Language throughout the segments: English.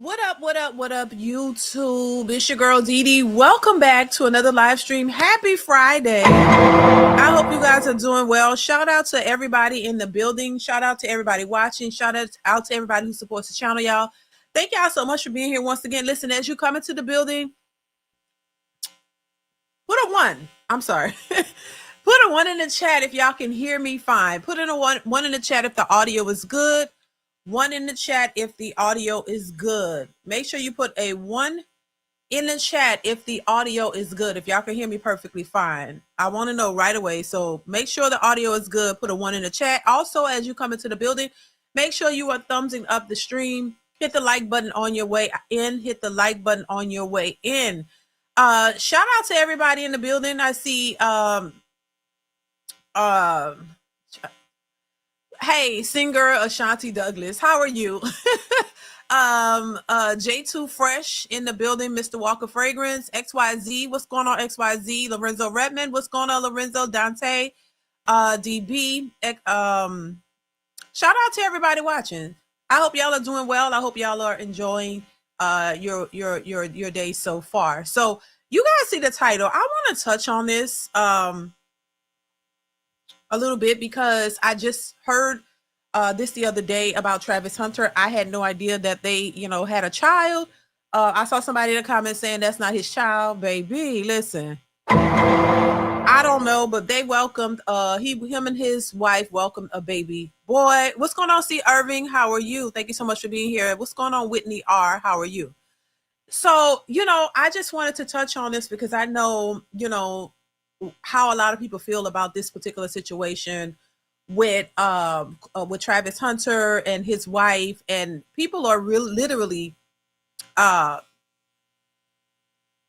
What up, what up, YouTube? It's your girl DeeDee. Welcome back to another live stream. Happy Friday. I hope you guys are doing well. Shout out to everybody in the building. Shout out to everybody watching. Shout out to everybody who supports the channel, y'all. Thank y'all so much for being here once again. Listen, as you come into the building, put a one. I'm sorry. Put a one in the chat if y'all can hear me fine. Put in a one in the chat if the audio is good. One in the chat if the audio is good. Make sure you put a one in the chat if the audio is good. If y'all can hear me perfectly fine, I want to know right away. So make sure the audio is good. Put a one in the chat. Also, as you come into the building, make sure you are thumbsing up the stream. Hit the like button on your way in. Hit the like button on your way in. Shout out to everybody in the building. I see hey, singer Ashanti Douglas, how are you? J2 Fresh in the building, Mr. Walker Fragrance, XYZ, what's going on, XYZ? Lorenzo Redmond, what's going on, Lorenzo? Dante, DB, shout out to everybody watching. I hope y'all are doing well. I hope y'all are enjoying your day so far. So you guys see the title. I want to touch on this a little bit because I just heard this the other day about Travis Hunter. I had no idea that they, had a child. I saw somebody in the comments saying that's not his child. Baby, listen. I don't know, but they welcomed him and his wife welcomed a baby boy. What's going on, C. Irving? How are you? Thank you so much for being here. What's going on, Whitney R? How are you? So, I just wanted to touch on this because I know, how a lot of people feel about this particular situation with Travis Hunter and his wife, and people are literally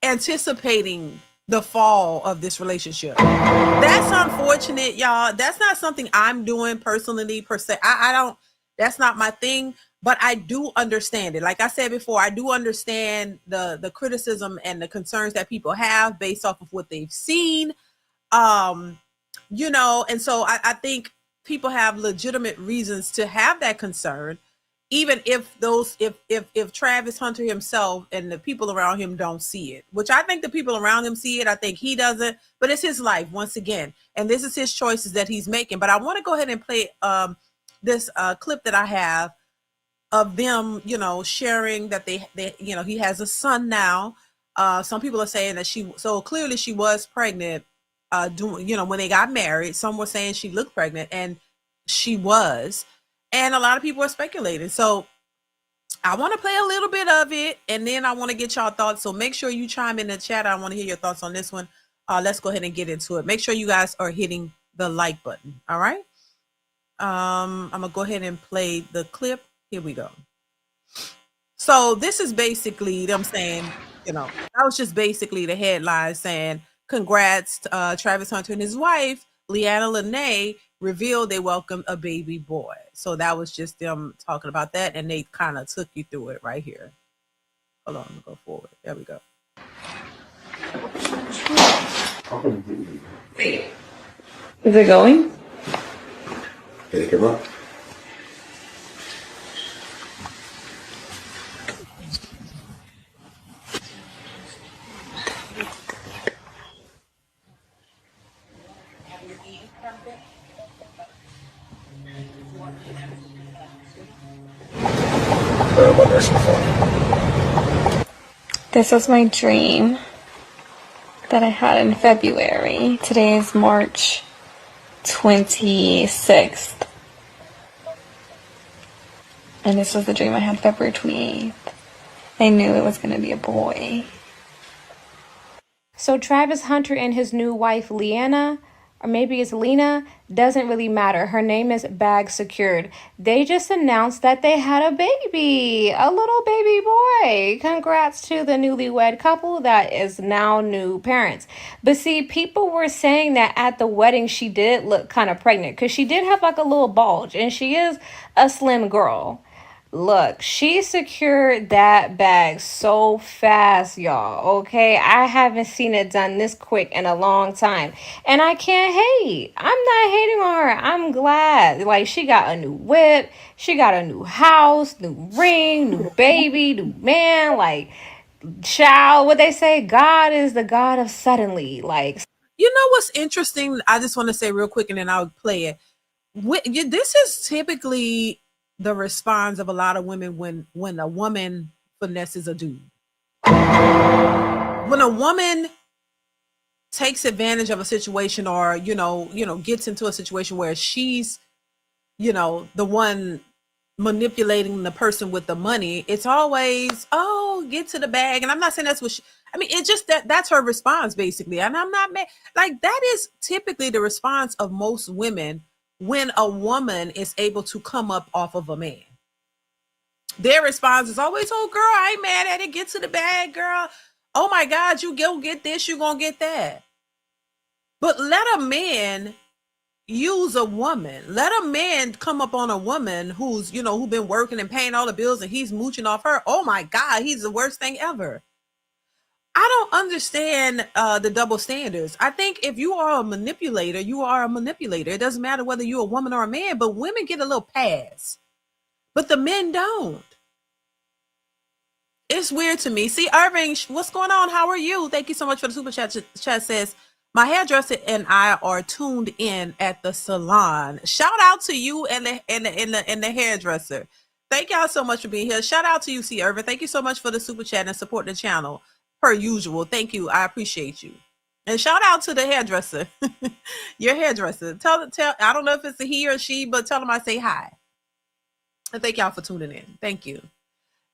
anticipating the fall of this relationship. That's unfortunate, y'all. That's not something I'm doing personally per se. I don't. That's not my thing. But I do understand it. Like I said before, I do understand the criticism and the concerns that people have based off of what they've seen. And so I think people have legitimate reasons to have that concern, even if if Travis Hunter himself and the people around him don't see it, which I think the people around him see it. I think he doesn't, but it's his life once again, and this is his choices that he's making. But I want to go ahead and play this clip that I have of them, sharing that they he has a son now. Some people are saying that so clearly she was pregnant when they got married. Some were saying she looked pregnant, and she was, and a lot of people are speculating. So I want to play a little bit of it, and then I want to get y'all thoughts. So make sure you chime in the chat. I want to hear your thoughts on this one. Let's go ahead and get into it. Make sure you guys are hitting the like button. All right. I'm gonna go ahead and play the clip. Here we go. So this is basically them saying, that was just basically the headline saying, congrats to Travis Hunter and his wife, Leanna Lene, revealed they welcomed a baby boy. So that was just them talking about that, and they kind of took you through it right here. Hold on, let me go forward. There we go. Is it going? Did it come up? This was my dream that I had in February. Today is March 26th. And this was the dream I had February 28th. I knew it was going to be a boy. So Travis Hunter and his new wife, Leanna, or maybe it's Lena, doesn't really matter. Her name is bag secured. They just announced that they had a baby, a little baby boy. Congrats to the newlywed couple that is now new parents. But see, people were saying that at the wedding she did look kind of pregnant because she did have like a little bulge, and she is a slim girl. Look, she secured that bag so fast, y'all. Okay, I haven't seen it done this quick in a long time, and I can't hate. I'm not hating on her. I'm glad. Like, she got a new whip, she got a new house, new ring, new baby, new man. Like, child, what they say, God is the God of suddenly. Like, You know what's interesting? I just want to say real quick, and then I'll play it. This is typically the response of a lot of women when a woman finesses a dude. When a woman takes advantage of a situation, or gets into a situation where she's the one manipulating the person with the money, it's always, oh, get to the bag. And I'm not saying that's what I mean, it's just that's her response basically. And I'm not mad. Like, that is typically the response of most women when a woman is able to come up off of a man. Their response is always, oh girl, I ain't mad at it, get to the bag, girl. Oh my God, you go get this, you gonna get that. But let a man use a woman. Let a man come up on a woman who's, who been working and paying all the bills, and he's mooching off her. Oh my God, he's the worst thing ever. I don't understand the double standards. I think if you are a manipulator, you are a manipulator. It doesn't matter whether you're a woman or a man, but women get a little pass, but the men don't. It's weird to me. See, Irving, what's going on? How are you? Thank you so much for the super chat. Chat says, my hairdresser and I are tuned in at the salon. Shout out to you and the hairdresser. Thank y'all so much for being here. Shout out to you, C. Irving. Thank you so much for the super chat and support the channel per usual. Thank you. I appreciate you. And shout out to the hairdresser, your hairdresser. Tell. I don't know if it's a he or she, but tell them I say hi. And thank y'all for tuning in. Thank you.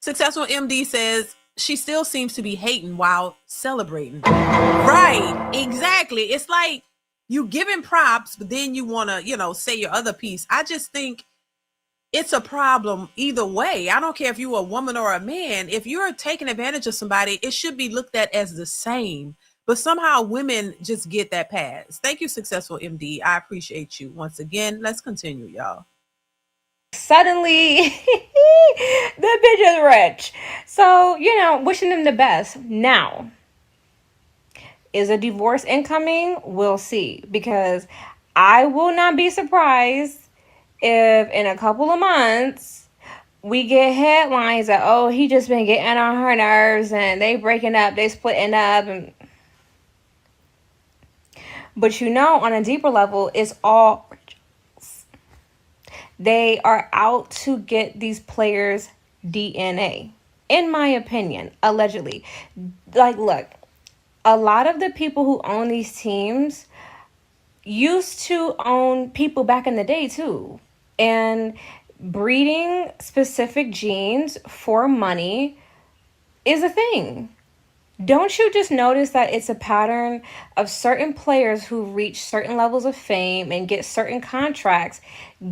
Successful MD says she still seems to be hating while celebrating. Right, exactly. It's like you giving props, but then you want to, say your other piece. I just think it's a problem either way. I don't care if you're a woman or a man. If you're taking advantage of somebody, it should be looked at as the same. But somehow women just get that pass. Thank you, Successful MD. I appreciate you once again. Let's continue, y'all. suddenly the bitch is rich. So, wishing them the best. Now, is a divorce incoming? We'll see. Because I will not be surprised if in a couple of months we get headlines that, oh, he just been getting on her nerves and they breaking up, they splitting up. But on a deeper level, it's all they are out to get these players' DNA, in my opinion, allegedly. Like, look, a lot of the people who own these teams used to own people back in the day too. And breeding specific genes for money is a thing. Don't you just notice that it's a pattern of certain players who reach certain levels of fame and get certain contracts,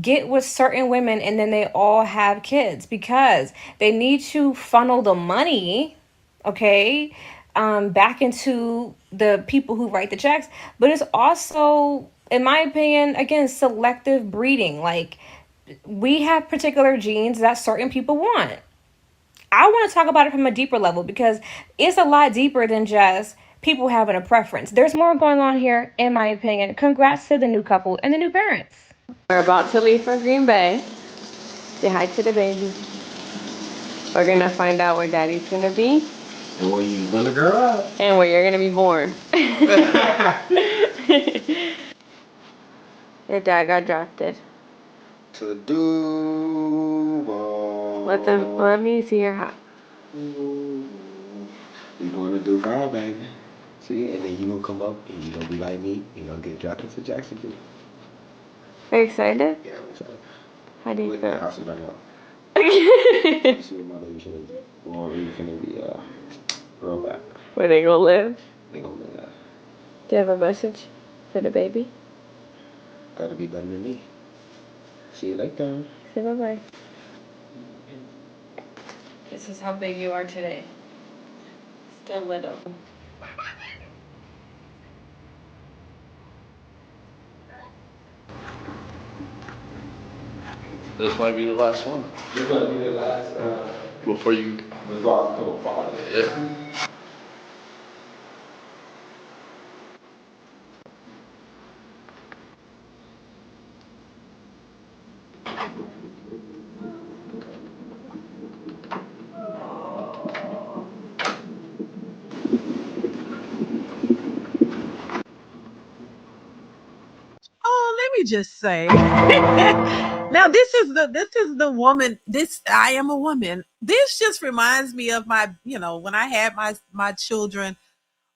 get with certain women, and then they all have kids because they need to funnel the money, okay, back into the people who write the checks. But it's also, in my opinion, again, selective breeding. Like, we have particular genes that certain people want. I want to talk about it from a deeper level because it's a lot deeper than just people having a preference. There's more going on here, in my opinion. Congrats to the new couple and the new parents. We're about to leave for Green Bay. Say hi to the baby. We're gonna find out where daddy's gonna be. And where you gonna grow up. And where you're gonna be born. Your dad got drafted. To the Duval. Let me see your hat. You going to Duval, baby. See, and then you gonna come up and you gonna be like me. You gonna get drafted to Jacksonville. Are you excited? Yeah, I'm excited. How do you feel? House right now. See what my baby finna be. Or we finna be grow back. Where they gonna live? They gonna live. Do you have a message for the baby? Gotta be better than me. See you later. Say bye-bye. This is how big you are today. Still little. This might be the last one. This might be the last Before you. before I become a father. Yeah. Oh, let me just say. Now this is the woman. This I am a woman. This just reminds me of my, when I had my children.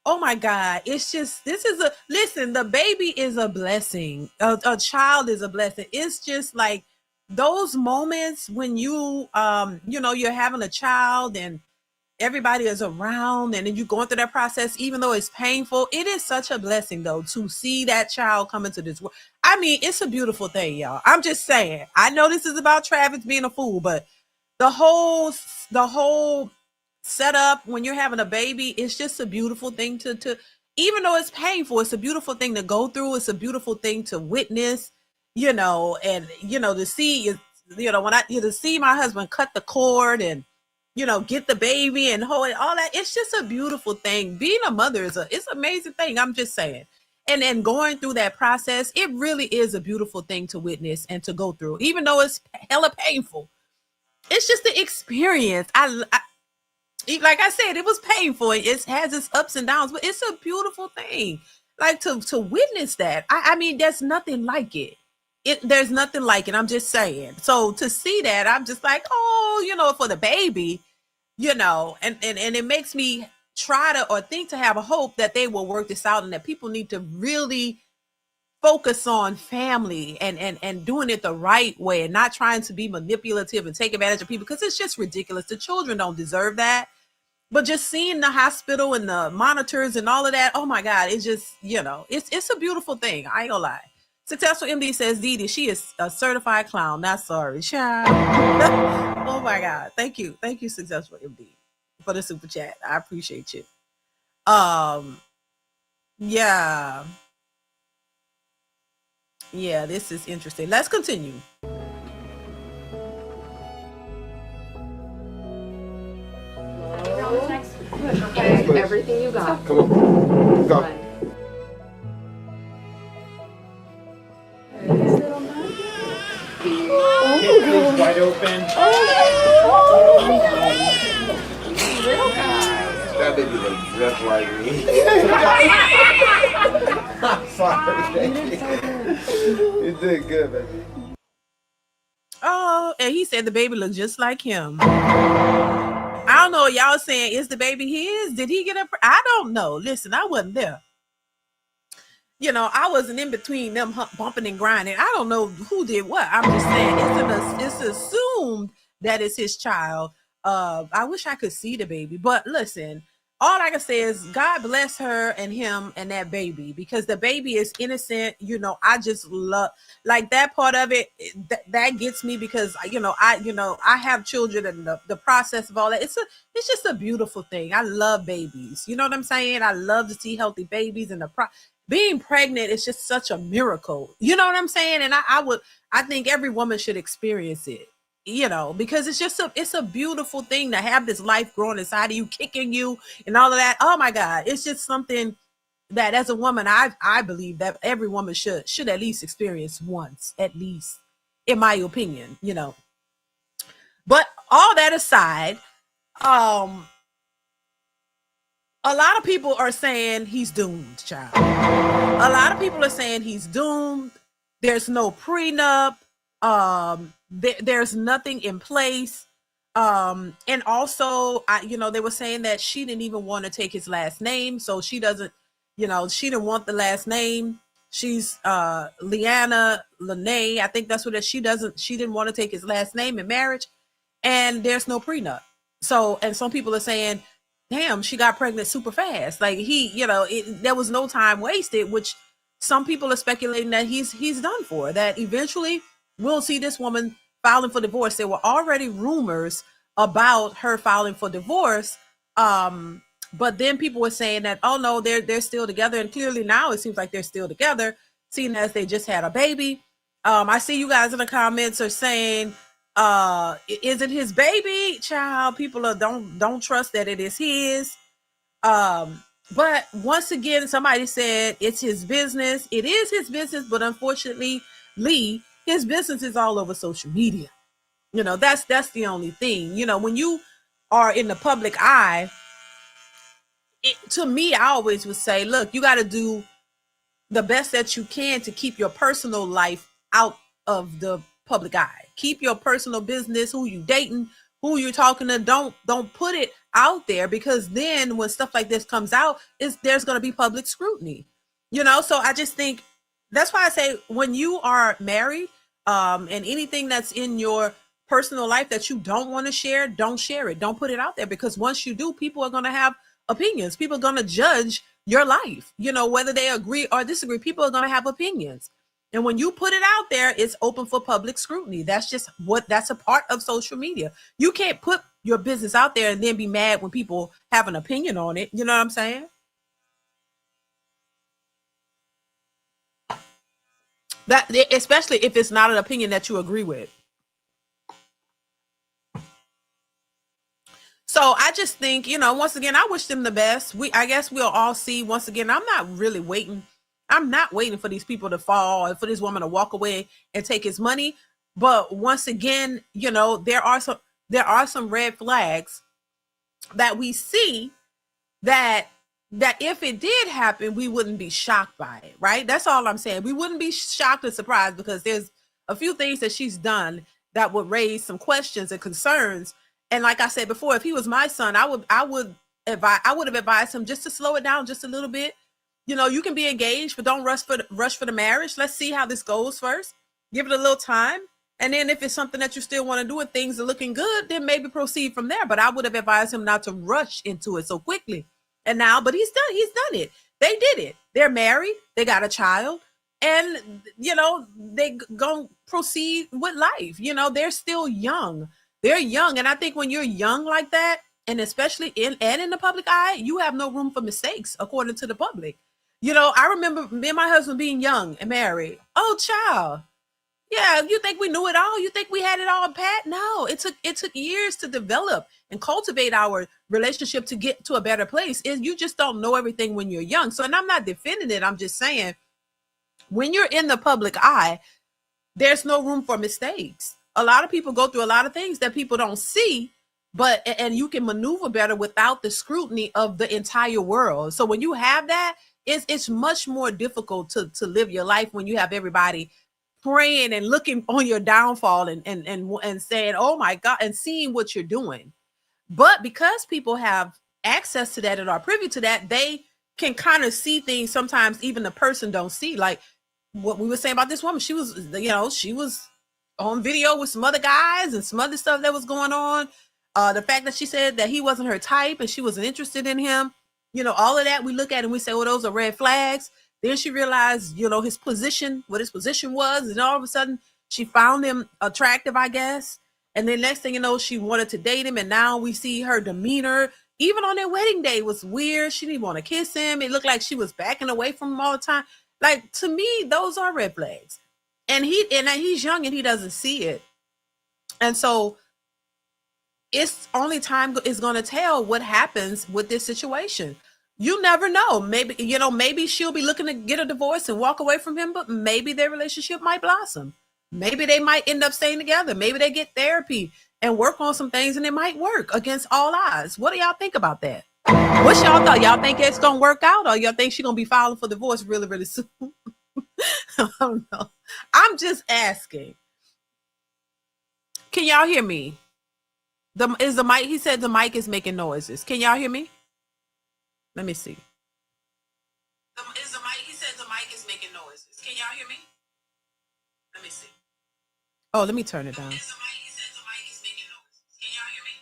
Oh my God. It's just, this is a, listen, the baby is a blessing. A child is a blessing. It's just like those moments when you're having a child and everybody is around and then you're going through that process, even though it's painful. It is such a blessing though to see that child come into this world. I mean, it's a beautiful thing, y'all. I'm just saying. I know this is about Travis being a fool, but the whole setup when you're having a baby, it's just a beautiful thing to even though it's painful, it's a beautiful thing to go through. It's a beautiful thing to witness, and to see when to see my husband cut the cord and get the baby and hold it, all that. It's just a beautiful thing. Being a mother it's an amazing thing. I'm just saying. And then going through that process, it really is a beautiful thing to witness and to go through, even though it's hella painful. It's just the experience. Like I said, it was painful. It has its ups and downs, but it's a beautiful thing. Like to witness that. I mean, there's nothing like it. There's nothing like it. I'm just saying. So to see that, I'm just like, oh, for the baby, and it makes me try to or think to have a hope that they will work this out and that people need to really focus on family and doing it the right way and not trying to be manipulative and take advantage of people, because it's just ridiculous. The children don't deserve that. But just seeing the hospital and the monitors and all of that, oh my God, it's just, it's a beautiful thing. I ain't gonna lie. Successful MD says, DeeDee, she is a certified clown. Not sorry, child. Oh my God. Thank you. Thank you, Successful MD, for the super chat. I appreciate you. Yeah. Yeah, this is interesting. Let's continue. Okay, everything you got. Come on. Go. It's wide open. That baby look just like me. I'm sorry. You did good, baby. Oh, and he said the baby looked just like him. I don't know. Y'all saying, is the baby his? Did he get up? I don't know. Listen, I wasn't there. I wasn't in between them bumping and grinding. I don't know who did what. I'm just saying it's assumed that it's his child. I wish I could see the baby, but listen, all I can say is God bless her and him and that baby, because the baby is innocent. I just love like that part of it. That gets me because I have children and the process of all that. It's just a beautiful thing. I love babies. You know what I'm saying? I love to see healthy babies and being pregnant is just such a miracle. You know what I'm saying? And I think every woman should experience it. Because it's a beautiful thing to have this life growing inside of you, kicking you and all of that. Oh my God. It's just something that as a woman, I believe that every woman should at least experience once, at least, in my opinion, But all that aside, a lot of people are saying he's doomed, child. A lot of people are saying he's doomed. There's no prenup. There's nothing in place. And also, they were saying that she didn't even want to take his last name, so she doesn't. She didn't want the last name. She's Leanna Lene. I think that's what she doesn't. She didn't want to take his last name in marriage, and there's no prenup. So, and some people are saying, damn, she got pregnant super fast. Like there was no time wasted, which some people are speculating that he's done for, that eventually we'll see this woman filing for divorce. There were already rumors about her filing for divorce. But then people were saying that, oh no, they're still together. And clearly now it seems like they're still together, seeing as they just had a baby. I see you guys in the comments are saying, is it his baby? Child, people are don't trust that it is his. But once again, somebody said it's his business. It is his business, but unfortunately, Lee, his business is all over social media. You know, that's the only thing. You know, when you are in the public eye, to me, I always would say, look, you got to do the best that you can to keep your personal life out of the public eye. Keep your personal business, who you dating, who you're talking to. Don't put it out there, because then when stuff like this comes out, there's going to be public scrutiny. You know, so I just think that's why I say, when you are married, and anything that's in your personal life that you don't want to share, don't share it. Don't put it out there, because once you do, people are going to have opinions. People are going to judge your life, you know, whether they agree or disagree. People are going to have opinions. And when you put it out there, it's open for public scrutiny. That's that's a part of social media. You can't put your business out there and then be mad when people have an opinion on it. You know what I'm saying? That, especially if it's not an opinion that you agree with. So I just think, you know, once again, I wish them the best. I guess we'll all see. Once again, I'm not really waiting. I'm not waiting for these people to fall and for this woman to walk away and take his money. But once again, you know, there are some red flags that we see that if it did happen, we wouldn't be shocked by it, right? That's all I'm saying. We wouldn't be shocked or surprised, because there's a few things that she's done that would raise some questions and concerns. And like I said before, if he was my son, I would have advised him just to slow it down just a little bit. You know, you can be engaged, but don't rush for the marriage. Let's see how this goes first. Give it a little time. And then if it's something that you still want to do and things are looking good, then maybe proceed from there. But I would have advised him not to rush into it so quickly. And now, but he's done it. They did it. They're married. They got a child. And, you know, they gonna proceed with life. You know, they're still young. They're young. And I think when you're young like that, and especially in the public eye, you have no room for mistakes, according to the public. You know, I remember me and my husband being young and married. Oh, child. Yeah, you think we knew it all? You think we had it all pat? No, it took years to develop and cultivate our relationship to get to a better place. You just don't know everything when you're young. So, and I'm not defending it. I'm just saying, when you're in the public eye, there's no room for mistakes. A lot of people go through a lot of things that people don't see, and you can maneuver better without the scrutiny of the entire world. So when you have that, it's much more difficult to live your life when you have everybody praying and looking on your downfall and saying, oh my God, and seeing what you're doing. But because people have access to that and are privy to that, they can kind of see things sometimes even the person don't see. Like what we were saying about this woman, she was on video with some other guys and some other stuff that was going on. The fact that she said that he wasn't her type and she wasn't interested in him, you know, all of that we look at and we say, well, those are red flags. Then she realized, you know, what his position was. And all of a sudden she found him attractive, I guess. And then next thing you know, she wanted to date him. And now we see her demeanor, even on their wedding day, was weird. She didn't want to kiss him. It looked like she was backing away from him all the time. Like, to me, those are red flags. And he's young and he doesn't see it. And so it's only time is going to tell what happens with this situation. You never know. Maybe she'll be looking to get a divorce and walk away from him, but maybe their relationship might blossom. Maybe they might end up staying together. Maybe they get therapy and work on some things and it might work against all odds. What do y'all think about that? What's y'all thought? Y'all think it's going to work out, or y'all think she's going to be filing for divorce really, really soon? I don't know. I'm just asking. Can y'all hear me? Is the mic? He said the mic is making noises. Can y'all hear me? Let me see. Is the mic? He said the mic is making noises. Can y'all hear me? Let me see. Oh, let me turn it down. Is the mic? He said the mic is making noises. Can y'all hear me?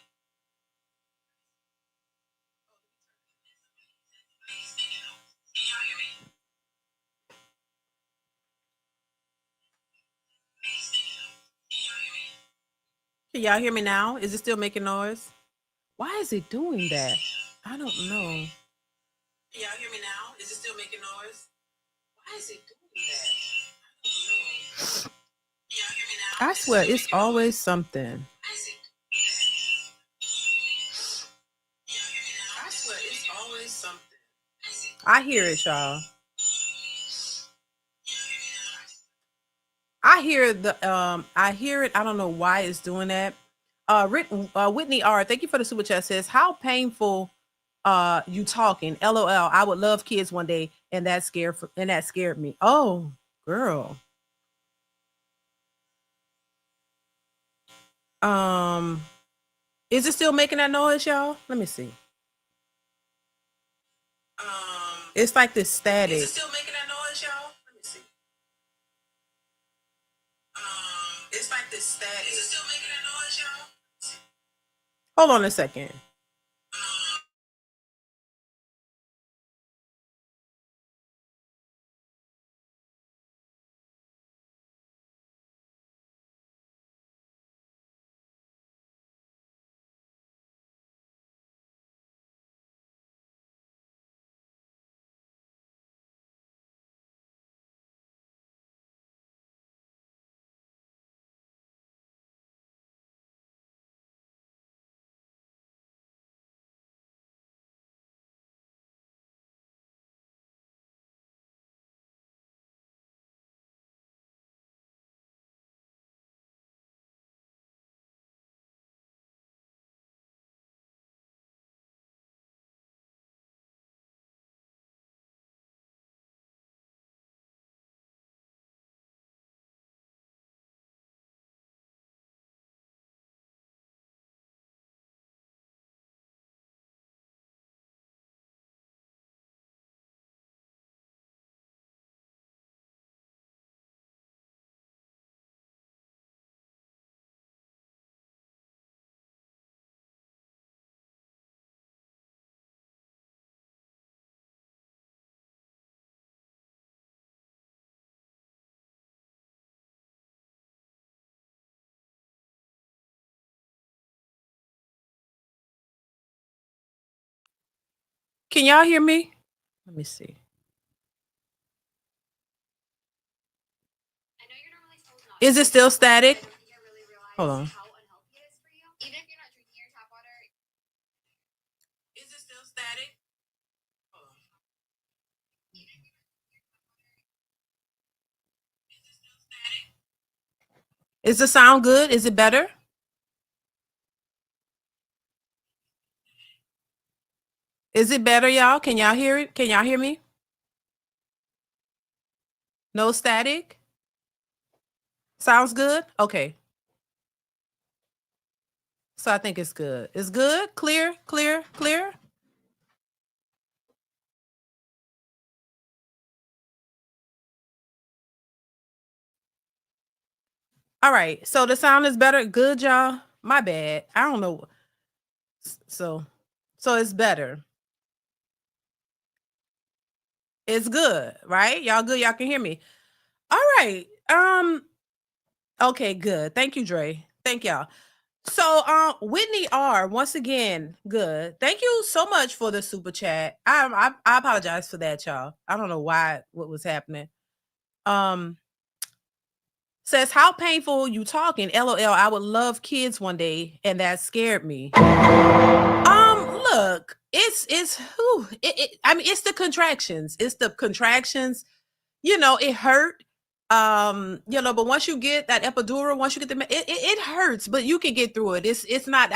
Can y'all hear me? Can y'all hear me now? Is it still making noise? Why is it doing that? I don't know. Can y'all hear me now? Is it still making noise? Why is it doing that? I don't know. I swear it's always something. I swear it's always something. I hear it, y'all. I hear I hear it. I don't know why it's doing that. Whitney R, thank you for the super chat. Says, how painful you talking? LOL. I would love kids one day, and that scared me. Oh, girl. Is it still making that noise, y'all? Let me see. It's like this static. Is it still making that noise, y'all? Let me see. It's like this static. Is it still making that noise, y'all? Hold on a second. Can y'all hear me? Let me see. Is it still static? Hold on. Is it still static? Is the sound good? Is it better? Is it better, y'all? Can y'all hear it? Can y'all hear me? No static? Sounds good? Okay. So I think it's good. It's good? Clear, clear, clear? All right. So the sound is better. Good, y'all. My bad. I don't know. So it's better. It's good, right? Y'all good? Y'all can hear me. All right. Okay, good. Thank you, Dre. Thank y'all. So Whitney R, once again, good. Thank you so much for the super chat. I apologize for that, y'all. I don't know what was happening. Says, how painful you talking? LOL. I would love kids one day, and that scared me. Look, I mean, it's the contractions. It's the contractions. It hurt. But once you get that epidural, once you get it hurts, but you can get through it. It's not.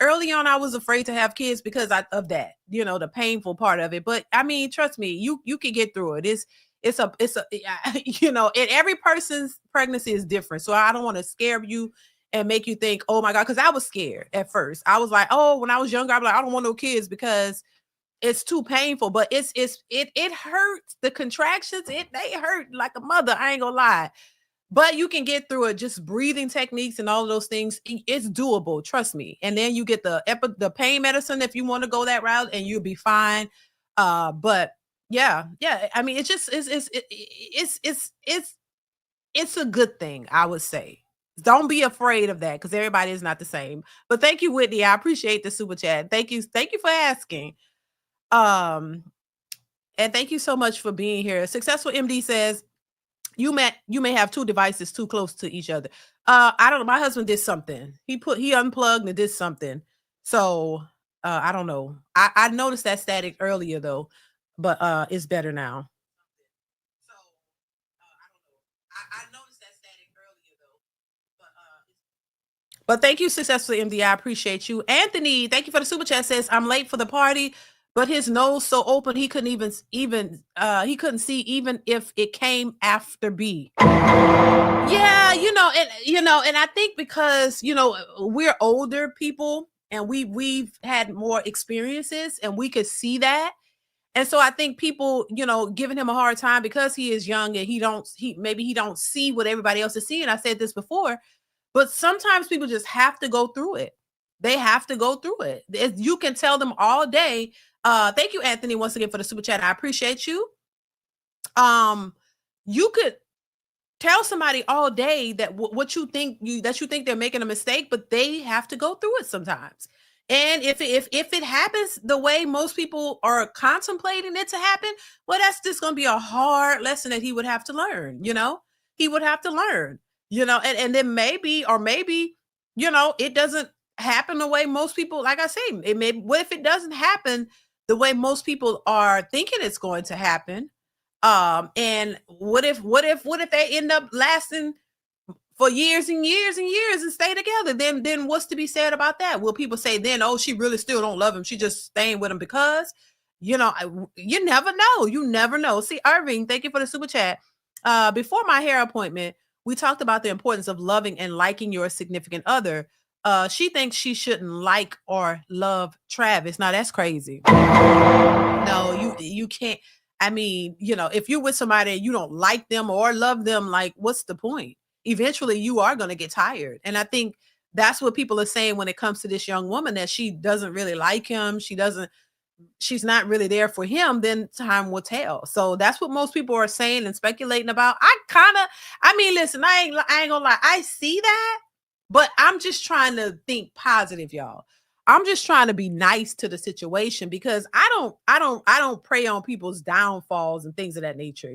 Early on, I was afraid to have kids because of that. The painful part of it. But I mean, trust me, you can get through it. It's a and every person's pregnancy is different. So I don't want to scare you and make you think, oh my God, because I was scared at first. I was like, oh, when I was younger, I'm like, I don't want no kids because it's too painful, but it hurts. The contractions, they hurt like a mother. I ain't gonna lie, but you can get through it. Just breathing techniques and all of those things, it's doable. Trust me. And then you get the pain medicine if you want to go that route, and you'll be fine. But yeah. I mean, it's a good thing, I would say. Don't be afraid of that because everybody is not the same. But thank you, Whitney. I appreciate the super chat. Thank you for asking. And thank you so much for being here. Successful MD says, you may have two devices too close to each other. I don't know. My husband did something. He unplugged and did something. So I don't know. I noticed that static earlier though, but it's better now. So I don't know. I noticed that static earlier though, but thank you, successful MD. I appreciate you. Anthony, thank you for the super chat. Says I'm late for the party, but his nose so open he couldn't even he couldn't see even if it came after B. Yeah, and I think because we're older people and we've had more experiences and we could see that. And so I think people, giving him a hard time because he is young and he don't see what everybody else is seeing. I said this before, but sometimes people just have to go through it. They have to go through it. You can tell them all day. Thank you, Anthony, once again for the super chat. I appreciate you. You could tell somebody all day that what you think they're making a mistake, but they have to go through it sometimes. And if it happens the way most people are contemplating it to happen, well, that's just going to be a hard lesson that he would have to learn. He would have to learn. And then maybe it doesn't happen the way most people. Like I say, what if it doesn't happen the way most people are thinking it's going to happen? And what if they end up lasting for years and years and years and stay together? Then what's to be said about that? Will people say then, oh, she really still don't love him, she just staying with him because you never know. You never know. See, Irving, thank you for the super chat. Before my hair appointment, we talked about the importance of loving and liking your significant other. She thinks she shouldn't like or love Travis. Now that's crazy. No, you can't. I mean, if you're with somebody and you don't like them or love them, like, what's the point? Eventually, you are going to get tired. And I think that's what people are saying when it comes to this young woman, that she doesn't really like him. She's not really there for him. Then time will tell. So that's what most people are saying and speculating about. Listen, I ain't gonna lie. I see that, but I'm just trying to think positive, y'all. I'm just trying to be nice to the situation because I don't prey on people's downfalls and things of that nature,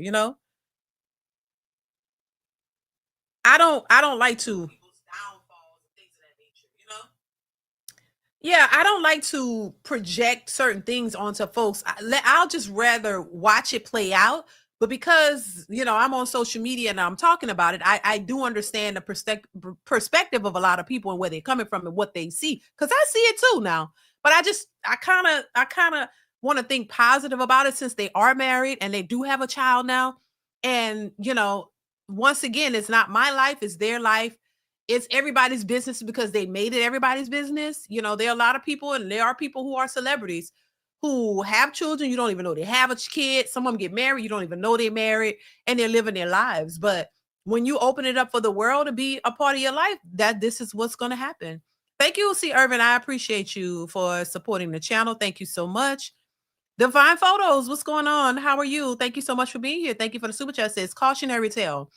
I don't like to. Yeah, I don't like to project certain things onto folks. I'll just rather watch it play out. But because, I'm on social media and I'm talking about it, I do understand the perspective of a lot of people and where they're coming from and what they see. Because I see it too now. But I kind of want to think positive about it since they are married and they do have a child now. And, once again, it's not my life, it's their life. It's everybody's business because they made it everybody's business. There are a lot of people, and there are people who are celebrities who have children. You don't even know they have a kid. Some of them get married. You don't even know they're married and they're living their lives. But when you open it up for the world to be a part of your life, this is what's going to happen. Thank you, C. Irvin. I appreciate you for supporting the channel. Thank you so much. Divine Photos, what's going on? How are you? Thank you so much for being here. Thank you for the super chat. It says cautionary tale.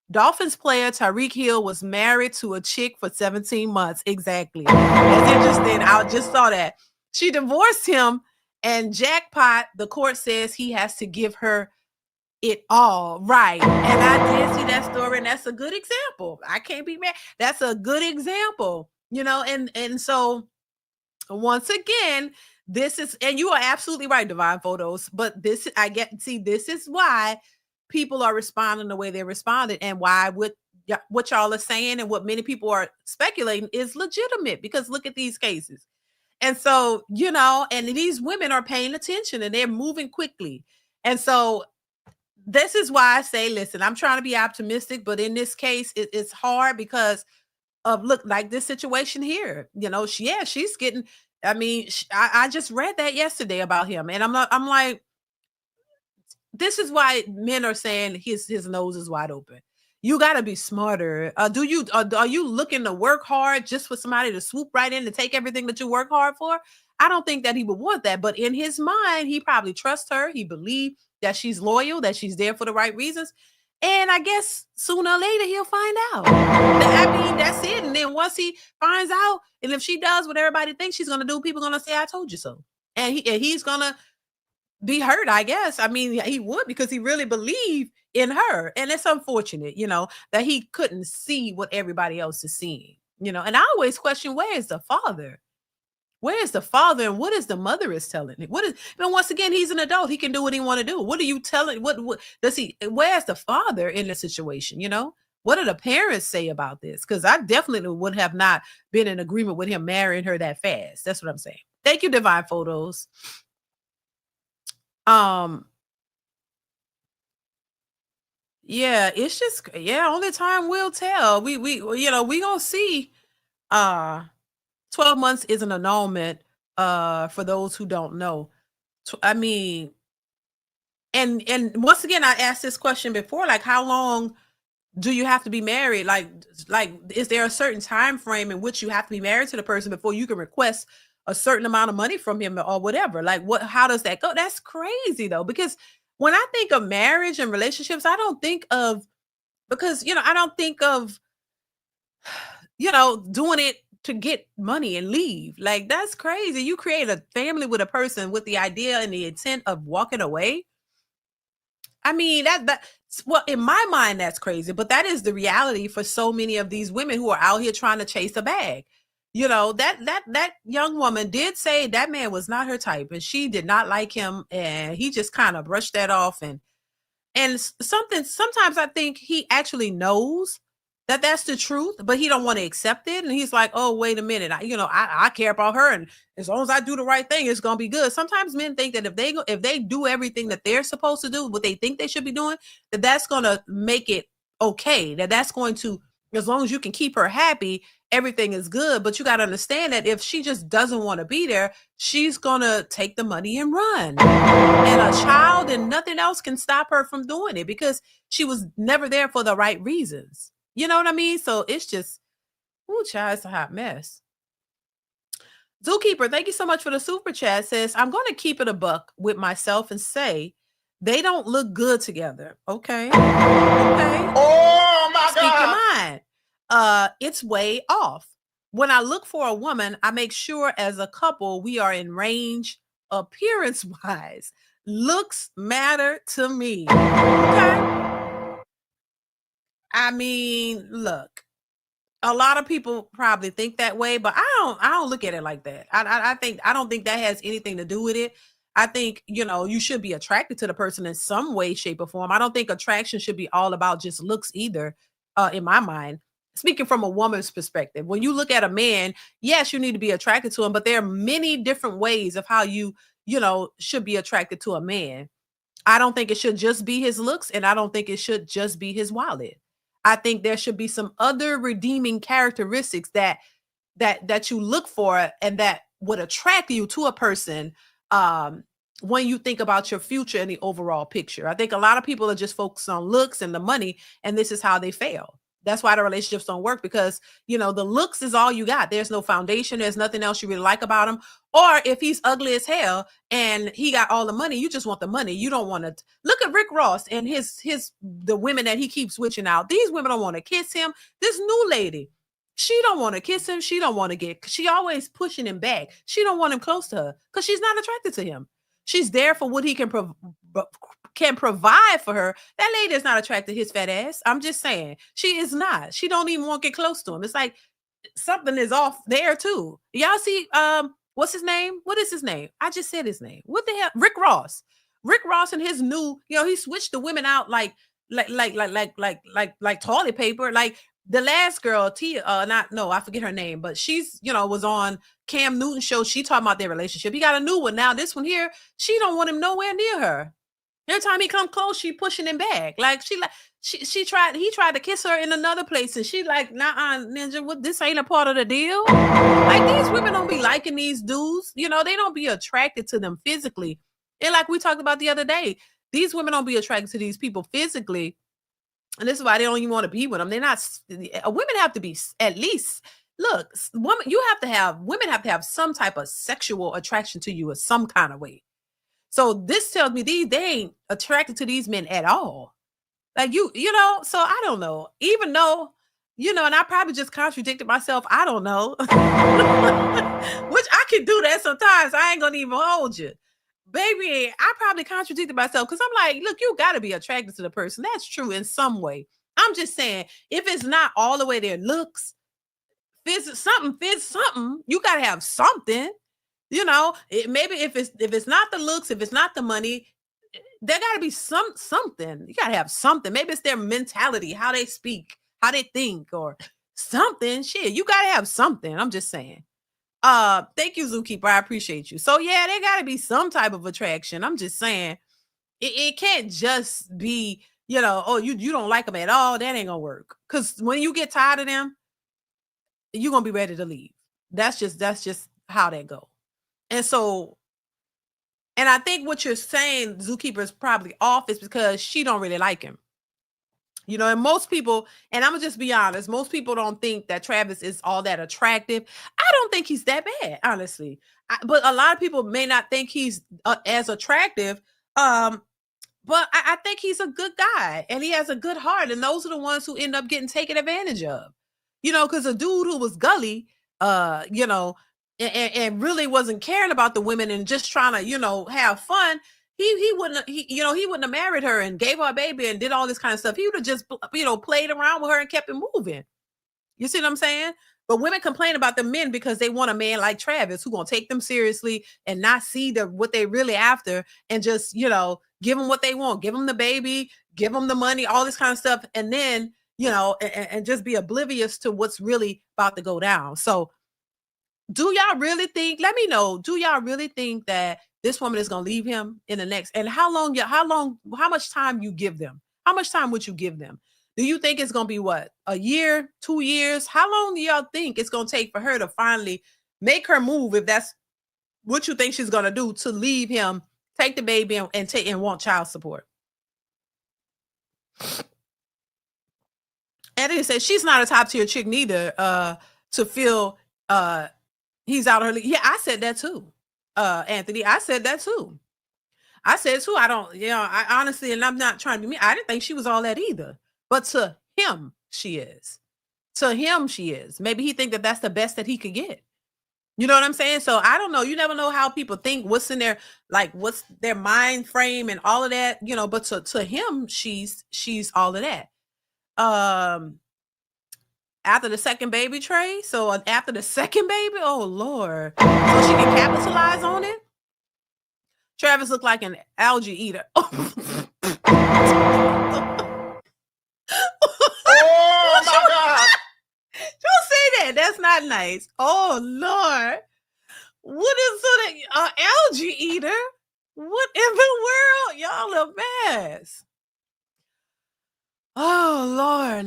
Dolphins player Tyreek Hill was married to a chick for 17 months. Exactly. That's interesting. I just saw that. She divorced him, and jackpot, the court says he has to give her it all. Right. And I did see that story, and that's a good example. I can't be mad. That's a good example, and so once again, this is, and you are absolutely right, Divine Photos, but this is why people are responding the way they responded, and why what y'all are saying and what many people are speculating is legitimate, because look at these cases. And so, and these women are paying attention and they're moving quickly. And so this is why I say, listen, I'm trying to be optimistic, but in this case, it's hard because of, look, like this situation here, she's getting, I just read that yesterday about him, and I'm like, this is why men are saying his nose is wide open. You got to be smarter. Are you looking to work hard just for somebody to swoop right in to take everything that you work hard for? I don't think that he would want that. But in his mind, he probably trusts her. He believed that she's loyal, that she's there for the right reasons. And I guess sooner or later he'll find out. That's it. And then once he finds out, and if she does what everybody thinks she's going to do, people are going to say, I told you so. And he's going to be hurt, I guess. I mean, he would, because he really believed in her. And it's unfortunate, that he couldn't see what everybody else is seeing, And I always question, where is the father? Where is the father, and what is the mother is telling him? What is, once again, he's an adult. He can do what he want to do. What are you telling? What does he, where's the father in the situation? What do the parents say about this? Because I definitely would have not been in agreement with him marrying her that fast. That's what I'm saying. Thank you, Divine Photos. Yeah, it's just, only time will tell. We gonna see. 12 months is an annulment, for those who don't know. I mean, and once again, I asked this question before, like, how long do you have to be married? Like, is there a certain time frame in which you have to be married to the person before you can request a certain amount of money from him or whatever? Like, how does that go? That's crazy though, because when I think of marriage and relationships, I don't think of, I don't think of, doing it to get money and leave. Like, that's crazy. You create a family with a person with the idea and the intent of walking away. I mean, well, in my mind, that's crazy, but that is the reality for so many of these women who are out here trying to chase a bag. That young woman did say that man was not her type, and she did not like him, and he just kind of brushed that off. And sometimes I think he actually knows that that's the truth, but he don't want to accept it. And he's like, oh, wait a minute. I care about her. And as long as I do the right thing, it's going to be good. Sometimes men think that if they do everything that they're supposed to do, what they think they should be doing, that's going to make it okay. That's going to, as long as you can keep her happy, everything is good. But you got to understand that if she just doesn't want to be there, she's going to take the money and run. And a child and nothing else can stop her from doing it, because she was never there for the right reasons. You know what I mean? So it's just, child, it's a hot mess. Zookeeper, thank you so much for the super chat. Says, I'm going to keep it a buck with myself and say they don't look good together. Okay. Oh my God. Speak your mind. It's way off. When I look for a woman, I make sure as a couple we are in range appearance wise. Looks matter to me. Okay. I mean, look, a lot of people probably think that way, but I don't look at it like that. I don't think that has anything to do with it. I think, you should be attracted to the person in some way, shape, or form. I don't think attraction should be all about just looks either, in my mind. Speaking from a woman's perspective, when you look at a man, yes, you need to be attracted to him, but there are many different ways of how you should be attracted to a man. I don't think it should just be his looks, and I don't think it should just be his wallet. I think there should be some other redeeming characteristics that you look for and that would attract you to a person, when you think about your future and the overall picture. I think a lot of people are just focused on looks and the money, and this is how they fail. That's why the relationships don't work, because, the looks is all you got. There's no foundation. There's nothing else you really like about him. Or if he's ugly as hell and he got all the money, you just want the money. You don't want to look at Rick Ross and the women that he keeps switching out. These women don't want to kiss him. This new lady, she don't want to kiss him. She don't want to she always pushing him back. She don't want him close to her because she's not attracted to him. She's there for what he can provide for her. That lady is not attracted to his fat ass. I'm just saying, she is not. She don't even want to get close to him. It's like something is off there too. Y'all see, what's his name? What is his name? I just said his name. What the hell? Rick Ross. Rick Ross and his new, he switched the women out like toilet paper. Like the last girl, Tia, I forget her name, but she's, was on Cam Newton's show. She talking about their relationship. He got a new one now. This one here, she don't want him nowhere near her. Every time he come close, she pushing him back. Like he tried to kiss her in another place, and she like, nah, ninja, what? This ain't a part of the deal. Like, these women don't be liking these dudes. They don't be attracted to them physically. And like we talked about the other day, these women don't be attracted to these people physically, and this is why they don't even want to be with them. They're not. Women have to be at least. Look, women have to have some type of sexual attraction to you in some kind of way. So this tells me they ain't attracted to these men at all. Like so I don't know. Even though, and I probably just contradicted myself. I don't know. Which I can do that sometimes. I ain't gonna even hold you. baby, I probably contradicted myself because I'm like, look, you got to be attracted to the person. That's true in some way. I'm just saying, if it's not all the way there, looks, fits something, you got to have something. You know, maybe if it's not the looks, if it's not the money, there got to be something. You got to have something. Maybe it's their mentality, how they speak, how they think, or something. Shit, you got to have something. I'm just saying. Thank you, Zookeeper. I appreciate you. So yeah, there got to be some type of attraction. I'm just saying, it can't just be, oh, you don't like them at all. That ain't gonna work. Because when you get tired of them, you're gonna be ready to leave. That's just how that go. And so, and I think what you're saying, Zookeeper, is probably off is because she don't really like him. And most people, and I'm gonna just be honest, most people don't think that Travis is all that attractive. I don't think he's that bad, honestly. But a lot of people may not think he's as attractive. But I think he's a good guy and he has a good heart. And those are the ones who end up getting taken advantage of. Because a dude who was gully, and really wasn't caring about the women and just trying to, have fun. He wouldn't have married her and gave her a baby and did all this kind of stuff. He would have just, played around with her and kept it moving. You see what I'm saying? But women complain about the men because they want a man like Travis who's going to take them seriously and not see what they really after and just, give them what they want, give them the baby, give them the money, all this kind of stuff. And then, and just be oblivious to what's really about to go down. So do y'all really think, let me know, do y'all really think that this woman is going to leave him in the next, and how much time you give them? How much time would you give them? Do you think it's going to be what? A year, 2 years? How long do y'all think it's going to take for her to finally make her move, if that's what you think she's going to do, to leave him, take the baby and want child support? And it says she's not a top tier chick neither, to feel he's out of her league. Yeah, I said that too. Anthony, I said that too. I said too, I don't, I honestly, and I'm not trying to be mean, I didn't think she was all that either. But to him, she is. To him, she is. Maybe he think that that's the best that he could get. You know what I'm saying? So I don't know. You never know how people think, what's in their, like, what's their mind frame and all of that, but to him, she's all of that. After the second baby, Trey. So after the second baby, oh Lord. So she can capitalize on it. Travis looked like an algae eater. Oh my God. Don't say that. That's not nice. Oh Lord. What is an algae eater? What in the world? Y'all a mess. Oh Lord.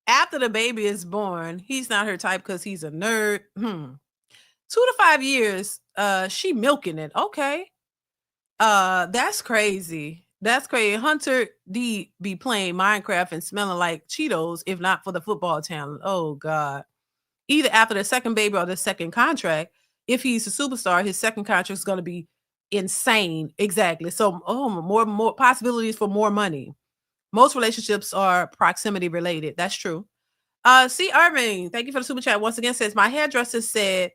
After the baby is born, he's not her type because he's a nerd. 2 to 5 years, she milking it. Okay. That's crazy. That's crazy. Hunter D be playing Minecraft and smelling like Cheetos, if not for the football talent. Oh God. Either after the second baby or the second contract, if he's a superstar, his second contract is going to be insane. Exactly. So, more possibilities for more money. Most relationships are proximity related. That's true. C. Irving, thank you for the super chat. Once again, says my hairdresser said,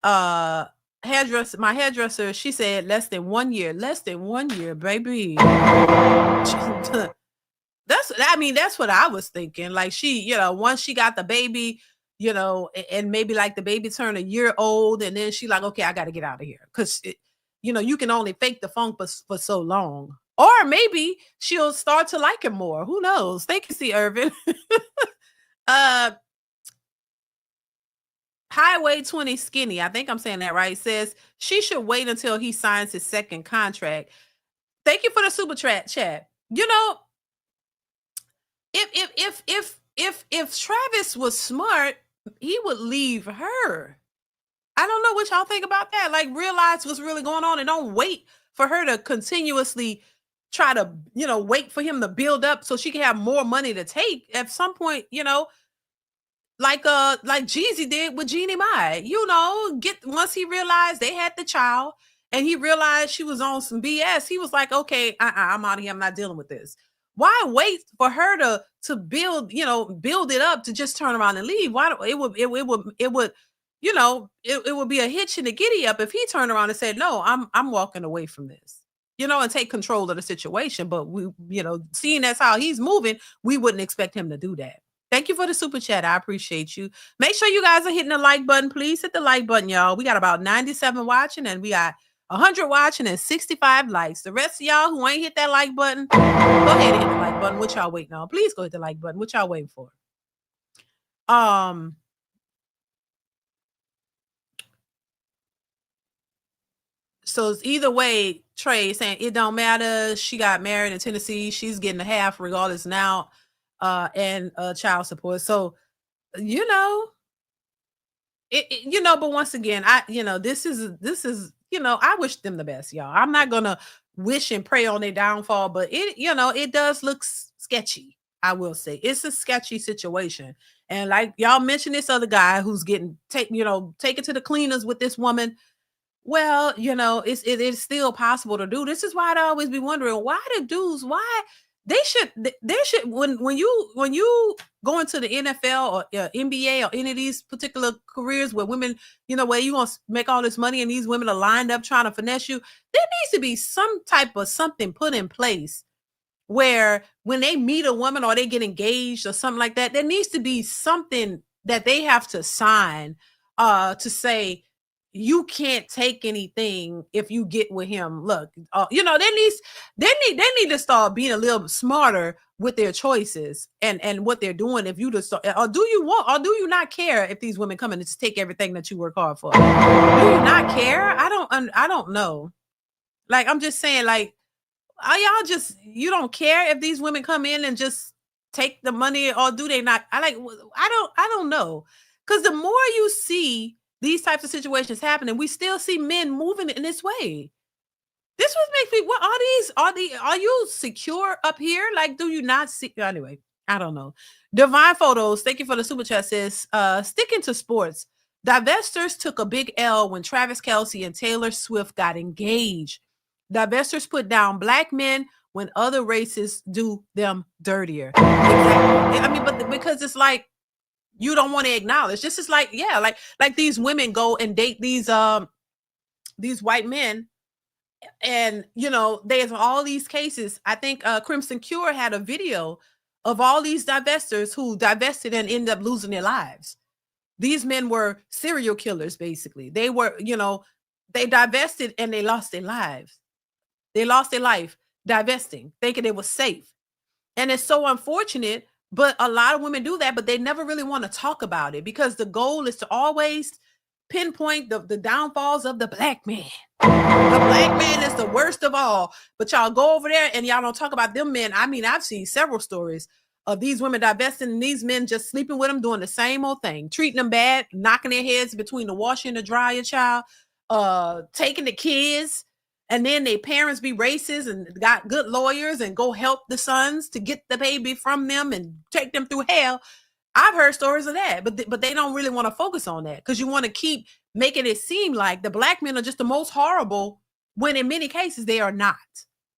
my hairdresser, she said less than 1 year. Less than 1 year, baby. That's what I was thinking. Like she, once she got the baby, and maybe like the baby turned a year old, and then she like, okay, I got to get out of here. Cause you can only fake the funk for so long. Or maybe she'll start to like him more. Who knows? Thank you, C. Irvin. Highway 20 Skinny, I think I'm saying that right, says she should wait until he signs his second contract. Thank you for the super chat. If Travis was smart, he would leave her. I don't know what y'all think about that. Like, realize what's really going on and don't wait for her to continuously try to, wait for him to build up so she can have more money to take. At some point, like Jeezy did with Jeannie Mai, once he realized they had the child and he realized she was on some BS, he was like, okay, I'm out of here. I'm not dealing with this. Why wait for her to build, build it up to just turn around and leave? Why it would you know, it would be a hitch in the giddy up if he turned around and said, no, I'm walking away from this, you know, and take control of the situation. But we, you know, seeing that's how he's moving, we wouldn't expect him to do that. Thank you for the super chat. I appreciate you. Make sure you guys are hitting the like button. Please hit the like button, y'all. We got about 97 watching and we got 100 watching and 65 likes. The rest of y'all who ain't hit that like button, go ahead and hit the like button. What y'all waiting on? Please go hit the like button. What y'all waiting for? So it's either way, Trey saying it don't matter. She got married in Tennessee. She's getting a half regardless now, and child support. So, you know, you know, but once again, this is, you know, I wish them the best, y'all. I'm not gonna wish and pray on their downfall, but it does look sketchy. I will say it's a sketchy situation. And like y'all mentioned, this other guy who's getting taken to the cleaners with this woman. Well, it is still possible to do. This is why I'd always be wondering why the dudes, why they should when you go into the NFL or NBA or any of these particular careers where women, where you gonna make all this money and these women are lined up trying to finesse you, there needs to be some type of something put in place where when they meet a woman or they get engaged or something like that, there needs to be something that they have to sign to say, you can't take anything if you get with him. Look, they need to start being a little smarter with their choices and what they're doing. If you just, or do you not care if these women come in and just take everything that you work hard for? Do you not care? I don't know. Like, I'm just saying, like, are y'all just, you don't care if these women come in and just take the money, or do they not? I don't know. Because the more you see these types of situations happening, we still see men moving in this way. This was makes me, what are you secure up here? Like, do you not see? Anyway, I don't know. Divine Photos, thank you for the super chat, says, sticking to sports, divestors took a big L when Travis Kelce and Taylor Swift got engaged. Divestors put down black men when other races do them dirtier. Exactly. I mean, but because it's like, you don't want to acknowledge. This is like, yeah, like these women go and date these white men, and there's all these cases. I think Crimson Cure had a video of all these divestors who divested and ended up losing their lives. These men were serial killers, basically. They were, they divested and they lost their lives. They lost their life divesting, thinking they were safe. And it's so unfortunate, but a lot of women do that, but they never really want to talk about it because the goal is to always pinpoint the downfalls of the black man. The black man is the worst of all. But y'all go over there and y'all don't talk about them men. I mean, I've seen several stories of these women divesting and these men just sleeping with them, doing the same old thing, treating them bad, knocking their heads between the washer and the dryer, child, taking the kids. And then their parents be racist and got good lawyers and go help the sons to get the baby from them and take them through hell. I've heard stories of that, but they don't really want to focus on that because you want to keep making it seem like the black men are just the most horrible, when in many cases they are not.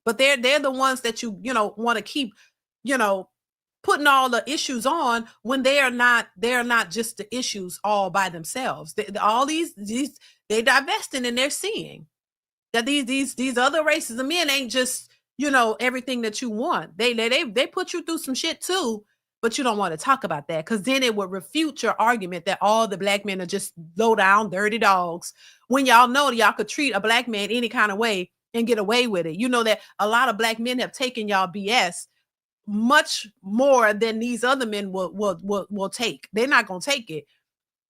But they're the ones that you want to keep putting all the issues on when they are not just the issues all by themselves. All these they divesting and they're seeing that these other races of men ain't just everything that you want. They put you through some shit too, but you don't want to talk about that because then it would refute your argument that all the black men are just low down dirty dogs, when y'all know y'all could treat a black man any kind of way and get away with it. You know that a lot of black men have taken y'all BS much more than these other men will take. They're not gonna take it.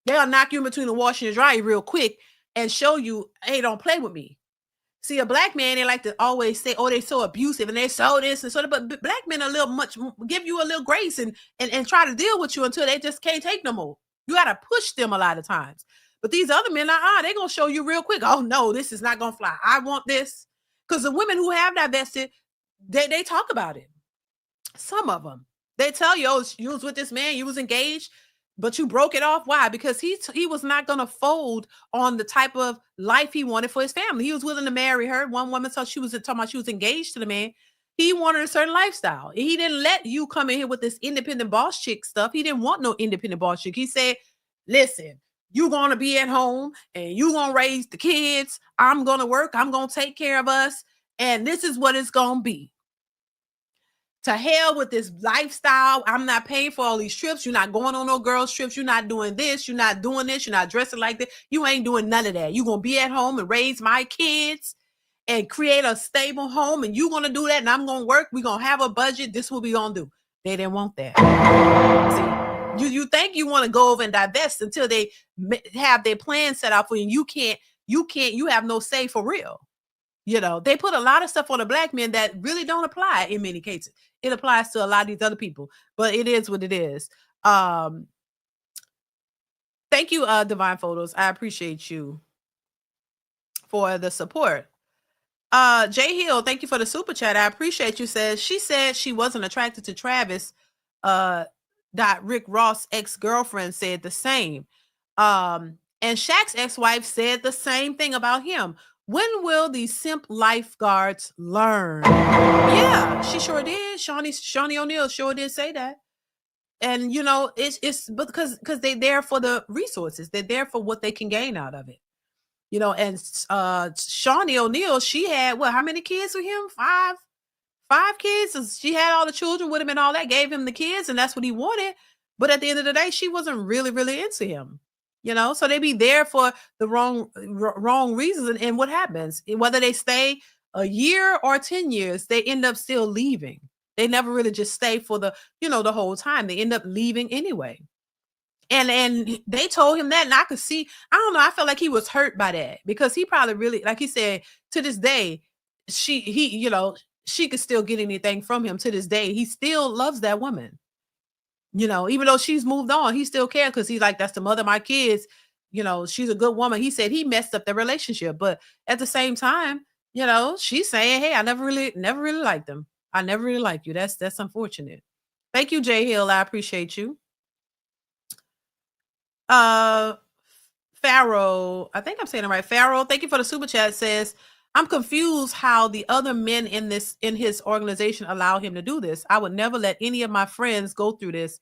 They'll knock you in between the wash and dry real quick and show you, hey, don't play with me. See, a black man, they like to always say, oh, they're so abusive and they're so this and so that. But black men are a little much, give you a little grace and try to deal with you until they just can't take no more. You got to push them a lot of times. But these other men, they're going to show you real quick. Oh, no, this is not going to fly. I want this. Because the women who have divested, they talk about it. Some of them, they tell you, oh, you was with this man, you was engaged, but you broke it off. Why? Because he was not going to fold on the type of life he wanted for his family. He was willing to marry her. One woman thought she was talking about she was engaged to the man. He wanted a certain lifestyle. He didn't let you come in here with this independent boss chick stuff. He didn't want no independent boss chick. He said, listen, You gonna be at home and you gonna raise the kids. I'm gonna work. I'm gonna take care of us. And this is what it's gonna be. To hell with this lifestyle. I'm not paying for all these trips. You're not going on no girls' trips. You're not doing this. You're not doing this. You're not dressing like this. You ain't doing none of that. You're going to be at home and raise my kids and create a stable home. And you're going to do that. And I'm going to work. We're going to have a budget. This is what we're going to do. They didn't want that. See, you think you want to go over and divest until they have their plan set out for you. You have no say for real. You know, they put a lot of stuff on the black men that really don't apply in many cases. It applies to a lot of these other people, but it is what it is. Thank you, Divine Photos. I appreciate you for the support. Jay Hill, thank you for the super chat. I appreciate you. She said she wasn't attracted to Travis. Rick Ross' ex-girlfriend said the same. And Shaq's ex-wife said the same thing about him. When will these simp lifeguards learn? Yeah, she sure did. Shawnee O'Neal sure did say that. And you know, it's because they're there for the resources. They're there for what they can gain out of it. You know, and Shawnee O'Neal, she had how many kids with him? Five kids. She had all the children with him and all that, gave him the kids, and that's what he wanted. But at the end of the day, she wasn't really into him. You know, so they be there for the wrong reasons. And what happens? Whether they stay a year or 10 years, they end up still leaving. They never really just stay for the whole time. They end up leaving anyway. And they told him that, and I could see, I don't know, I felt like he was hurt by that because he probably really, like he said, to this day, she could still get anything from him to this day. He still loves that woman. You know, even though she's moved on, he still cares because he's like, that's the mother of my kids. You know, she's a good woman. He said he messed up their relationship. But at the same time, you know, she's saying, hey, I never really liked them. I never really liked you. That's unfortunate. Thank you, Jay Hill. I appreciate you. Pharaoh, I think I'm saying it right. Pharaoh, thank you for the super chat. Says, I'm confused how the other men in his organization allow him to do this. I would never let any of my friends go through this,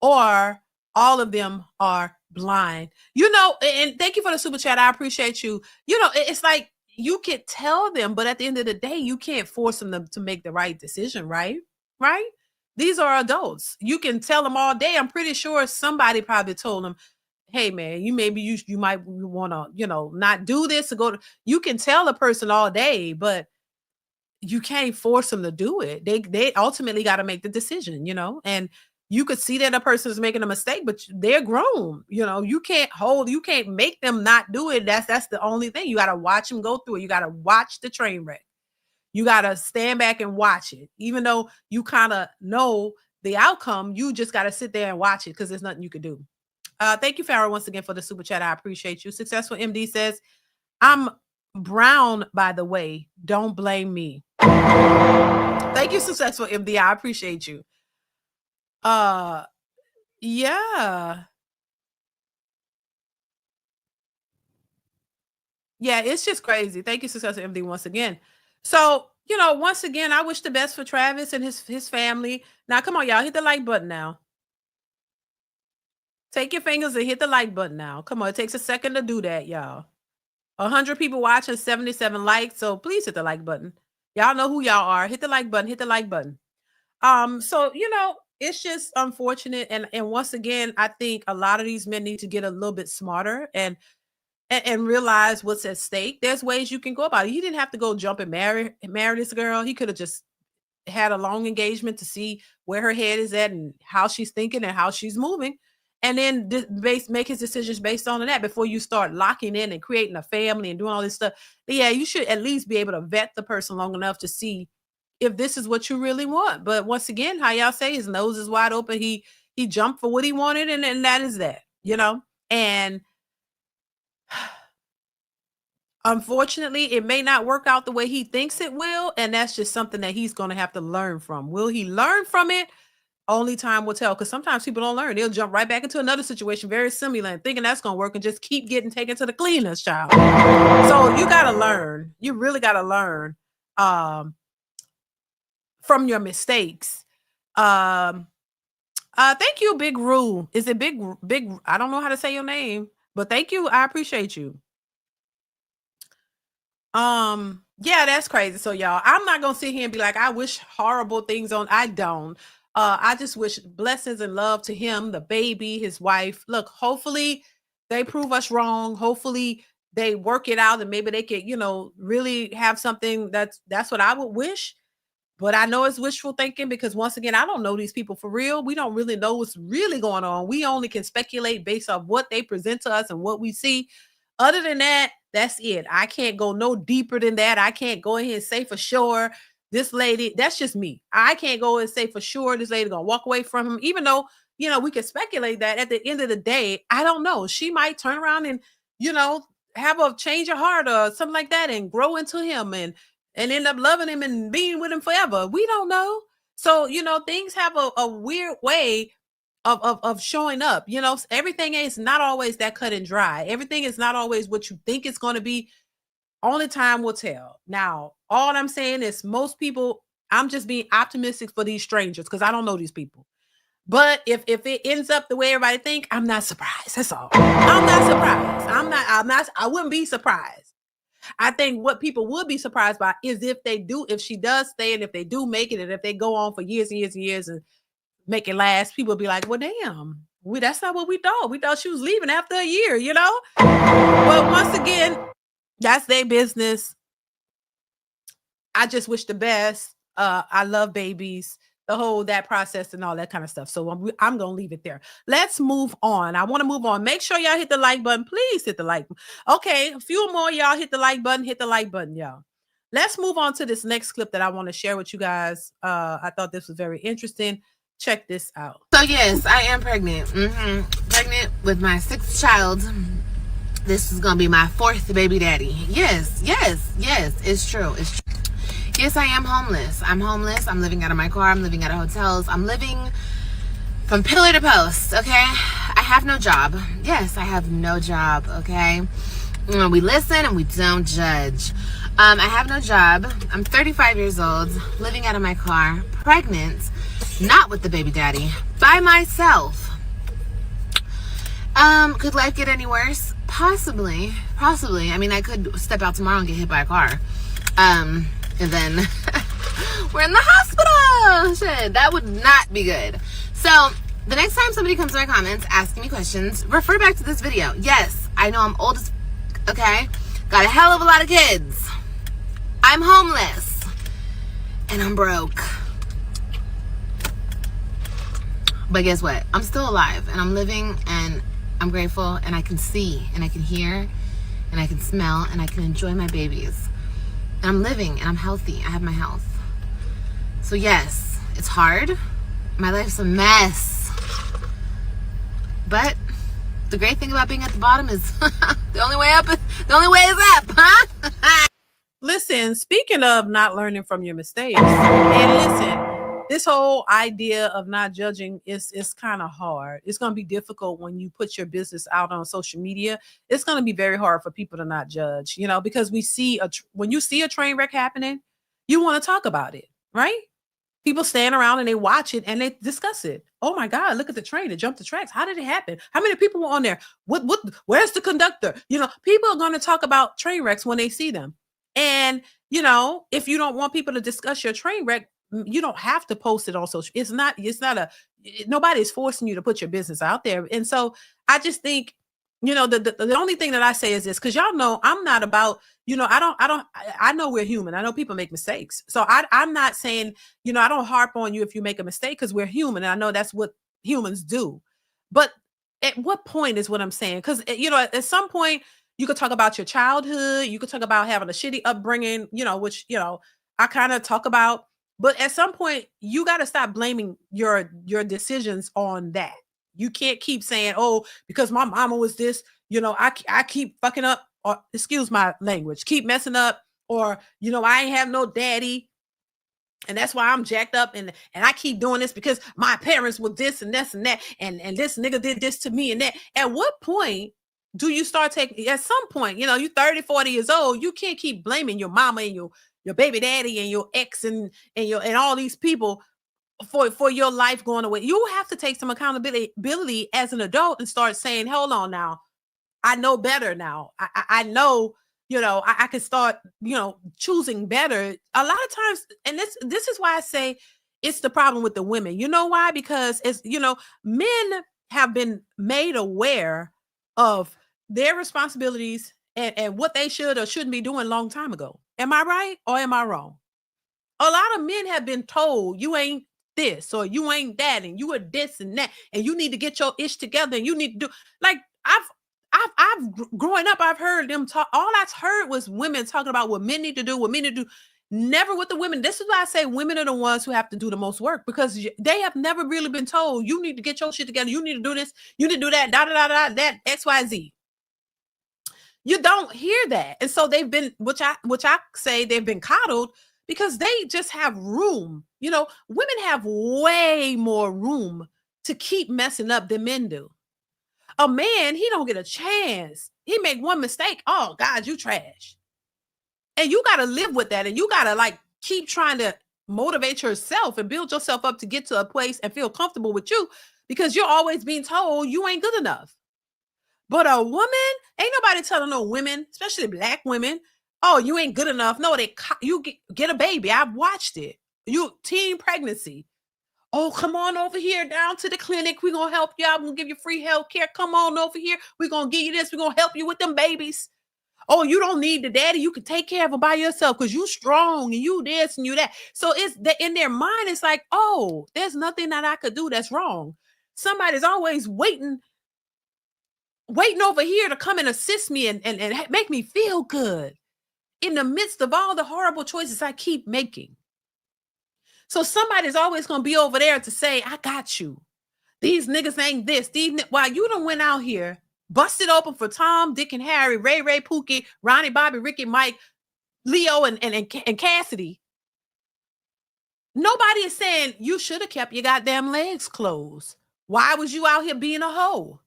or all of them are blind. You know, and thank you for the super chat. I appreciate you. You know, it's like you can tell them, but at the end of the day, you can't force them to make the right decision, right? Right? These are adults. You can tell them all day. I'm pretty sure somebody probably told them, hey man, you might want to, not do this, to go to, you can tell a person all day, but you can't force them to do it. They ultimately got to make the decision, and you could see that a person is making a mistake, but they're grown. You can't make them not do it. That's the only thing. You got to watch them go through it. You got to watch the train wreck. You got to stand back and watch it. Even though you kind of know the outcome, you just got to sit there and watch it because there's nothing you could do. Thank you, Farrah, once again for the super chat. I appreciate you. Successful MD says, I'm brown, by the way. Don't blame me. Thank you, Successful MD. I appreciate you. Yeah. Yeah, it's just crazy. Thank you, Successful MD, once again. So, once again, I wish the best for Travis and his family. Now, come on, y'all. Hit the like button now. Take your fingers and hit the like button now. Come on. It takes a second to do that, y'all. 100 people watching, 77 likes. So please hit the like button. Y'all know who y'all are. Hit the like button. Hit the like button. So, it's just unfortunate. And once again, I think a lot of these men need to get a little bit smarter and realize what's at stake. There's ways you can go about it. He didn't have to go jump and marry this girl. He could have just had a long engagement to see where her head is at and how she's thinking and how she's moving. And then make his decisions based on that before you start locking in and creating a family and doing all this stuff. But yeah, you should at least be able to vet the person long enough to see if this is what you really want. But once again, how y'all say, his nose is wide open. He jumped for what he wanted, and that is that, and unfortunately, it may not work out the way he thinks it will. And that's just something that he's going to have to learn from. Will he learn from it? Only time will tell, because sometimes people don't learn. They'll jump right back into another situation very similar and thinking that's going to work and just keep getting taken to the cleaners, child. So you got to learn. You really got to learn from your mistakes. Thank you, Big Rue. Is it Big? I don't know how to say your name, But thank you. I appreciate you. Yeah, that's crazy. So y'all, I'm not gonna sit here and be like, I wish horrible things on. I don't. I just wish blessings and love to him, the baby, his wife. Look, hopefully they prove us wrong. Hopefully they work it out and maybe they could, really have something that's what I would wish. But I know it's wishful thinking because once again, I don't know these people for real. We don't really know what's really going on. We only can speculate based off what they present to us and what we see. Other than that, that's it. I can't go no deeper than that. I can't go ahead and say for sure this lady, that's just me. I can't go and say for sure this lady gonna walk away from him, even though, we can speculate that at the end of the day, I don't know. She might turn around and, have a change of heart or something like that and grow into him and end up loving him and being with him forever. We don't know. So, things have a weird way of showing up. Everything is not always that cut and dry. Everything is not always what you think it's going to be. Only time will tell. Now, all I'm saying is most people, I'm just being optimistic for these strangers because I don't know these people. But if it ends up the way everybody think, I'm not surprised. That's all. I'm not surprised. I wouldn't be surprised. I think what people would be surprised by is if she does stay and if they do make it and if they go on for years and years and years and make it last, people will be like, well, damn, that's not what we thought. We thought she was leaving after a year, But once again, that's their business. I just wish the best. I love babies, that process and all that kind of stuff. So I'm going to leave it there. Let's move on. I want to move on. Make sure y'all hit the like button. Please hit the like. Okay. A few more y'all hit the like button. Hit the like button, y'all. Let's move on to this next clip that I want to share with you guys. I thought this was very interesting. Check this out. So yes, I am pregnant. Pregnant with my 6th child. This is going to be my 4th baby daddy. Yes. It's true. Yes, I am homeless. I'm homeless. I'm living out of my car. I'm living out of hotels. I'm living from pillar to post, okay? I have no job. Yes, I have no job, okay? We listen and we don't judge. I have no job. I'm 35 years old, living out of my car, pregnant, not with the baby daddy, by myself. Could life get any worse? Possibly. I mean, I could step out tomorrow and get hit by a car. And then we're in the hospital. Shit, that would not be good. So the next time somebody comes to my comments asking me questions, refer back to this video. Yes, I know I'm old as okay? Got a hell of a lot of kids. I'm homeless. And I'm broke. But guess what? I'm still alive and I'm living and I'm grateful and I can see and I can hear and I can smell and I can enjoy my babies. And I'm living and I'm healthy. I have my health. So yes, it's hard. My life's a mess. But the great thing about being at the bottom is the only way is up, huh? Listen, speaking of not learning from your mistakes, and listen, this whole idea of not judging is kind of hard. It's going to be difficult when you put your business out on social media. It's going to be very hard for people to not judge, because we see when you see a train wreck happening, you want to talk about it, right? People stand around and they watch it and they discuss it. Oh my God, look at the train. It jumped the tracks. How did it happen? How many people were on there? Where's the conductor? People are going to talk about train wrecks when they see them. And, if you don't want people to discuss your train wreck, you don't have to post it on social. Nobody's forcing you to put your business out there. And so I just think, the only thing that I say is this, because y'all know I'm not about, I know we're human. I know people make mistakes. So I'm not saying, I don't harp on you if you make a mistake because we're human. And I know that's what humans do. But at what point is what I'm saying? Because, at some point, you could talk about your childhood. You could talk about having a shitty upbringing, which, I kind of talk about. But at some point, you got to stop blaming your decisions on that. You can't keep saying, oh, because my mama was this, I keep fucking up, or excuse my language, keep messing up, or, I ain't have no daddy. And that's why I'm jacked up and I keep doing this because my parents were this and this and that. And this nigga did this to me and that. At what point do you start taking, at some point, you're 30, 40 years old, you can't keep blaming your mama and your baby daddy and your ex and all these people for your life going away. You have to take some accountability as an adult and start saying, hold on now, I know better now. I know, I can start, choosing better. A lot of times, and this is why I say it's the problem with the women. You know why? Because men have been made aware of their responsibilities and what they should or shouldn't be doing a long time ago. Am I right or am I wrong? A lot of men have been told you ain't this or you ain't that and you are this and that and you need to get your ish together and you need to do like growing up, I've heard them talk. All I've heard was women talking about what men need to do, what men need to do. Never with the women. This is why I say women are the ones who have to do the most work because they have never really been told you need to get your shit together. You need to do this. You need to do that. Da da da da. That X Y Z. You don't hear that, and so they've been, which I say they've been coddled because they just have room. Women have way more room to keep messing up than men do. A man, he don't get a chance. He make one mistake. Oh God, you trash. And you got to live with that. And you got to keep trying to motivate yourself and build yourself up to get to a place and feel comfortable with you because you're always being told you ain't good enough. But a woman, ain't nobody telling no women, especially black women, oh, you ain't good enough. No, you get a baby. I've watched it. You teen pregnancy. Oh, come on over here down to the clinic. We're going to help you out. We're going to give you free health care. Come on over here. We're going to give you this. We're going to help you with them babies. Oh, you don't need the daddy. You can take care of them by yourself because you strong and you this and you that. So in their mind, it's like, oh, there's nothing that I could do that's wrong. Somebody's always waiting over here to come and assist me and make me feel good in the midst of all the horrible choices I keep making. So somebody's always going to be over there to say, I got you. These niggas ain't this. While you done went out here, busted open for Tom, Dick, and Harry, Ray, Pookie, Ronnie, Bobby, Ricky, Mike, Leo, and Cassidy. Nobody is saying you should have kept your goddamn legs closed. Why was you out here being a hoe?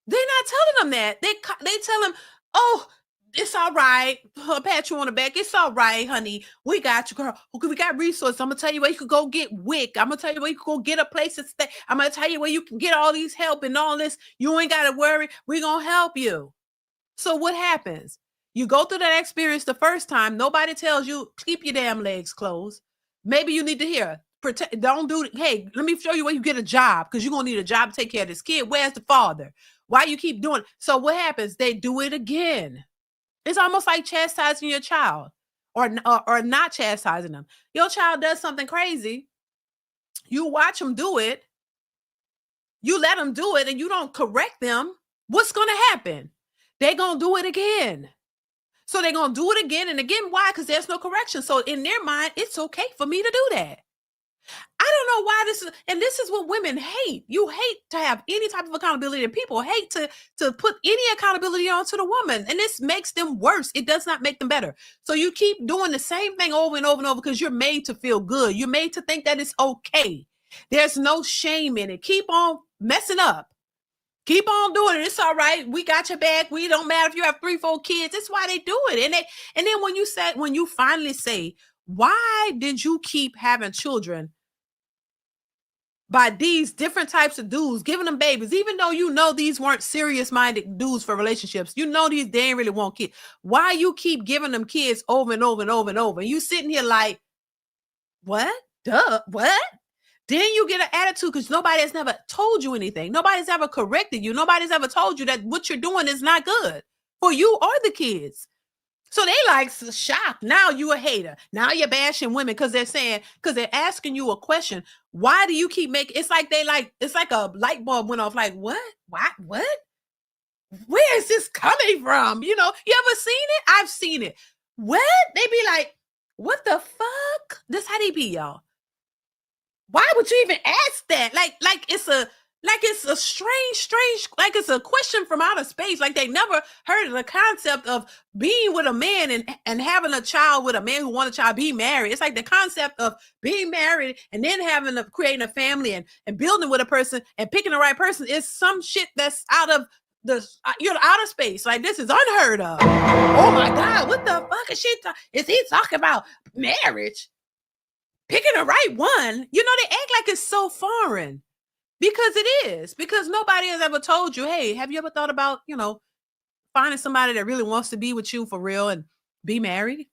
They're not telling them that. They tell them, oh, it's all right. I'll pat you on the back. It's all right, honey. We got you, girl. We got resources. I'm going to tell you where you could go get WIC. I'm going to tell you where you could go get a place to stay. I'm going to tell you where you can get all these help and all this. You ain't got to worry. We're going to help you. So what happens? You go through that experience the first time. Nobody tells you, keep your damn legs closed. Maybe you need to hear, don't do it. Hey, let me show you where you get a job because you're going to need a job to take care of this kid. Where's the father? Why you keep doing it? So what happens? They do it again. It's almost like chastising your child or not chastising them. Your child does something crazy. You watch them do it. You let them do it and you don't correct them. What's going to happen? They're going to do it again. So they're going to do it again and again. Why? Because there's no correction. So in their mind, it's okay for me to do that. I don't know why this is what women hate. You hate to have any type of accountability, and people hate to put any accountability onto the woman, and this makes them worse. It does not make them better. So you keep doing the same thing over and over and over because you're made to feel good. You're made to think that it's okay. There's no shame in it. Keep on messing up. Keep on doing it. It's all right. We got your back. We don't matter if you have 3-4 kids. That's why they do it. And then when you finally say, why did you keep having children by these different types of dudes, giving them babies, even though these weren't serious-minded dudes for relationships, they ain't really want kids. Why you keep giving them kids over and over and over and over? And you sitting here like, what? Duh, what? Then you get an attitude because nobody has never told you anything. Nobody's ever corrected you. Nobody's ever told you that what you're doing is not good for you or the kids. So they shocked. Now you a hater. Now you're bashing women because they're asking you a question. Why do you keep making? It's like it's like a light bulb went off. Like what? What? Where is this coming from? You ever seen it? I've seen it. What? They be like, what the fuck? This how they be, y'all. Why would you even ask that? Like it's a strange, like it's a question from outer space. Like they never heard of the concept of being with a man and having a child with a man who wants a child, being married. It's like the concept of being married and then creating a family and building with a person and picking the right person is some shit that's out of the outer space. Like this is unheard of. Oh my God, what the fuck is he talking about? Marriage? Picking the right one? They act like it's so foreign. Because it is. Because nobody has ever told you, hey, have you ever thought about, finding somebody that really wants to be with you for real and be married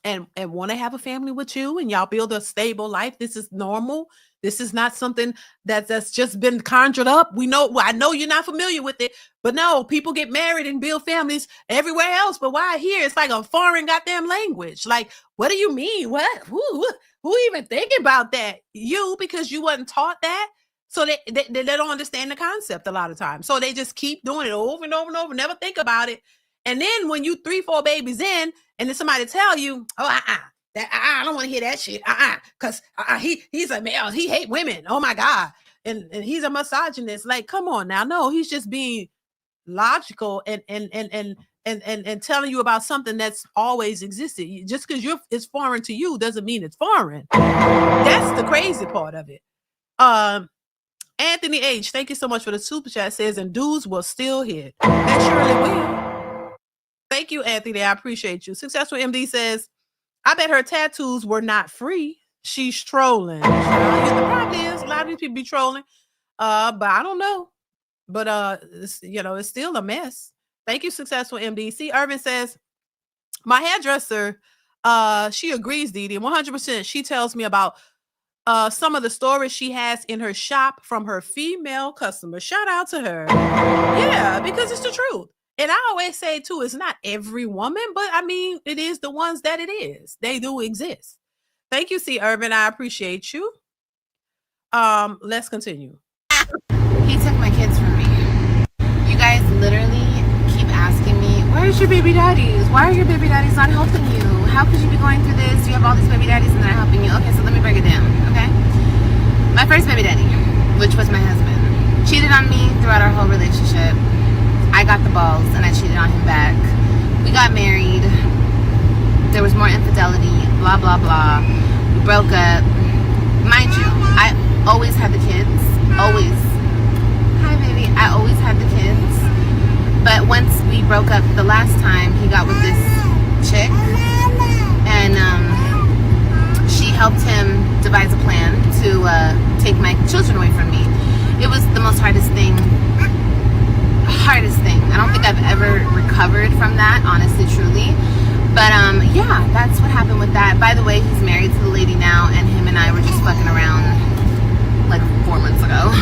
and want to have a family with you and y'all build a stable life. This is normal. This is not something that's just been conjured up. We know, I know you're not familiar with it, but no, people get married and build families everywhere else. But why here? It's like a foreign goddamn language. Like, what do you mean? What? Who even thinking about that? You, because you wasn't taught that. So they don't understand the concept a lot of times. So they just keep doing it over and over and over, never think about it. And then when you 3-4 babies in, and then somebody tell you, oh, I don't want to hear that shit. Because he's a male. He hate women. Oh my God. And he's a misogynist. Like, come on now. No, he's just being logical and telling you about something that's always existed. Just because it's foreign to you doesn't mean it's foreign. That's the crazy part of it. Anthony H, thank you so much for the super chat. Says, and dudes will still hit. And surely will. Thank you, Anthony. I appreciate you. Successful MD says, I bet her tattoos were not free. She's trolling. The problem is a lot of these people be trolling. But I don't know. But it's still a mess. Thank you, Successful MD. C. Irvin says, my hairdresser, she agrees, DeeDee, 100%. She tells me about some of the stories she has in her shop from her female customers. Shout out to her. Yeah, because it's the truth. And I always say, too, it's not every woman, but I mean, it is the ones that it is. They do exist. Thank you, C. Urban. I appreciate you. Let's continue. He took my kids from me. You guys literally keep asking me, where's your baby daddies? Why are your baby daddies not helping you? How could you be going through this? You have all these baby daddies and they're not helping you. Okay, so let me break it down, okay? My first baby daddy, which was my husband, cheated on me throughout our whole relationship. I got the balls and I cheated on him back. We got married. There was more infidelity, blah, blah, blah. We broke up. Mind you, I always had the kids. Always. Hi, baby. I always had the kids. But once we broke up the last time, he got with this chick. And she helped him devise a plan to take my children away from me. It was the most hardest thing. I don't think I've ever recovered from that, honestly, truly. But yeah, that's what happened with that. By the way, he's married to the lady now, and him and I were just fucking around like 4 months ago.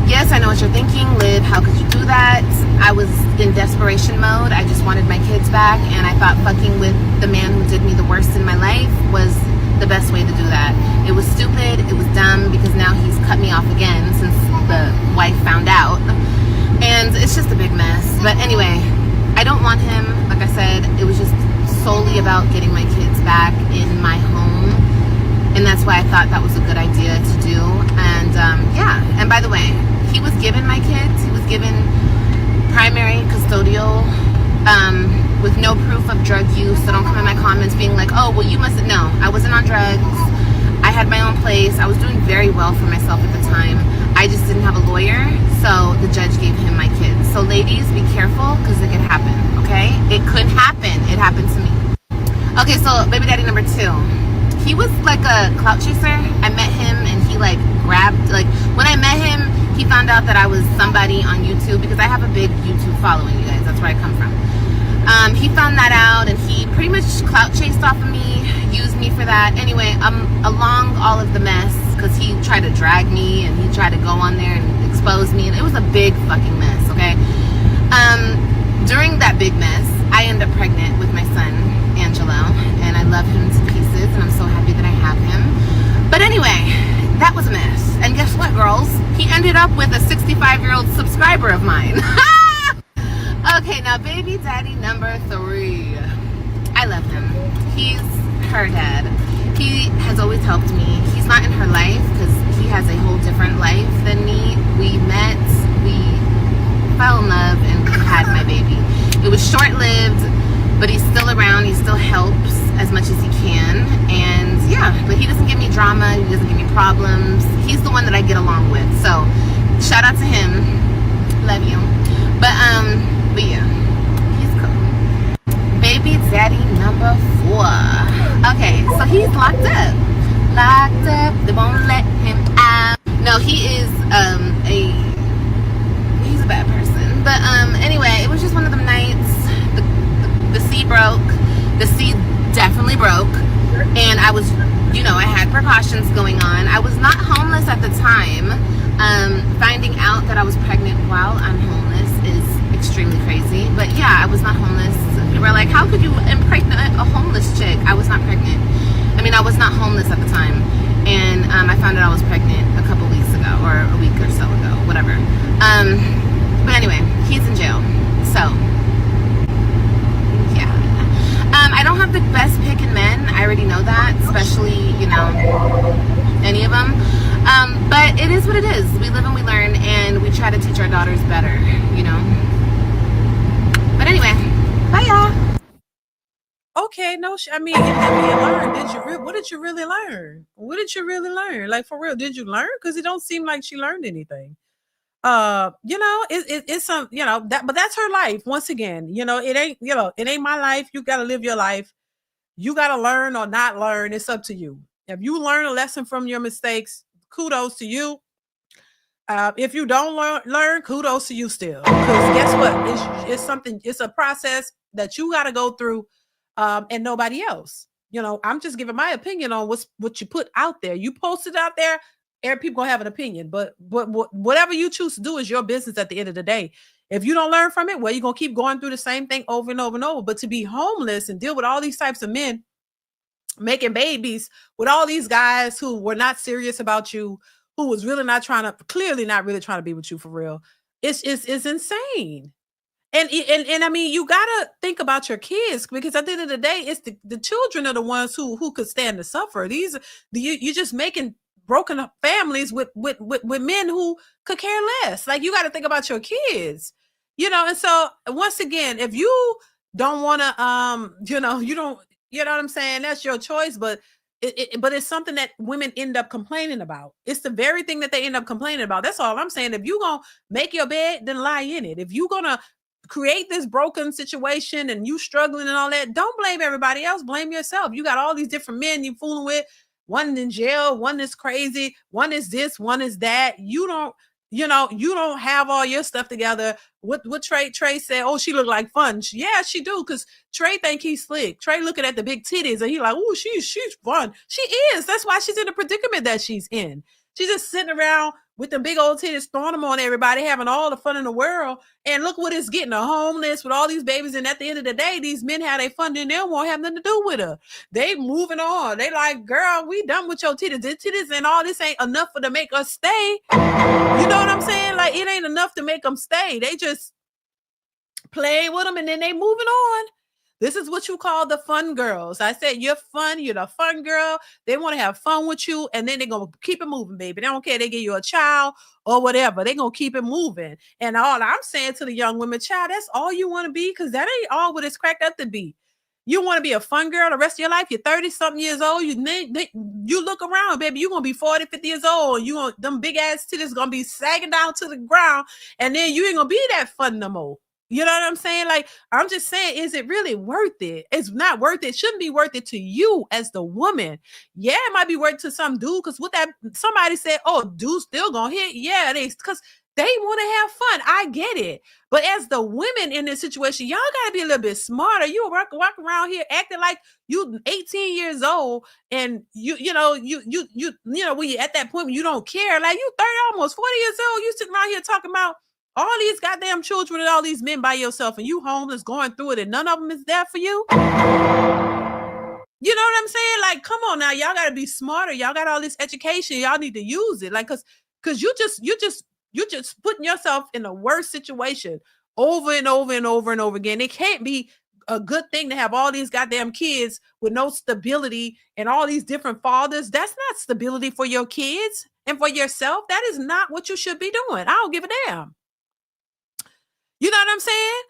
Yes, I know what you're thinking, Liv, how could you do that? I was in desperation mode. I just wanted my kids back, and I thought fucking with the man who did me the worst in my life was the best way to do that. It was stupid, it was dumb, because now he's cut me off again since the wife found out. And it's just a big mess. But anyway, I don't want him. Like I said, it was just solely about getting my kids back in my home. And that's why I thought that was a good idea to do. And yeah, and by the way, he was given my kids. He was given primary custodial with no proof of drug use. So don't come in my comments being like, oh, well, you mustn't know. I wasn't on drugs. I had my own place. I was doing very well for myself at the time. I just didn't have a lawyer, so the judge gave him my kids. So ladies, be careful, because it could happen, okay? It could happen. It happened to me. Okay, so baby daddy number 2. He was like a clout chaser. I met him, and he like grabbed, like when I met him, he found out that I was somebody on YouTube, because I have a big YouTube following, you guys. That's where I come from. He found that out, and he pretty much clout chased off of me, used me for that. Anyway, along all of the mess, because he tried to drag me, and he tried to go on there and expose me, and it was a big fucking mess, okay? During that big mess, I ended up pregnant with my son, Angelo, and I love him to pieces, and I'm so happy that I have him. But anyway, that was a mess. And guess what, girls? He ended up with a 65-year-old subscriber of mine. Okay, now baby daddy number 3. I love him. He's her dad. He has always helped me. He's not in her life because he has a whole different life than me. We met, we fell in love, and we had my baby. It was short-lived, but he's still around. He still helps as much as he can. And yeah, but he doesn't give me drama. He doesn't give me problems. He's the one that I get along with. So shout out to him. Love you. But yeah, he's cool. Baby daddy number 4. Okay, so he's locked up. Locked up, they won't let him out. No, he is he's a bad person. But But anyway, it was just one of them nights. The sea broke. The sea definitely broke, and I was, I had precautions going on. I was not homeless at the time. Finding out that I was pregnant while I'm homeless is extremely crazy. But yeah, I was not homeless. People were like, how could you impregnate a homeless chick? I was not pregnant. I mean, I was not homeless at the time. And I found out I was pregnant a couple weeks ago, or a week or so ago, whatever. But anyway, he's in jail. So, yeah. I don't have the best pick in men. I already know that, especially, any of them. But it is what it is. We live and we learn, and we try to teach our daughters better, But anyway, bye y'all. Okay, no, I mean, you learned. What did you really learn? What did you really learn? Like, for real, did you learn? Because it don't seem like she learned anything. It's some, but that's her life. Once again, it ain't my life. You got to live your life. You got to learn or not learn. It's up to you. If you learn a lesson from your mistakes, kudos to you. If you don't learn, kudos to you still. Because guess what? It's something. It's a process that you got to go through, and nobody else. I'm just giving my opinion on what you put out there. You post it out there. Every people gonna have an opinion, but whatever you choose to do is your business at the end of the day. If you don't learn from it, well, you're gonna keep going through the same thing over and over and over. But to be homeless and deal with all these types of men making babies with all these guys who were not serious about you, who was clearly not really trying to be with you for real, it's insane. And I mean, you gotta think about your kids, because at the end of the day, it's the children are the ones who could stand to suffer. You're just making broken families with men who could care less. Like, you got to think about your kids, and so once again, if you don't want to you don't, what I'm saying, that's your choice, but it's something that women end up complaining about. It's the very thing that they end up complaining about. That's all I'm saying. If you gonna make your bed, then lie in it. If you gonna create this broken situation and you struggling and all that, don't blame everybody else, blame yourself. You got all these different men you fooling with. One in jail, one is crazy, one is this, one is that. You don't have all your stuff together. What Trey said, oh, she look like fun. Yeah, she do, because Trey think he's slick. Trey looking at the big titties and he like, oh, she's fun. She is. That's why she's in the predicament that she's in. She's just sitting around with the big old titties, throwing them on everybody, having all the fun in the world. And look what it's getting, a homeless with all these babies. And at the end of the day, these men have their fun, and they don't want to have nothing to do with her. They moving on. They like, girl, we done with your titties. The titties and all this ain't enough for to make us stay. You know what I'm saying? Like, it ain't enough to make them stay. They just play with them and then they moving on. This is what you call the fun girls. I said, you're fun. You're the fun girl. They want to have fun with you, and then they're going to keep it moving, baby. They don't care. They give you a child or whatever. They're going to keep it moving. And all I'm saying to the young women, child, that's all you want to be, because that ain't all what it's cracked up to be. You want to be a fun girl the rest of your life. You're 30-something years old. You look around, baby. You're going to be 40, 50 years old. And them big-ass titties going to be sagging down to the ground, and then you ain't going to be that fun no more. You know what I'm saying? Like, I'm just saying, is it really worth it? It's not worth it. It shouldn't be worth it to you as the woman. Yeah, it might be worth it to some dude, because what that somebody said, oh, dude's still gonna hit. Yeah, because they want to have fun. I get it. But as the women in this situation, y'all gotta be a little bit smarter. You walk around here acting like you 18 years old, and you when you at that point when you don't care, like you 30, almost 40 years old, you sitting around here talking about all these goddamn children and all these men by yourself, and you homeless going through it, and none of them is there for you. You know what I'm saying? Like, come on now, y'all gotta be smarter. Y'all got all this education. Y'all need to use it. Like, cause you just putting yourself in a worse situation over and over and over and over again. It can't be a good thing to have all these goddamn kids with no stability and all these different fathers. That's not stability for your kids and for yourself. That is not what you should be doing. I don't give a damn. You know what I'm saying?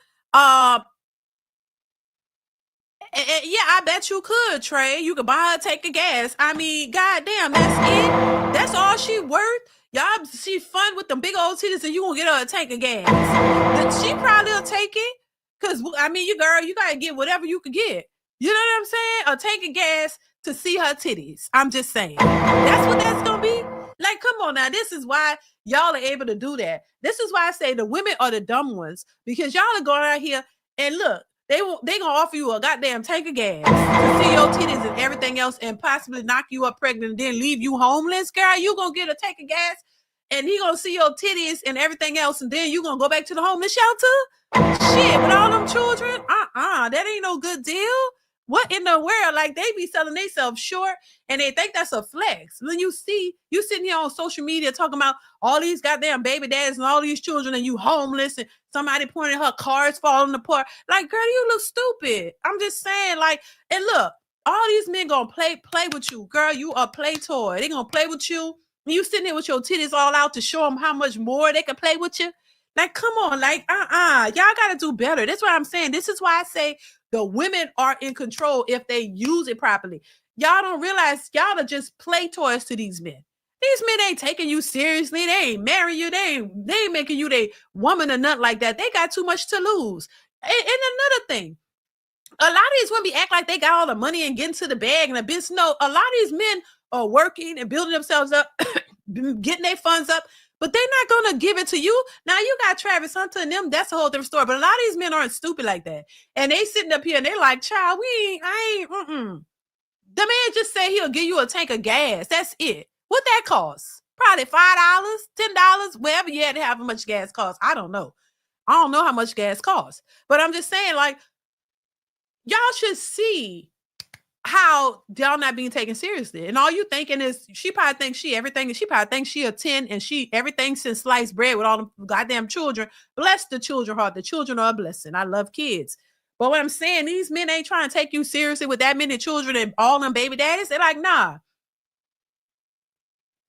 Yeah, I bet you could, Trey. You could buy her a tank of gas. I mean, goddamn, that's it. That's all she worth. Y'all, she fun with them big old titties, and you gonna get her a tank of gas. She probably will take it, because I mean, you gotta get whatever you can get. You know what I'm saying? A tank of gas to see her titties. I'm just saying. That's what that's gonna be. Like, come on now. This is why y'all are able to do that. This is why I say the women are the dumb ones, because y'all are going out here and look, they gonna offer you a goddamn tank of gas to see your titties and everything else and possibly knock you up pregnant and then leave you homeless. Girl, you gonna get a tank of gas and he gonna see your titties and everything else, and then you gonna go back to the homeless shelter? Shit, with all them children? That ain't no good deal. What in the world? Like, they be selling themselves short and they think that's a flex. When you see you sitting here on social media talking about all these goddamn baby daddies and all these children and you homeless and somebody pointing her cars falling apart. Like, girl, you look stupid. I'm just saying, like, and look, all these men gonna play with you. Girl, you a play toy. They gonna play with you. You sitting there with your titties all out to show them how much more they can play with you. Like, come on, like, y'all gotta do better. That's what I'm saying. This is why I say the women are in control if they use it properly. Y'all don't realize y'all are just play toys to these men. These men ain't taking you seriously. They ain't marrying you. They ain't making you their woman or nothing like that. They got too much to lose. And another thing, a lot of these women act like they got all the money and getting to the bag and the business. No, a lot of these men are working and building themselves up, getting their funds up, but they're not going to give it to you. Now, you got Travis Hunter and them. That's a whole different story. But a lot of these men aren't stupid like that. And they sitting up here and they're like, child, The man just said he'll give you a tank of gas. That's it. What that costs? Probably $5, $10, wherever you had to have how much gas costs. I don't know. I don't know how much gas costs. But I'm just saying, like, y'all should see how y'all not being taken seriously. And all you thinking is, she probably thinks she everything. She probably thinks she a 10 and she everything since sliced bread with all the goddamn children. Bless the children heart. The children are a blessing. I love kids. But what I'm saying, these men ain't trying to take you seriously with that many children and all them baby daddies. They're like, nah.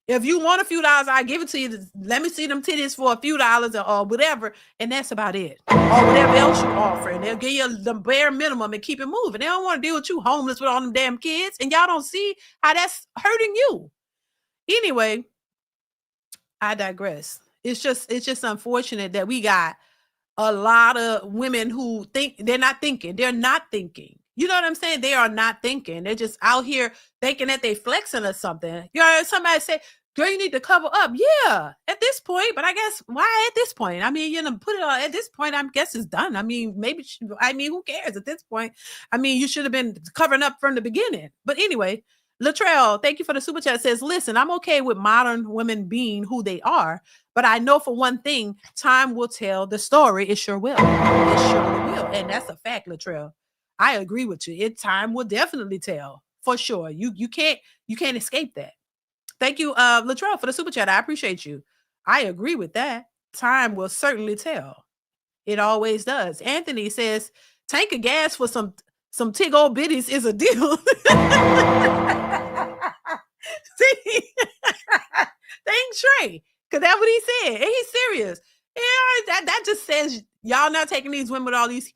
If you want a few dollars, I give it to you. Let me see them titties for a few dollars or whatever. And that's about it. Or whatever else you offer. And they'll give you the bare minimum and keep it moving. They don't want to deal with you homeless with all them damn kids. And y'all don't see how that's hurting you. Anyway, I digress. It's just unfortunate that we got a lot of women who think they're not thinking. They're not thinking. You know what I'm saying? They are not thinking. They're just out here thinking that they flexing or something. You heard somebody say, girl, you need to cover up. Yeah, at this point. But I guess, why at this point? I mean, you know, put it on at this point, I guess it's done. I mean, who cares at this point? I mean, you should have been covering up from the beginning. But anyway, Latrell, thank you for the super chat, says, listen, I'm okay with modern women being who they are, but I know for one thing, time will tell the story. It sure will. It surely will. And that's a fact, Latrell. I agree with you. Time will definitely tell for sure. You can't escape that. Thank you, Latrell, for the super chat. I appreciate you. I agree with that. Time will certainly tell. It always does. Anthony says, tank of gas for some tig old bitties is a deal. See, thank Trey, because that's what he said. And he's serious. Yeah, that just says y'all not taking these women with all these.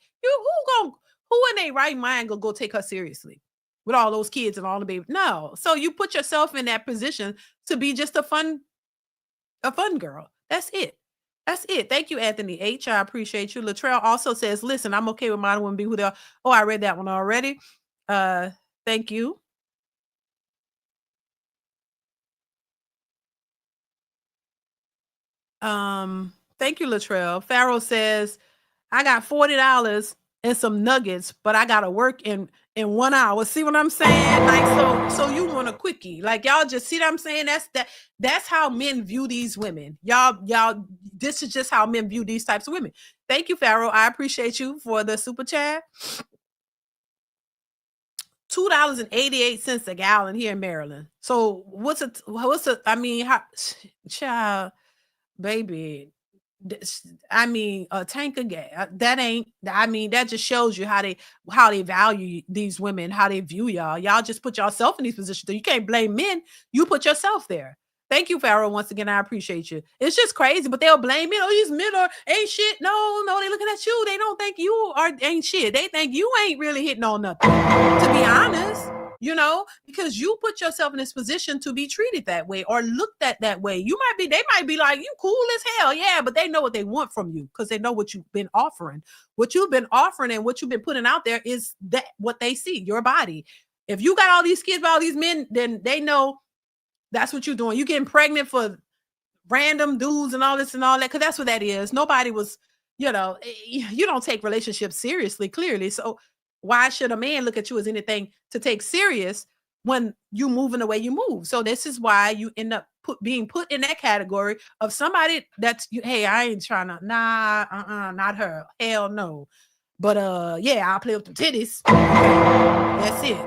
Who in their right mind go take her seriously with all those kids and all the babies? No. So you put yourself in that position to be just a fun girl. That's it. That's it. Thank you, Anthony H. I appreciate you. Latrell also says, listen, I'm okay with modern women be who they are. Oh, I read that one already. Thank you. Thank you, Latrell. Farrell says, I got $40 and some nuggets, but I gotta work in 1 hour. See what I'm saying? Like, so you want a quickie. Like, y'all just see what I'm saying? That's how men view these women. Y'all, this is just how men view these types of women. Thank you, Farrell. I appreciate you for the super chat. $2.88 a gallon here in Maryland. So I mean, child, baby, I mean, a tank of gas, that just shows you how they value these women, how they view y'all. Y'all just put yourself in these positions. You can't blame men. You put yourself there. Thank you, Farrell. Once again, I appreciate you. It's just crazy, but they'll blame me. Oh, these men ain't shit. No, they looking at you. They don't think you ain't shit. They think you ain't really hitting on nothing, to be honest. You know, because you put yourself in this position to be treated that way or looked at that way. They might be like, you cool as hell. Yeah, but they know what they want from you because they know what you've been offering. What you've been offering and what you've been putting out there is that what they see, your body. If you got all these kids by all these men, then they know That's what you're doing. You getting pregnant for random dudes and all this and all that, because that's what that is. Nobody was, you don't take relationships seriously, clearly. So why should a man look at you as anything to take serious when you moving the way you move? So this is why you end up being put in that category of somebody that's hey, I ain't trying to, not her. Hell no. But yeah, I'll play with the titties. That's it.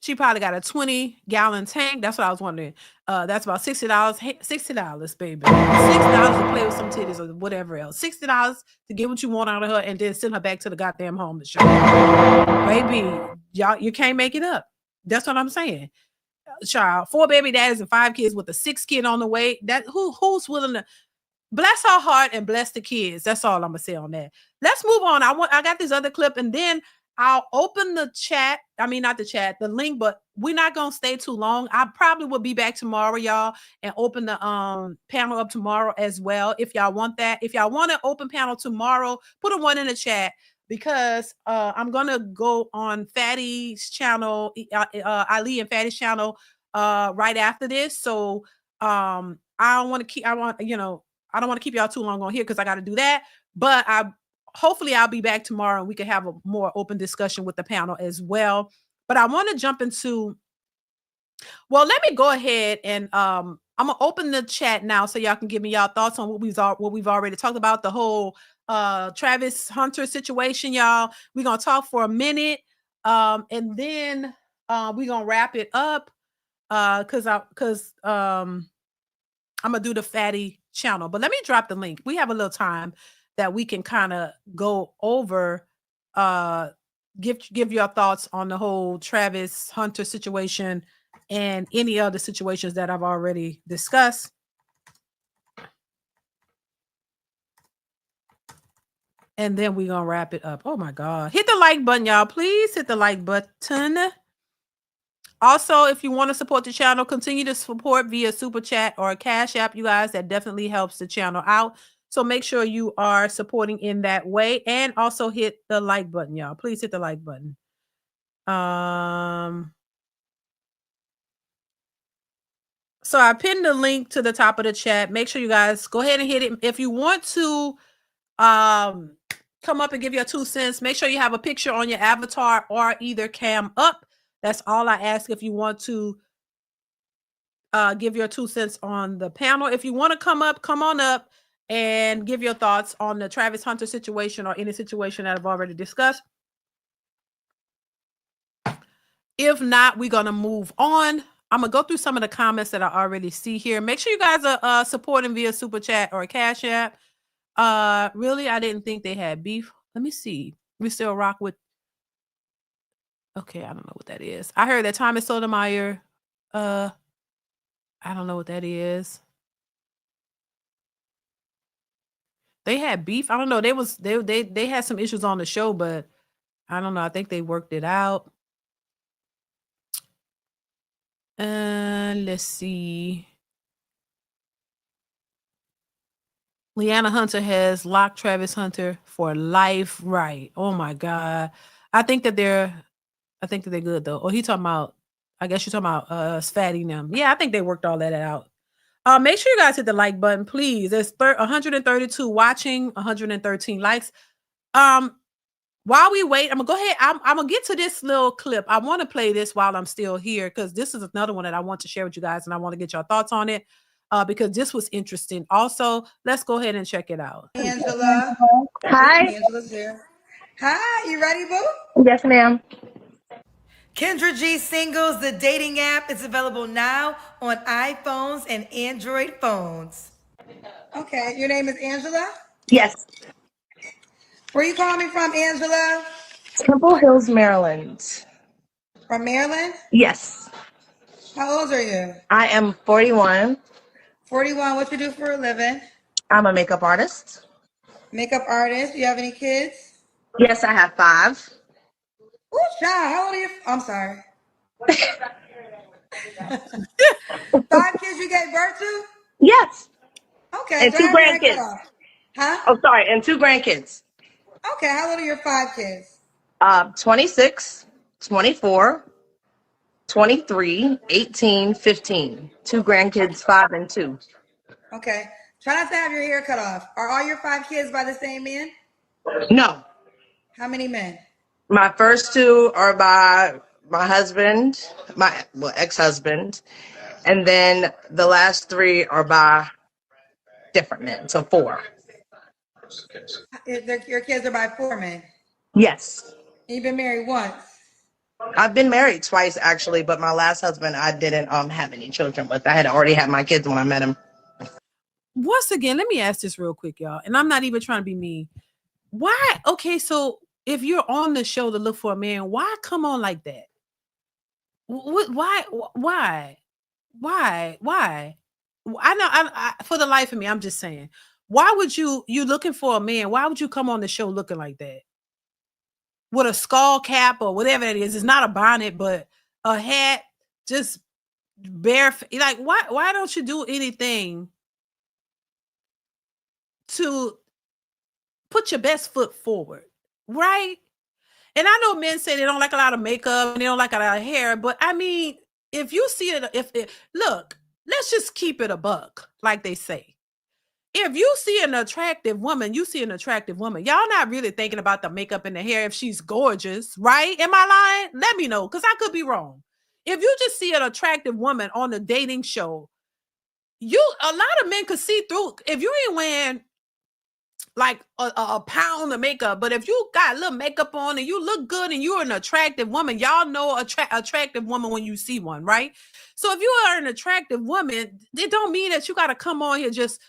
She probably got a 20-gallon tank. That's what I was wondering. That's about $60. $60, baby. $6 to play with some titties or whatever else. $60 to get what you want out of her and then send her back to the goddamn home to show. Baby, y'all, you can't make it up. That's what I'm saying. Child, 4 baby daddies and 5 kids with a 6th kid on the way. That who's willing to bless her heart and bless the kids. That's all I'm gonna say on that. Let's move on. I got this other clip, and then I'll open the chat. I mean, not the chat, the link, but we're not gonna stay too long. I probably will be back tomorrow, y'all, and open the panel up tomorrow as well. If y'all want that, if y'all want an open panel tomorrow, put a 1 in the chat, because I'm gonna go on Fatty's channel, Ali and Fatty's channel, right after this. So I don't want to keep. I don't want to keep y'all too long on here because I got to do that. But hopefully I'll be back tomorrow and we can have a more open discussion with the panel as well. But I want to jump into, well, let me go ahead and I'm gonna open the chat now so y'all can give me y'all thoughts on what we've already talked about, the whole Travis Hunter situation, y'all. We're gonna talk for a minute, and then we're gonna wrap it up because I'm gonna do the Fatty channel. But let me drop the link. We have a little time that we can kind of go over, give your thoughts on the whole Travis Hunter situation and any other situations that I've already discussed. And then we're gonna wrap it up. Oh my God. Hit the like button, y'all. Please hit the like button. Also, if you want to support the channel, continue to support via Super Chat or Cash App, you guys. That definitely helps the channel out. So make sure you are supporting in that way. And also hit the like button, y'all. Please hit the like button. So I pinned the link to the top of the chat. Make sure you guys go ahead and hit it. If you want to come up and give your 2 cents, make sure you have a picture on your avatar or either cam up. That's all I ask if you want to give your 2 cents on the panel. If you want to come up, come on up and give your thoughts on the Travis Hunter situation or any situation that I've already discussed. If not, we're going to move on. I'm going to go through some of the comments that I already see here. Make sure you guys are supporting via Super Chat or Cash App. Really, I didn't think they had beef. Let me see. We still rock with. Okay, I don't know what that is. I heard that Thomas Sotomayor. I don't know what that is. They had beef. I don't know. They had some issues on the show, but I don't know. I think they worked it out. Let's see. Leanna Hunter has locked Travis Hunter for life. Right. Oh my God. I think that they're good though. Oh, he talking about, I guess you're talking about Fatty them. Yeah, I think they worked all that out. Make sure you guys hit the like button, please. There's 132 watching, 113 likes. While we wait, I'm gonna go ahead. I'm gonna get to this little clip. I want to play this while I'm still here because this is another one that I want to share with you guys, and I want to get your thoughts on it because this was interesting. Also, let's go ahead and check it out. Angela. Hi. Angela's here. Hi, you ready, boo? Yes, ma'am. Kendra G Singles, the dating app, is available now on iPhones and Android phones. Okay, your name is Angela? Yes. Where you calling me from, Angela? Temple Hills, Maryland. From Maryland? Yes. How old are you? I am 41. 41. What you do for a living? I'm a makeup artist. Makeup artist. Do you have any kids? Yes, I have 5. Ooh, child. How old are you? I'm sorry. 5 kids you gave birth to? Yes. Okay, And so 2 I have your head cut grandkids. off. Huh? Oh, sorry. And 2 grandkids. Okay, how old are your 5 kids? 26, 24, 23, 18, 15. Two grandkids, 5 and 2. Okay. Try not to have your hair cut off. Are all your 5 kids by the same man? No, How many men? my first 2 are by my husband, my ex-husband, and then the last 3 are by different men, so 4. Your kids are by 4 men. Yes. And you've been married once. I've been married twice actually, but my last husband I didn't have any children with. I had already had my kids when I met him. Once again, let me ask this real quick, y'all. And I'm not even trying to be mean. Why? Okay, so if you're on the show to look for a man, why come on like that? Why? Why? I know. For the life of me, I'm just saying. Why would you looking for a man? Why would you come on the show looking like that? With a skull cap or whatever it is. It's not a bonnet, but a hat, just bare. Like, why don't you do anything to put your best foot forward, right? And I know men say they don't like a lot of makeup and they don't like a lot of hair, but I mean, if you see it, look, let's just keep it a buck, like they say. If you see an attractive woman, you see an attractive woman. Y'all not really thinking about the makeup and the hair if she's gorgeous, right? Am I lying? Let me know, because I could be wrong. If you just see an attractive woman on a dating show, a lot of men could see through. If you ain't wearing like a pound of makeup, but if you got a little makeup on and you look good and you're an attractive woman, y'all know attractive woman when you see one, right? So if you are an attractive woman, it don't mean that you got to come on here just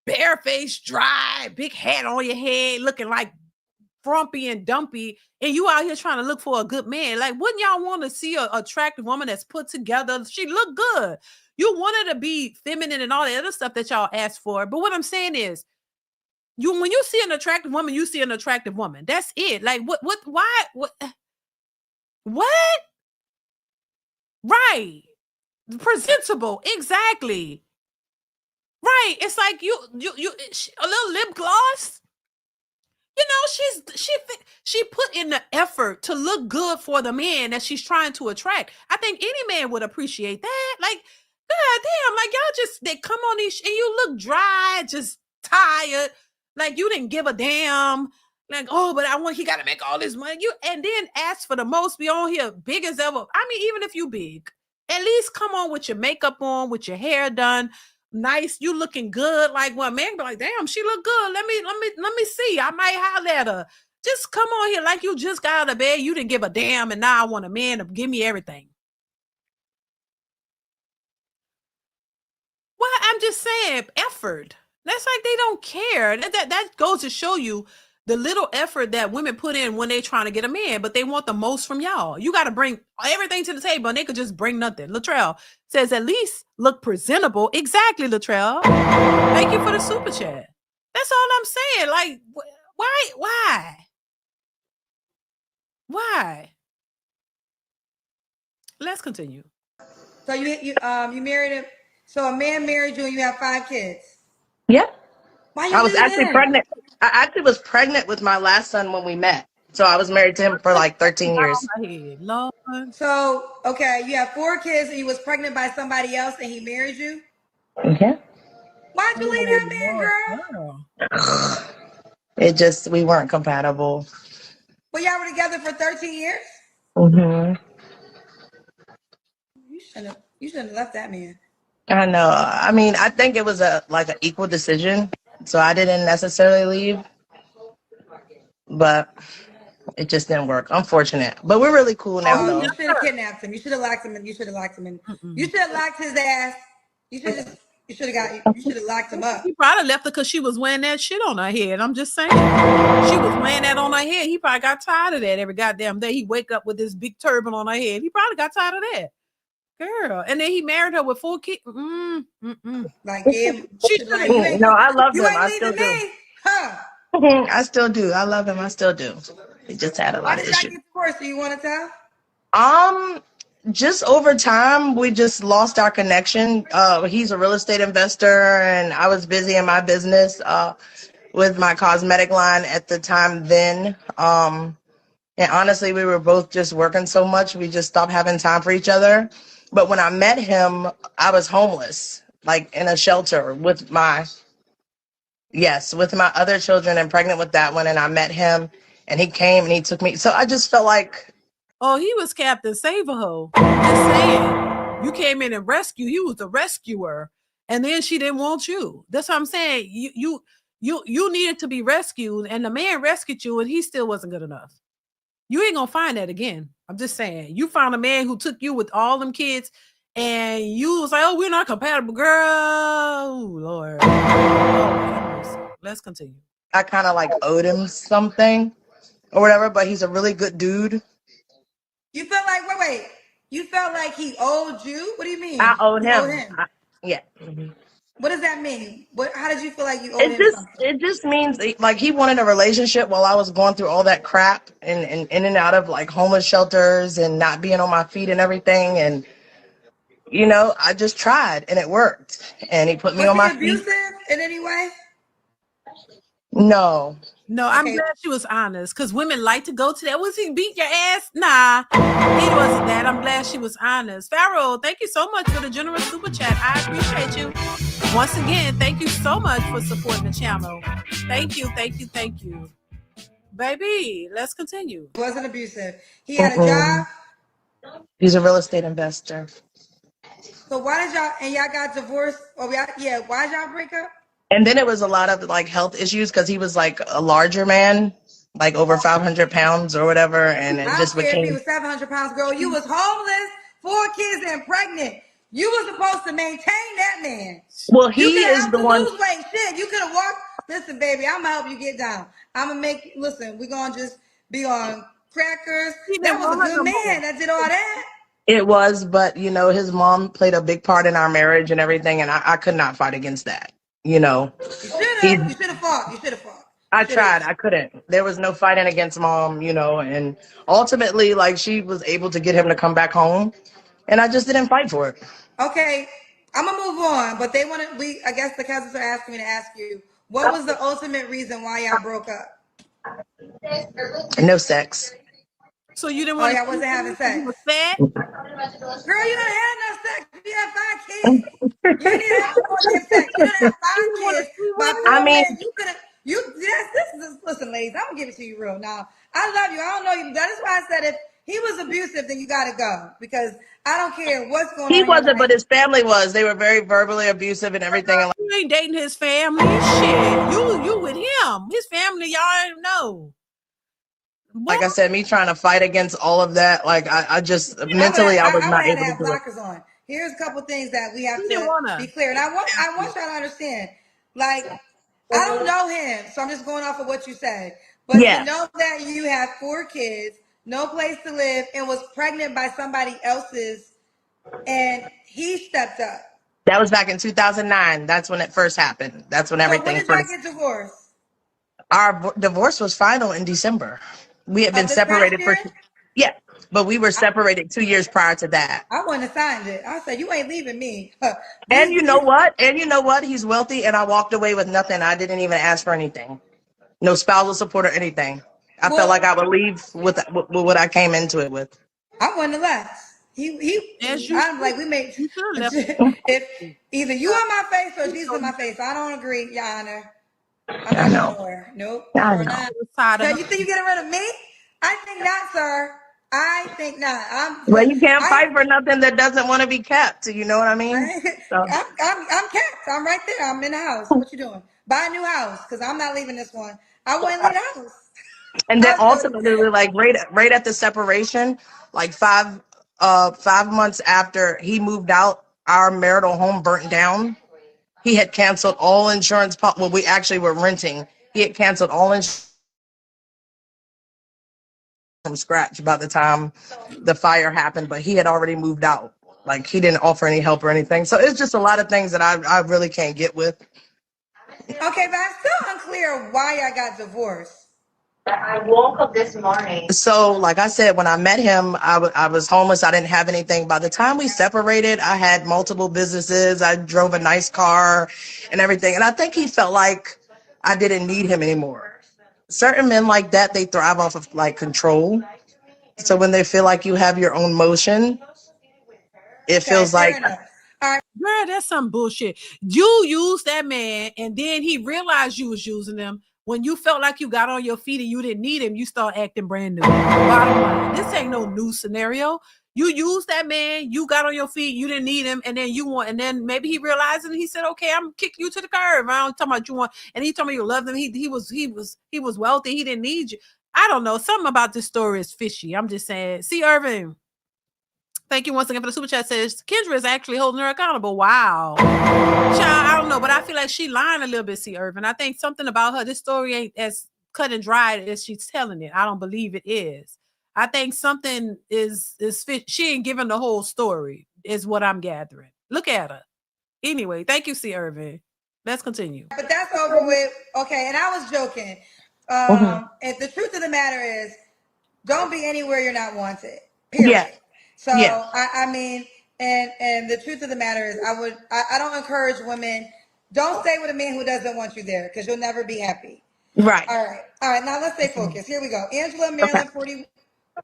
barefaced, dry, big hat on your head, looking like frumpy and dumpy, and you out here trying to look for a good man. Like, wouldn't y'all want to see an attractive woman that's put together? She look good. You want her to be feminine and all the other stuff that y'all asked for. But what I'm saying is, when you see an attractive woman, you see an attractive woman. That's it. Like, why, what? Right. Presentable. Exactly. Right. It's like you a little lip gloss. You know, she put in the effort to look good for the man that she's trying to attract. I think any man would appreciate that. Like, god damn, like y'all they come on these and you look dry, just tired, like you didn't give a damn. Like, oh, but he got to make all this money. And then ask for the most, be on here big as ever. I mean, even if you big, at least come on with your makeup on, with your hair done. Nice, you looking good. Like, well, man be like, damn, she look good. Let me see. I might holler at her. Just come on here like you just got out of bed. You didn't give a damn, and now I want a man to give me everything. Well, I'm just saying, effort. That's like they don't care. That goes to show you the little effort that women put in when they're trying to get a man, but they want the most from y'all. You got to bring everything to the table, and they could just bring nothing. Latrell says, at least look presentable. Exactly, Latrell. Thank you for the super chat. That's all I'm saying. Like, why? Let's continue. So you married him. So a man married you and you have 5 kids. Yeah. Why you I was leave actually him? pregnant. I actually was pregnant with my last son when we met. So I was married to him for like 13 years. Lord. So, okay, you have 4 kids and you was pregnant by somebody else and he married you? Yeah. Why'd you leave that man, girl? We weren't compatible. Well, y'all were together for 13 years? Mm-hmm. You shouldn't have left that man. I know. I mean, I think it was an equal decision. So I didn't necessarily leave. But it just didn't work. Unfortunate. But we're really cool now, though. You should have kidnapped him. You should have locked him in. You should have locked him in. You should have locked his ass. You should have locked him up. He probably left her because she was wearing that shit on her head. I'm just saying. She was wearing that on her head. He probably got tired of that every goddamn day. He wake up with this big turban on her head. He probably got tired of that. Girl. And then he married her with 4 kids. Like, yeah. No, I love him. I still do. Huh? I still do. I love him. I still do. He just had a lot of issues. Why did y'all get divorced? Do you want to tell? Just over time, we just lost our connection. He's a real estate investor, and I was busy in my business with my cosmetic line at the time then. And honestly, we were both just working so much, we just stopped having time for each other. But when I met him, I was homeless, like in a shelter with with my other children and pregnant with that one. And I met him and he came and he took me. So I just felt like, Oh, he was Captain Save-A-Ho. Just saying. You came in and rescued. He was the rescuer. And then she didn't want you. That's what I'm saying. You needed to be rescued, and the man rescued you, and he still wasn't good enough. You ain't gonna find that again. I'm just saying. You found a man who took you with all them kids, and you was like, "Oh, we're not compatible, girl." Oh, Lord. Oh, let's continue. I kind of like owed him something or whatever, but he's a really good dude. You felt like wait. You felt like he owed you? What do you I mean? owed You owed him. him. Yeah. Mm-hmm. What does that mean? How did you feel like you owed him something? It just means like he wanted a relationship while I was going through all that crap and in and out of like homeless shelters and not being on my feet and everything. And I just tried and it worked. And he put me Was on he my feet. abusive in any way? No. No, I'm Okay. glad she was honest because women like to go to that. Was he beat your ass? Nah, he wasn't that. I'm glad she was honest. Pharaoh, thank you so much for the generous super chat. I appreciate you. Once again, thank you so much for supporting the channel. Thank you, thank you, thank you. Baby, let's continue. He wasn't abusive. He had a Mm-mm. job. He's a real estate investor. So why did y'all got divorced? Or why did y'all break up? And then it was a lot of like health issues because he was like a larger man, like over 500 pounds or whatever. And I it don't just care if he became, was 700 pounds, girl. You was homeless, 4 kids and pregnant. You was supposed to maintain that man. well, You he could have is helped the to one. lose weight. Shit, you could have walked. Listen, baby, I'm gonna help you get down. I'm gonna listen, we're gonna just be on crackers. He That didn't was a want her good no more. man that did all that. It was, but his mom played a big part in our marriage and everything, and I could not fight against that. You know, You should he. have. You should have fought. You should have fought. You I should have. tried. I couldn't. There was no fighting against mom. And ultimately, like she was able to get him to come back home, and I just didn't fight for it. Okay, I'm gonna move on, but they want to. I guess the cousins are asking me to ask you, what was the ultimate reason why y'all broke up? No sex. So you didn't Oh, want to y'all wasn't sleep with having him because sex. he was fat? Girl, you done had enough sex. You have 5 kids. You need to have some more damn sex. You done have You 5 didn't want to kids sleep by with him? 4 I mean, men. You could have. Listen, ladies. I'm gonna give it to you real now. I love you. I don't know you. That is why I said if he was abusive, then you gotta go because I don't care what's going he on in your wasn't, life. but his family was. They were very verbally abusive and everything. And You ain't dating his family. Shit. You with him. His family, y'all don't know. like What? I said, me trying to fight against all of that, like I just I would mentally, I was have not had to able to have do it. blockers on. Here's a couple things that we have He didn't to want be to. clear. And I want y'all to understand. Like, I don't know him, so I'm just going off of what you said. But to Yeah, know that you have 4 kids, no place to live, and was pregnant by somebody else's, and he stepped up. that was back in 2009. That's when it first happened. That's when So when everything did y'all first. get divorced? Our divorce was final in December. We had been Of this past separated for, year? yeah, but we were separated 2 years prior to that. I wouldn't have signed it. I said, you ain't leaving me. And these you know these what? And you know what? He's wealthy, and I walked away with nothing. I didn't even ask for anything. No spousal support or anything. I felt well, like I would leave with what I came into it with. I wouldn't have left. As you I'm should. like, we made, You should have left. if either you in my face or Jesus So in my you face. I don't agree, Your Honor. I'm I not going know. nowhere. Nope, I sure know. not. was tired of him. You think you getting rid of me? I think not, sir. I think not. Well, you can't I, fight for nothing that doesn't want to be kept. You know what I mean? So, I'm kept. I'm right there. I'm in the house. What you doing? Buy a new house because I'm not leaving this one. I wouldn't leave the house. and then I was ultimately, like right at the separation, like 5 months after he moved out, our marital home burnt down. He had canceled all insurance. Well, we actually were renting. He had canceled all insurance from scratch by the time the fire happened, but he had already moved out. Like he didn't offer any help or anything. So it's just a lot of things that I really can't get with. okay, but I'm still unclear why I got divorced. I woke up this morning. So, like I said, when I met him, I was homeless. I didn't have anything. By the time we separated, I had multiple businesses. I drove a nice car and everything. And I think he felt like I didn't need him anymore. certain men like that, they thrive off of like control. So when they feel like you have your own motion, it feels fair like enough. All right. Girl, that's some bullshit. You used that man, and then he realized you was using him. When you felt like you got on your feet and you didn't need him, you start acting brand new. Bottom line, this ain't no new scenario. You used that man, you got on your feet, you didn't need him, and then maybe he realized it and he said, "Okay, I'm kicking you to the curb. I don't talk about you want." And he told me you loved him. He was wealthy. He didn't need you. I don't know. Something about this story is fishy. I'm just saying. See, Irvin. Thank you once again for the super chat. Says Kendra is actually holding her accountable. Wow. Child, I don't know, but I feel like she lying a little bit, see, Irvin. I think something about her, this story ain't as cut and dried as she's telling it. I don't believe it is. I think something is she ain't giving the whole story, is what I'm gathering. Look at her. Anyway, thank you, C. Irvin. Let's continue. But that's over with. Okay, and I was joking. And the truth of the matter is, don't be anywhere you're not wanted. Period. Yeah. So Yeah. I mean, and the truth of the matter is, I don't encourage women. Don't stay with a man who doesn't want you there, because you'll never be happy. Right. All right. Now let's stay focused. Here we go. Angela, Maryland,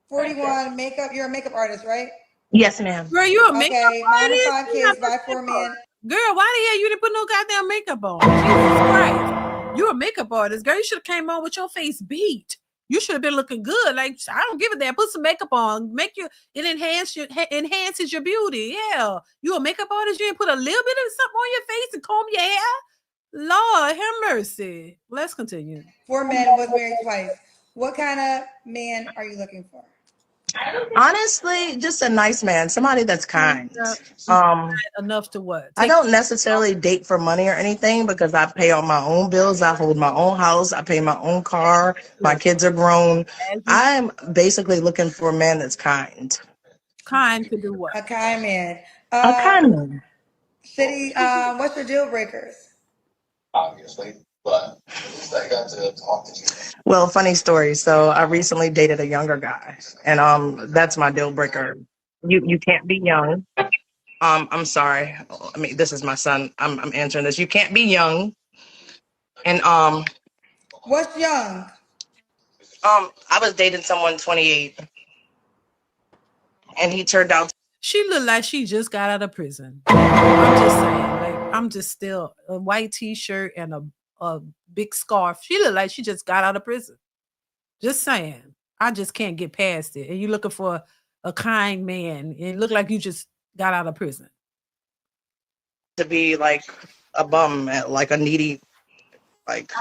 41, makeup. You're a makeup artist, right? Yes, ma'am. Girl, you a makeup Okay, mom of artist? 5 kids, by 4 men. Girl, why the hell you didn't put no goddamn makeup on? Jesus Christ. You're a makeup artist. Girl, you should have came on with your face beat. You should have been looking good. Like, I don't give a damn. Put some makeup on. It enhances your beauty. Yeah. You a makeup artist? You didn't put a little bit of something on your face and comb your hair? Lord, have mercy. Let's continue. 4 men, was married twice. What kind of man are you looking for? Honestly, just a nice man, somebody that's kind. Enough to what? I don't necessarily date for money or anything, because I pay all my own bills. I hold my own house. I pay my own car. My kids are grown. I'm basically looking for a man that's kind. Kind to do what? A kind man. A kind man. City, what's your deal breakers? Obviously, but I got to talk to you. Well, funny story. So I recently dated a younger guy, and that's my deal breaker. You can't be young. I'm sorry. I mean, this is my son. I'm answering this. You can't be young. And what's young? I was dating someone 28, and he turned out. She looked like she just got out of prison. I'm just saying, like, I'm just still a white t-shirt and a big scarf. She looked like she just got out of prison. Just saying. I just can't get past it. And you're looking for a kind man. It looked like you just got out of prison. To be like a bum, like a needy, like.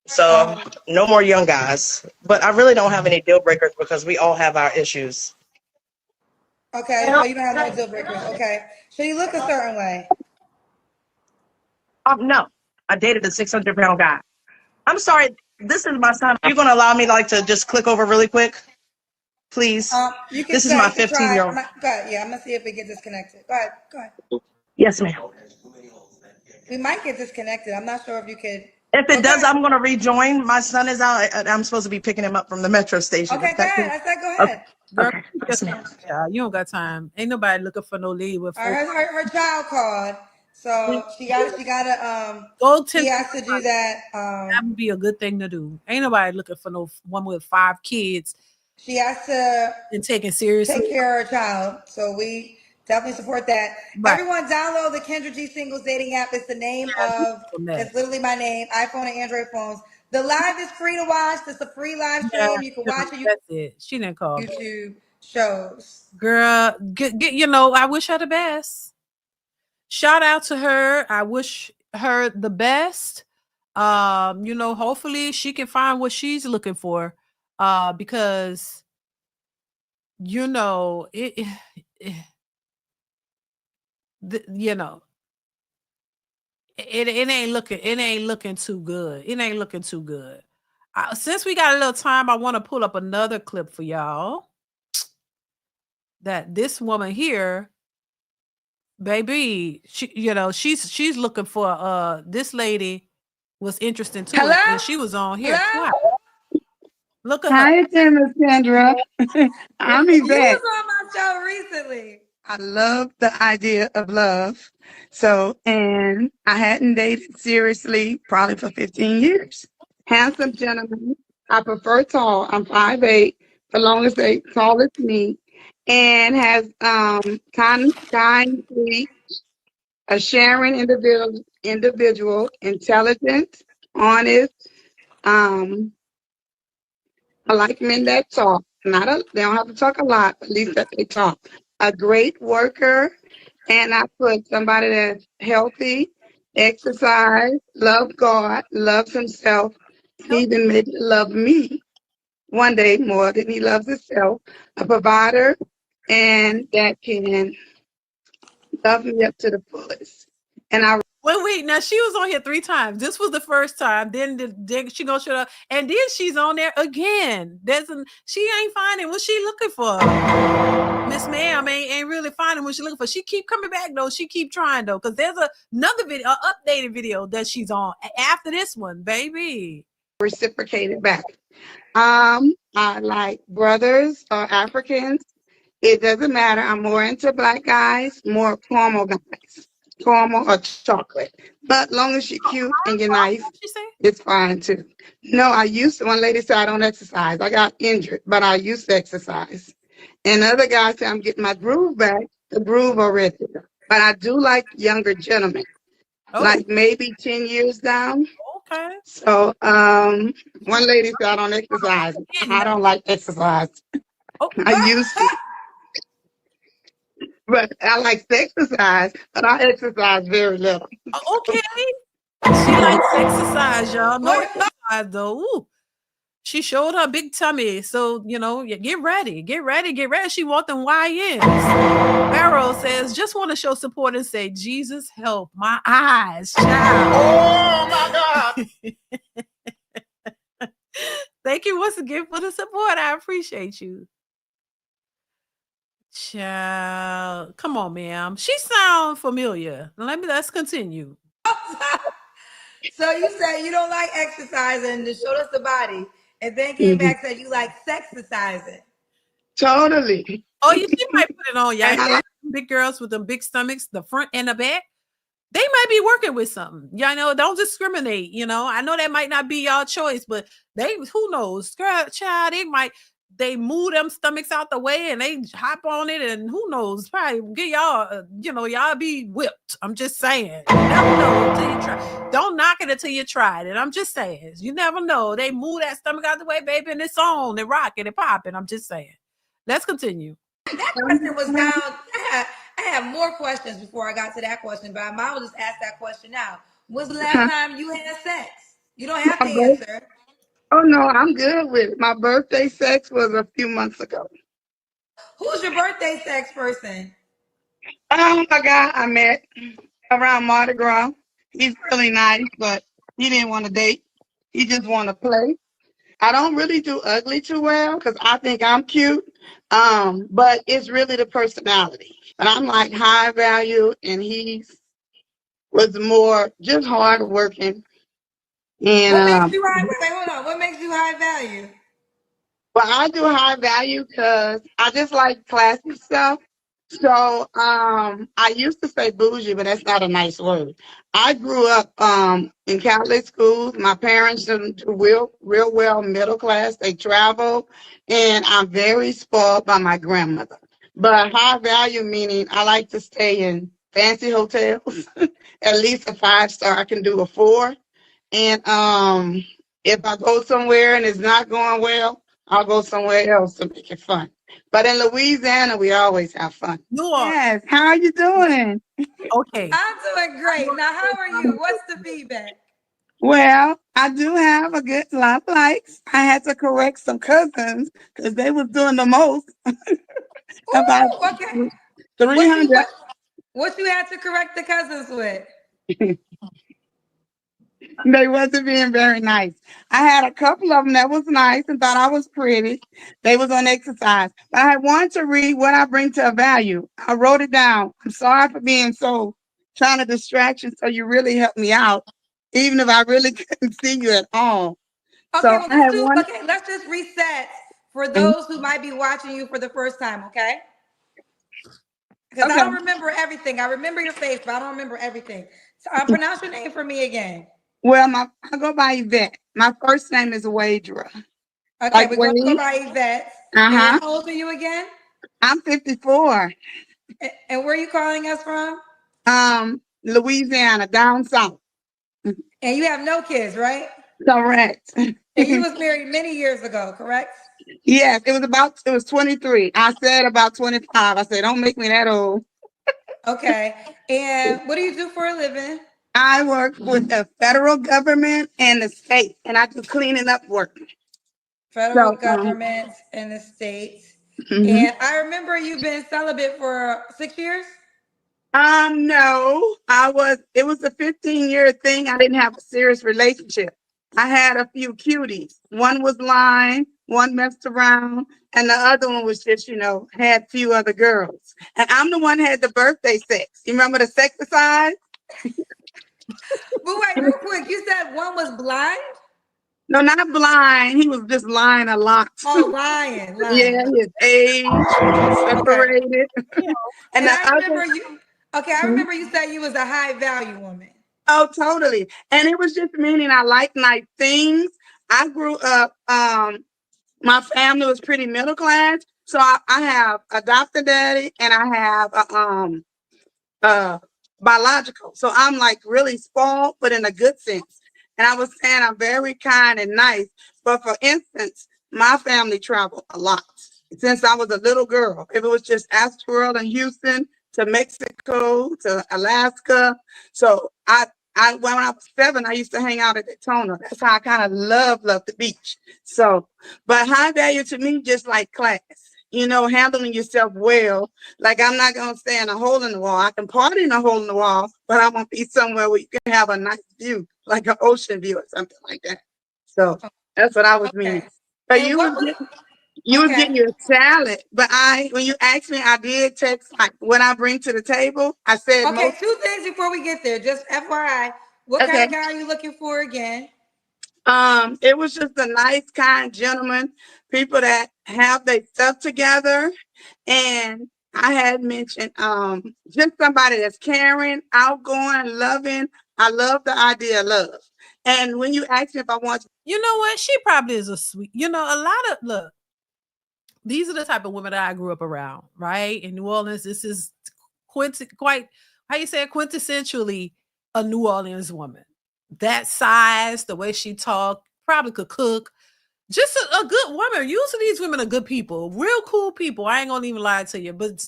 So no more young guys. But I really don't have any deal breakers, because we all have our issues. Okay, so you don't have no deal breakers. Okay. Should you look a certain way? No. I dated a 600-pound guy. I'm sorry. This is my son. Are you going to allow me to just click over really quick? Please. You can this is my 15-year-old. Go ahead. Yeah, I'm going to see if we get disconnected. Go ahead. Yes, ma'am. We might get disconnected. I'm not sure if you could. If it does, I'm going to rejoin. My son is out. I'm supposed to be picking him up from the metro station. Okay, go ahead. I said go ahead. Okay. Yeah, you don't got time. Ain't nobody looking for no lead with her child called. So she gotta go she has to do that. That would be a good thing to do. Ain't nobody looking for no one with 5 kids. She has to and take it seriously. Take care of her child. So we definitely support that. Right. Everyone download the Kendra G Singles dating app. It's the name of it's literally my name, iPhone and Android phones. The live is free to watch. It's a free live stream. You can watch it. That's it. She didn't call YouTube shows. Girl, I wish her the best. Shout out to her. I wish her the best. Hopefully she can find what she's looking for. Because it ain't looking too good. It ain't looking too good. Since we got a little time, I want to pull up another clip for y'all. That this woman here, baby, she's looking for this lady was interesting too. Hello? And she was on here. Look at Hi, her. Miss Sandra. I'm Yvette. You was on my show recently. I love the idea of love. And I hadn't dated seriously probably for 15 years. handsome gentleman. I prefer tall. I'm 5'8", as long as they tall as me, and has kind, sweet, a sharing individual, intelligent, honest. Um, I like men that talk. They don't have to talk a lot, but at least that they talk. A great worker, and I put somebody that's healthy, exercise, love God, loves himself, and even maybe love me one day more than he loves himself. A provider, and that can love me up to the fullest. And I wait. Now she was on here 3 times. This was the first time. Then she gonna shut up, and then she's on there again. She ain't finding what she looking for. Miss Ma'am ain't really finding what she looking for. She keep coming back though. She keep trying though, because there's another video, an updated video that she's on after this one, baby. reciprocated back. I like brothers or Africans. It doesn't matter. I'm more into black guys, more caramel guys, caramel or chocolate. But long as you're cute and you're nice, it's fine too. No, one lady said I don't exercise. I got injured, but I used to exercise. And other guys say I'm getting my groove back, the groove already. But I do like younger gentlemen, like maybe 10 years down. Okay. So one lady said I don't exercise. I don't like exercise. I used to. But I like to exercise, but I exercise very little. Okay. She likes exercise, y'all. No exercise though. Ooh. She showed her big tummy. So, get ready. Get ready. Get ready. She want them YNs. Barrow says, just want to show support and say, Jesus help my eyes, child. Oh my God. Thank you once again for the support. I appreciate you. Child. Come on, ma'am. She sound familiar. Let's continue. So you said you don't like exercising to show us the body, and then came back and said you like sexercising. Totally. Oh, she might put it on, y'all. Big girls with them big stomachs, the front and the back. They might be working with something. Don't discriminate. I know that might not be y'all choice, but who knows? Girl, child, they move them stomachs out the way and they hop on it, and who knows? Probably get y'all, y'all be whipped. I'm just saying. You never know until you try. Don't knock it until you tried it. I'm just saying. You never know. They move that stomach out the way, baby, and it's on and rocking and popping. I'm just saying. Let's continue. That question was down. I have more questions before I got to that question, but I might as well just ask that question now. When's the last time you had sex? You don't have to answer. Oh, no, I'm good with it. My birthday sex was a few months ago. Who's your birthday sex person? A guy I met around Mardi Gras. He's really nice, but he didn't want to date. He just want to play. I don't really do ugly too well because I think I'm cute. But it's really the personality. But I'm like high value, and he was more just hard working. And what makes you high? Wait, hold on. What makes you high value? Well, I do high value because I just like classy stuff. So I used to say bougie, but that's not a nice word. I grew up in Catholic schools. My parents do real well, middle class. They travel, and I'm very spoiled by my grandmother. But high value meaning I like to stay in fancy hotels, at least a 5-star. I can do a 4. And if I go somewhere and it's not going well, I'll go somewhere else to make it fun. But in Louisiana, we always have fun. Yes. How are you doing? Okay. I'm doing great. Now, how are you? What's the feedback? Well, I do have a good lot of likes. I had to correct some cousins because they was doing the most. About okay. 300. What you had to correct the cousins with? They wasn't being very nice. I had a couple of them that was nice and thought I was pretty. They was on exercise. But I wanted to read what I bring to a value. I wrote it down. I'm sorry for being so trying to distract you, so you really helped me out, even if I really couldn't see you at all. Okay, So well, let's just reset for those who might be watching you for the first time, okay? Because I don't remember everything. I remember your face, but I don't remember everything. So pronounce your name for me again. Well, I go by Yvette. My first name is Wadra. Okay, Like we're going to go Wade. by Yvette. And Uh-huh. how old are you again? I'm 54. And where are you calling us from? Louisiana, down south. And you have no kids, right? Correct. And you was married many years ago, correct? Yes, it was 23. I said about 25. I said, don't make me that old. Okay. And what do you do for a living? I work with the federal government and the state, and I do cleaning up work. Federal So, government and the states. mhm. And I remember you've been celibate for 6 years. No, it was a 15-year thing. I didn't have a serious relationship. I had a few cuties. One was lying, one messed around, and the other one was just, had few other girls. And I'm the one that had the birthday sex. You remember the sexicide? But wait, real quick, you said one was blind? No, not blind. He was just lying a lot. Oh, lying, Yeah, lying. his age, Okay. separated. And And the I other, remember you. Okay, I remember you said you was a high value woman. oh, totally. And it was just meaning I like nice things. I grew up, my family was pretty middle class. So I have a adopted daddy and I have uh biological. So I'm like really spoiled, but in a good sense. And I was saying I'm very kind and nice. But for instance, my family traveled a lot since I was a little girl. If it was just Astroworld and Houston to Mexico to Alaska. So I when I was 7, I used to hang out at Daytona. That's how I kind of love the beach. So, but high value to me, just like class, handling yourself well. Like I'm not gonna stay in a hole in the wall. I can party in a hole in the wall, but I want to be somewhere where you can have a nice view, like an ocean view or something like that. So that's what I was meaning. Okay. But And what was you was okay? getting your salad. But when you asked me, I did text like what I bring to the table. I said Okay, most. two things before we get there. Just FYI, what kind Okay. of guy are you looking for again? It was just a nice, kind gentleman, people that have their stuff together. And I had mentioned just somebody that's caring, outgoing, loving. I love the idea of love. And when you ask me if I want to, You know what? She probably is a sweet, a lot of look, these are the type of women that I grew up around, right? In New Orleans, this is quite how you say it, quintessentially a New Orleans woman. That size, the way she talked, probably could cook. Just a good woman. Usually these women are good people, real cool people. I ain't gonna even lie to you, but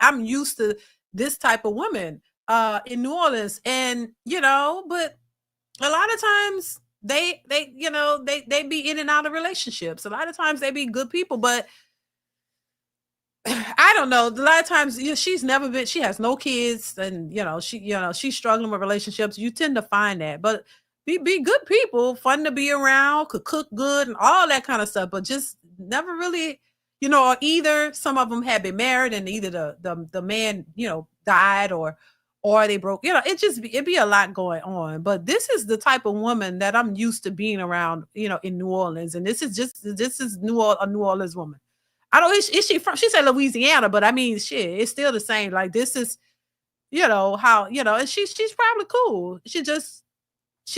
I'm used to this type of woman in New Orleans, and but a lot of times they be in and out of relationships. A lot of times they be good people, but I don't know. A lot of times, she's never been. She has no kids, and she's struggling with relationships. You tend to find that, but be good people, fun to be around, could cook good, and all that kind of stuff. But just never really, or either some of them had been married, and either the man died, or they broke. It'd be a lot going on. But this is the type of woman that I'm used to being around, in New Orleans, and this is a New Orleans woman. I don't. Is she from? She said Louisiana, but I mean, shit, it's still the same. Like this is, how and she's probably cool. She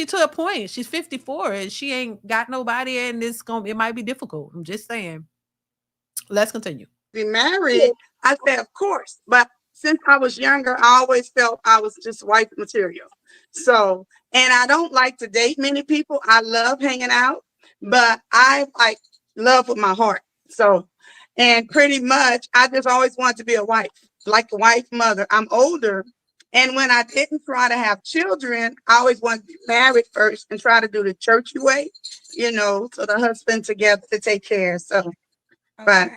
to a point. She's 54 and she ain't got nobody, and it might be difficult. I'm just saying. Let's continue. be married, I said, of course. But since I was younger, I always felt I was just wife material. So, and I don't like to date many people. I love hanging out, but I like love with my heart. So, and pretty much, I just always wanted to be a wife, like a wife, mother. I'm older. And when I didn't try to have children, I always wanted to be married first and try to do the churchy way, so the husband together to take care. So, but Okay.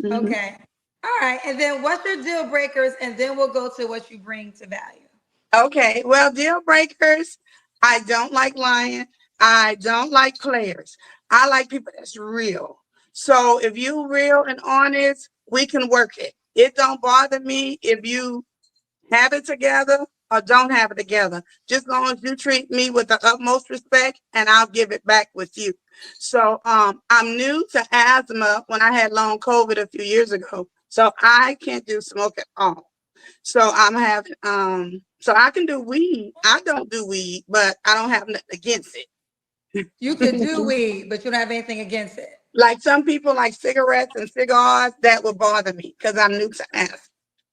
Okay. All right. And then what's your deal breakers? And then we'll go to what you bring to value. Okay, well, deal breakers. I don't like lying. I don't like players. I like people that's real. So if you real and honest, we can work it. It don't bother me if you have it together or don't have it together. Just as long as you treat me with the utmost respect, and I'll give it back with you. So I'm new to asthma when I had long COVID a few years ago. So I can't do smoke at all. So I'm having So I can do weed. I don't do weed, but I don't have nothing against it. You could do weed, but you don't have anything against it. Like some people like cigarettes and cigars, that would bother me because I'm new to acid.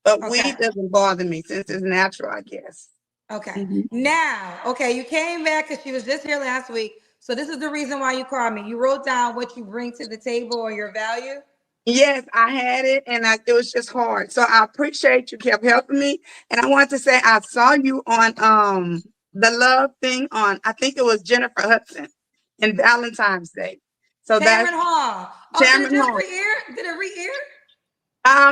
But weed doesn't bother me since it's natural, I guess. Okay. Now, okay, you came back because she was just here last week. So this is the reason why you called me. You wrote down what you bring to the table or your value. Yes, I had it, and it was just hard. So I appreciate you kept helping me. And I want to say I saw you on the love thing on, I think it was Jennifer Hudson and Valentine's Day. So Cameron Hall. Oh, did it just re-air? Did it re-air?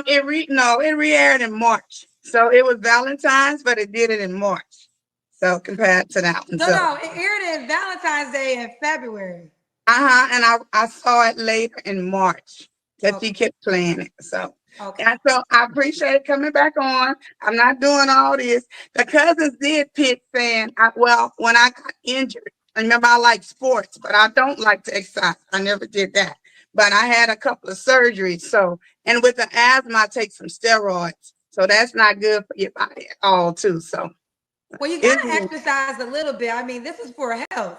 It re-aired in March. So it was Valentine's, but it did it in March. So compared to that one. No, it aired in Valentine's Day in February. And I saw it later in March that she kept playing it. So and so I appreciate coming back on. I'm not doing all this. The cousins did pick saying, when I got injured, remember I like sports, but I don't like to exercise. I never did that. But I had a couple of surgeries. So, and with the asthma, I take some steroids. So that's not good for your body at all, too. So, well, you gotta exercise a little bit. I mean, this is for health.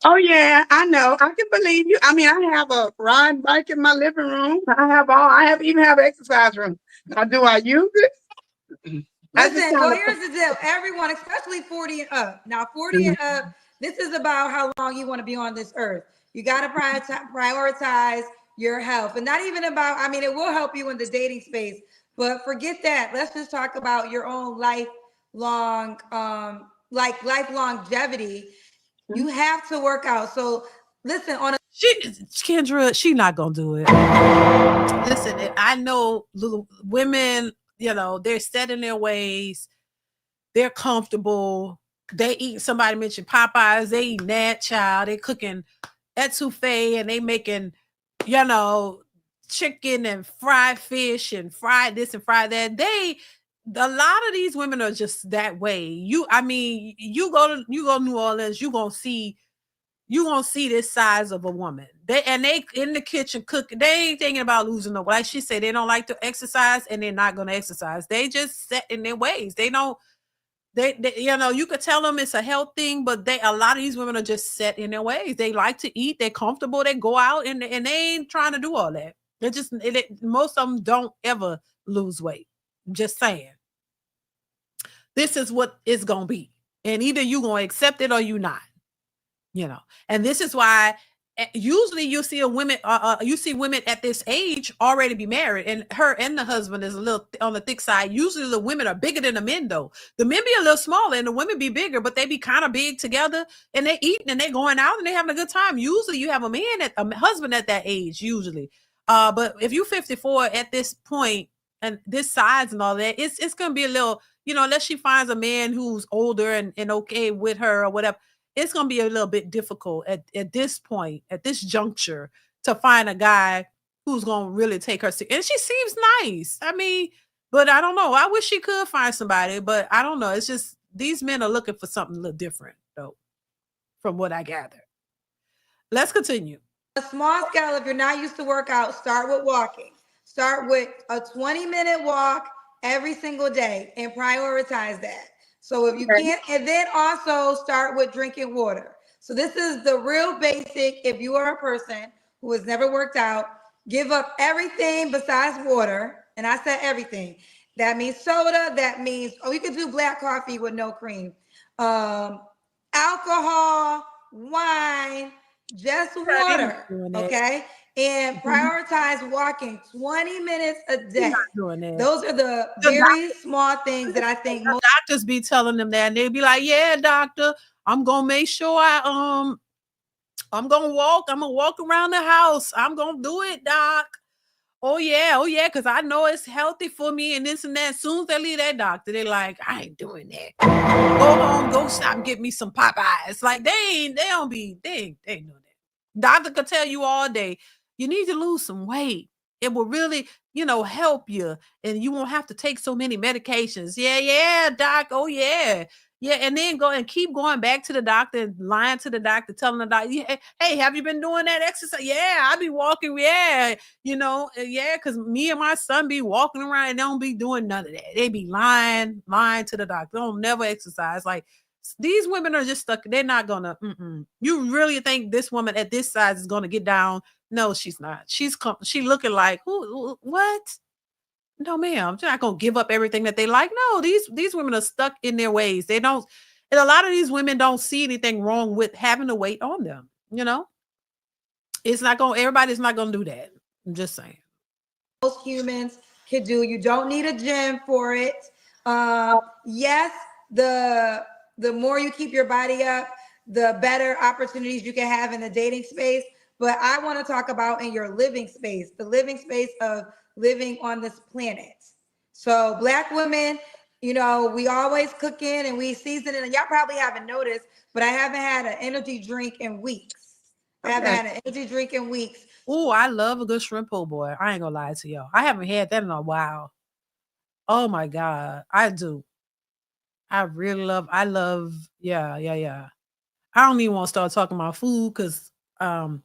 Oh yeah, I know. I can believe you. I mean, I have a ride bike in my living room. I even have an exercise room. Now, do I use it? Listen, well, here's the deal. Everyone, especially 40 and up. Now, 40 and up, this is about how long you want to be on this earth. You got to prioritize your health. And not even about, I mean, it will help you in the dating space, but forget that. Let's just talk about your own lifelong, life longevity. You have to work out. So listen, Kendra, she not gonna do it. Listen, I know little women, they're set in their ways. They're comfortable. They eat, somebody mentioned Popeyes, they eat that child. They cooking etouffee and they making, chicken and fried fish and fried this and fried that. A lot of these women are just that way. You go to New Orleans, you're gonna see this size of a woman. They in the kitchen cooking. They ain't thinking about losing no. Like she said, they don't like to exercise and they're not gonna exercise. They just set in their ways. They don't. They you could tell them it's a health thing, but a lot of these women are just set in their ways. They like to eat. They're comfortable. They go out and they ain't trying to do all that. They're just most of them don't ever lose weight. I'm just saying. This is what it's gonna be, and either you gonna accept it or you not. And this is why usually you see women at this age already be married, and her and the husband is a little on the thick side. Usually the women are bigger than the men, though. The men be a little smaller and the women be bigger, but they be kind of big together, and they eating and they going out and they having a good time. Usually you have a husband at that age, usually. But if you 54 at this point and this size and all that, it's gonna be a little, unless she finds a man who's older and okay with her or whatever. It's going to be a little bit difficult at this point, at this juncture, to find a guy who's going to really take her. And she seems nice. I mean, but I don't know. I wish she could find somebody, but I don't know. It's just these men are looking for something a little different, though, from what I gather. Let's continue. A small scale, if you're not used to workout, start with walking. Start with a 20-minute walk every single day and prioritize that. So if you can't, and then also start with drinking water. So this is the real basic. If you are a person who has never worked out, give up everything besides water. And I said everything. That means soda. That means, you can do black coffee with no cream. Alcohol, wine, just water. Okay. And prioritize walking 20 minutes a day. Those are the very small things that I think most doctors be telling them that, and they be like, "Yeah, doctor, I'm gonna make sure I'm gonna walk. I'm gonna walk around the house. I'm gonna do it, doc. Oh yeah, because I know it's healthy for me and this and that." As soon as they leave that doctor, they like, "I ain't doing that. Go home, go stop and get me some Popeyes." Like they ain't doing that. Doctor could tell you all day, you need to lose some weight. It will really, help you, and you won't have to take so many medications. Yeah, doc. Oh yeah. Yeah, and then go and keep going back to the doctor and lying to the doctor, telling the doctor, hey, have you been doing that exercise? Yeah, I be walking. Yeah, yeah, because me and my son be walking around and they don't be doing none of that. They be lying to the doctor. They don't never exercise. Like, these women are just stuck. They're not gonna. You really think this woman at this size is gonna get down? No, she's not. She looking like who? What? No, ma'am. They're not gonna give up everything that they like. No, these women are stuck in their ways. They don't, and a lot of these women don't see anything wrong with having to wait on them. It's not gonna. Everybody's not gonna do that. I'm just saying. Most humans can do. You don't need a gym for it. Yes, the more you keep your body up, the better opportunities you can have in the dating space. But I want to talk about in your living space, the living space of living on this planet. So Black women, we always cooking and we season it. And y'all probably haven't noticed, but I haven't had an energy drink in weeks. I haven't had an energy drink in weeks. Oh, I love a good shrimp po' boy. I ain't gonna lie to y'all. I haven't had that in a while. Oh my God. I do. I love, yeah. I don't even want to start talking about food because I'm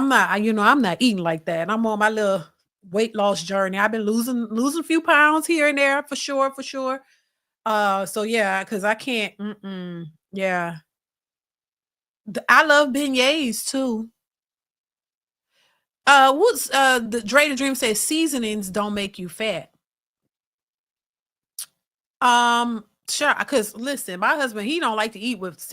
not, I'm not eating like that. I'm on my little weight loss journey. I've been losing a few pounds here and there for sure. So yeah, because I can't, yeah. I love beignets too. What's the Dre the Dream says seasonings don't make you fat. Sure, because listen, my husband, he don't like to eat with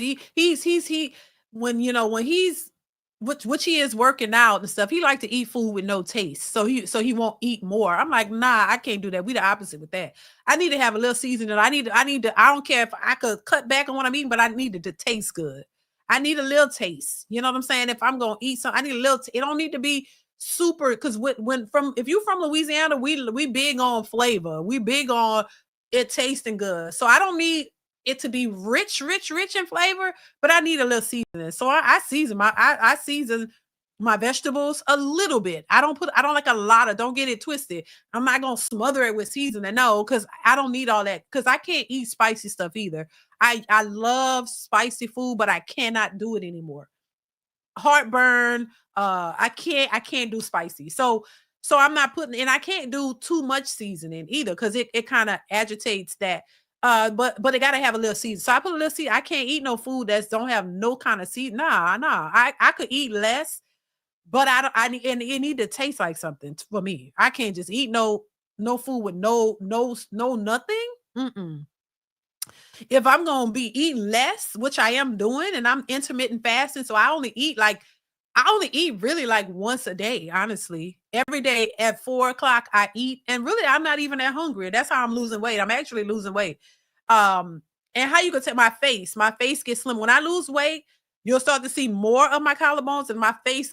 when he's which he is working out and stuff, he like to eat food with no taste. So he won't eat more. I'm like, nah, I can't do that. We the opposite with that. I need to have a little seasoning. I need to, I don't care if I could cut back on what I'm eating, but I need it to taste good. I need a little taste. You know what I'm saying? If I'm gonna eat something, I need a little it don't need to be super, because if you from Louisiana, we big on flavor. We big on it tasting good. So I don't need it to be rich in flavor, but I need a little seasoning. So I season I season my vegetables a little bit. I don't like a lot of, don't get it twisted. I'm not gonna smother it with seasoning. No, because I don't need all that, because I can't eat spicy stuff either. I love spicy food, but I cannot do it anymore. Heartburn. I can't do spicy. So I'm not putting, and I can't do too much seasoning either, because it kind of agitates that. But it gotta have a little season. So I put a little season. I can't eat no food that don't have no kind of season. Nah. I could eat less, but and it need to taste like something for me. I can't just eat no food with no nothing. If I'm gonna be eating less, which I am doing, and I'm intermittent fasting, so I only eat really like once a day, honestly. Every day at 4:00 I eat, and really I'm not even that hungry. That's how I'm losing weight. I'm actually losing weight. And how you can tell my face gets slim. When I lose weight, you'll start to see more of my collarbones, and my face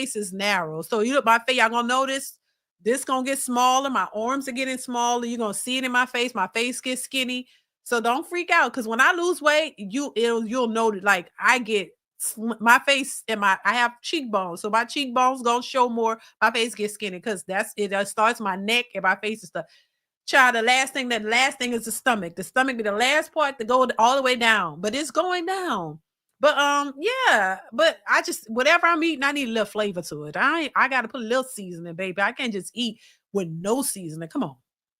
is narrow. So my face, y'all gonna notice this gonna get smaller. My arms are getting smaller. You're gonna see it in my face. My face gets skinny. So don't freak out, because when I lose weight, you'll notice, like, I get my face and I have cheekbones, so my cheekbones gonna show more. My face gets skinny because it starts my neck and my face and stuff. Child, the last thing is the stomach. The stomach be the last part to go all the way down, but it's going down. But yeah, but I just, whatever I'm eating, I need a little flavor to it. I got to put a little seasoning, baby. I can't just eat with no seasoning. Come on.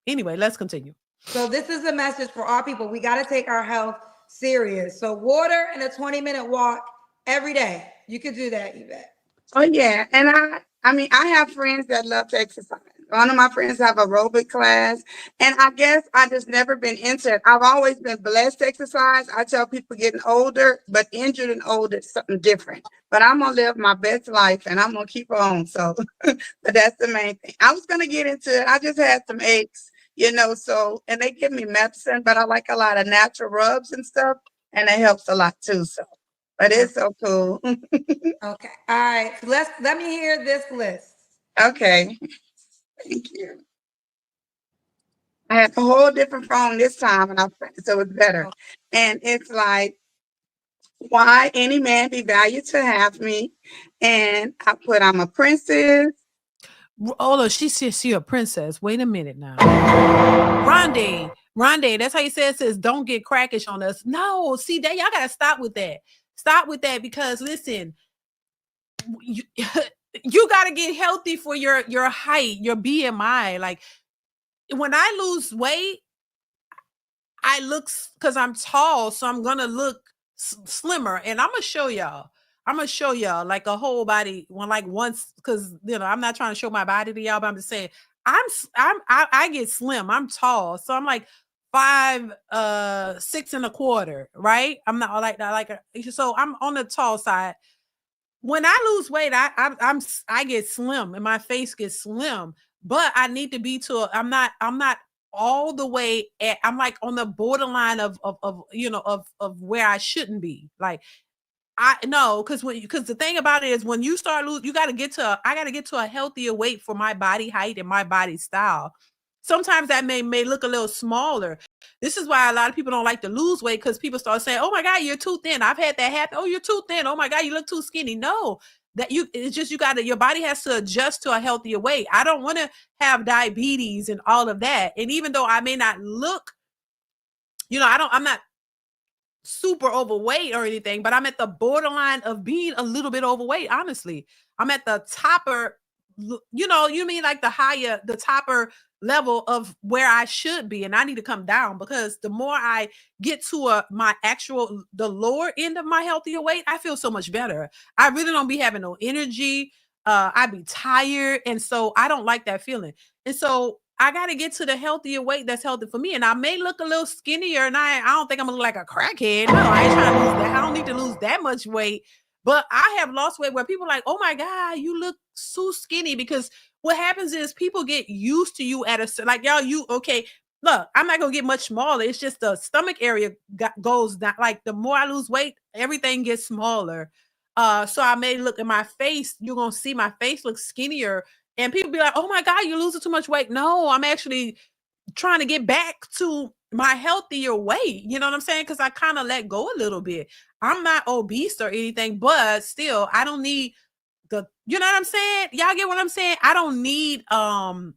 Anyway, let's continue. So this is a message for all people. We got to take our health serious. So water and a 20-minute walk every day. You could do that, Yvette. Oh yeah, and I have friends that love to exercise. One of my friends have aerobic class, and I guess I just never been into it. I've always been blessed to exercise. I tell people getting older, but injured and old is something different. But I'm gonna live my best life, and I'm gonna keep on. So, but that's the main thing. I was gonna get into it. I just had some aches, So, and they give me medicine, but I like a lot of natural rubs and stuff, and it helps a lot too. So. But it's so cool. Okay. All right. So let me hear this list. Okay. Thank you. I have a whole different phone this time, so it's better. Okay. And it's like, why any man be valued to have me? And I put, I'm a princess. Oh, she says she a princess. Wait a minute now. Rondé, Rondé, that's how you say it, says don't get crackish on us. No, see that y'all gotta stop with that. Stop with that, because listen, you, you gotta get healthy for your height, your BMI. Like when I lose weight, I look, because I'm tall, so I'm gonna look slimmer, and I'm gonna show y'all. I'm gonna show y'all like a whole body one, like once, because I'm not trying to show my body to y'all, but I'm just saying I get slim. I'm tall, so I'm like 5'6.25", right? I'm not like that, so I'm on the tall side. When I lose weight, I get slim and my face gets slim, but I need to be I'm not all the way at, I'm like on the borderline of where I shouldn't be. Like I know, because the thing about it is when you start losing, I got to get to a healthier weight for my body height and my body style. Sometimes that may look a little smaller. This is why a lot of people don't like to lose weight, because people start saying, "Oh my God, you're too thin." I've had that happen. "Oh, you're too thin. Oh my God, you look too skinny." No, it's just your body has to adjust to a healthier weight. I don't want to have diabetes and all of that. And even though I may not look, I'm not super overweight or anything, but I'm at the borderline of being a little bit overweight. Honestly, I'm at the topper, you mean like the topper level of where I should be. And I need to come down, because the more I get to the lower end of my healthier weight, I feel so much better. I really don't be having no energy. I be tired. And so I don't like that feeling. And so I got to get to the healthier weight that's healthy for me. And I may look a little skinnier, and I don't think I'm gonna look like a crackhead. No, I ain't trying to lose that. I don't need to lose that much weight. But I have lost weight where people are like, "Oh my God, you look so skinny," because what happens is people get used to you like, y'all, okay, look, I'm not gonna get much smaller. It's just the stomach area goes down. Like the more I lose weight, everything gets smaller. So I may look at my face, you're gonna see my face look skinnier, and people be like, "Oh my God, you're losing too much weight." No, I'm actually trying to get back to my healthier weight. You know what I'm saying? Because I kind of let go a little bit. I'm not obese or anything, but still, I don't need you know what I'm saying? Y'all get what I'm saying? I don't need the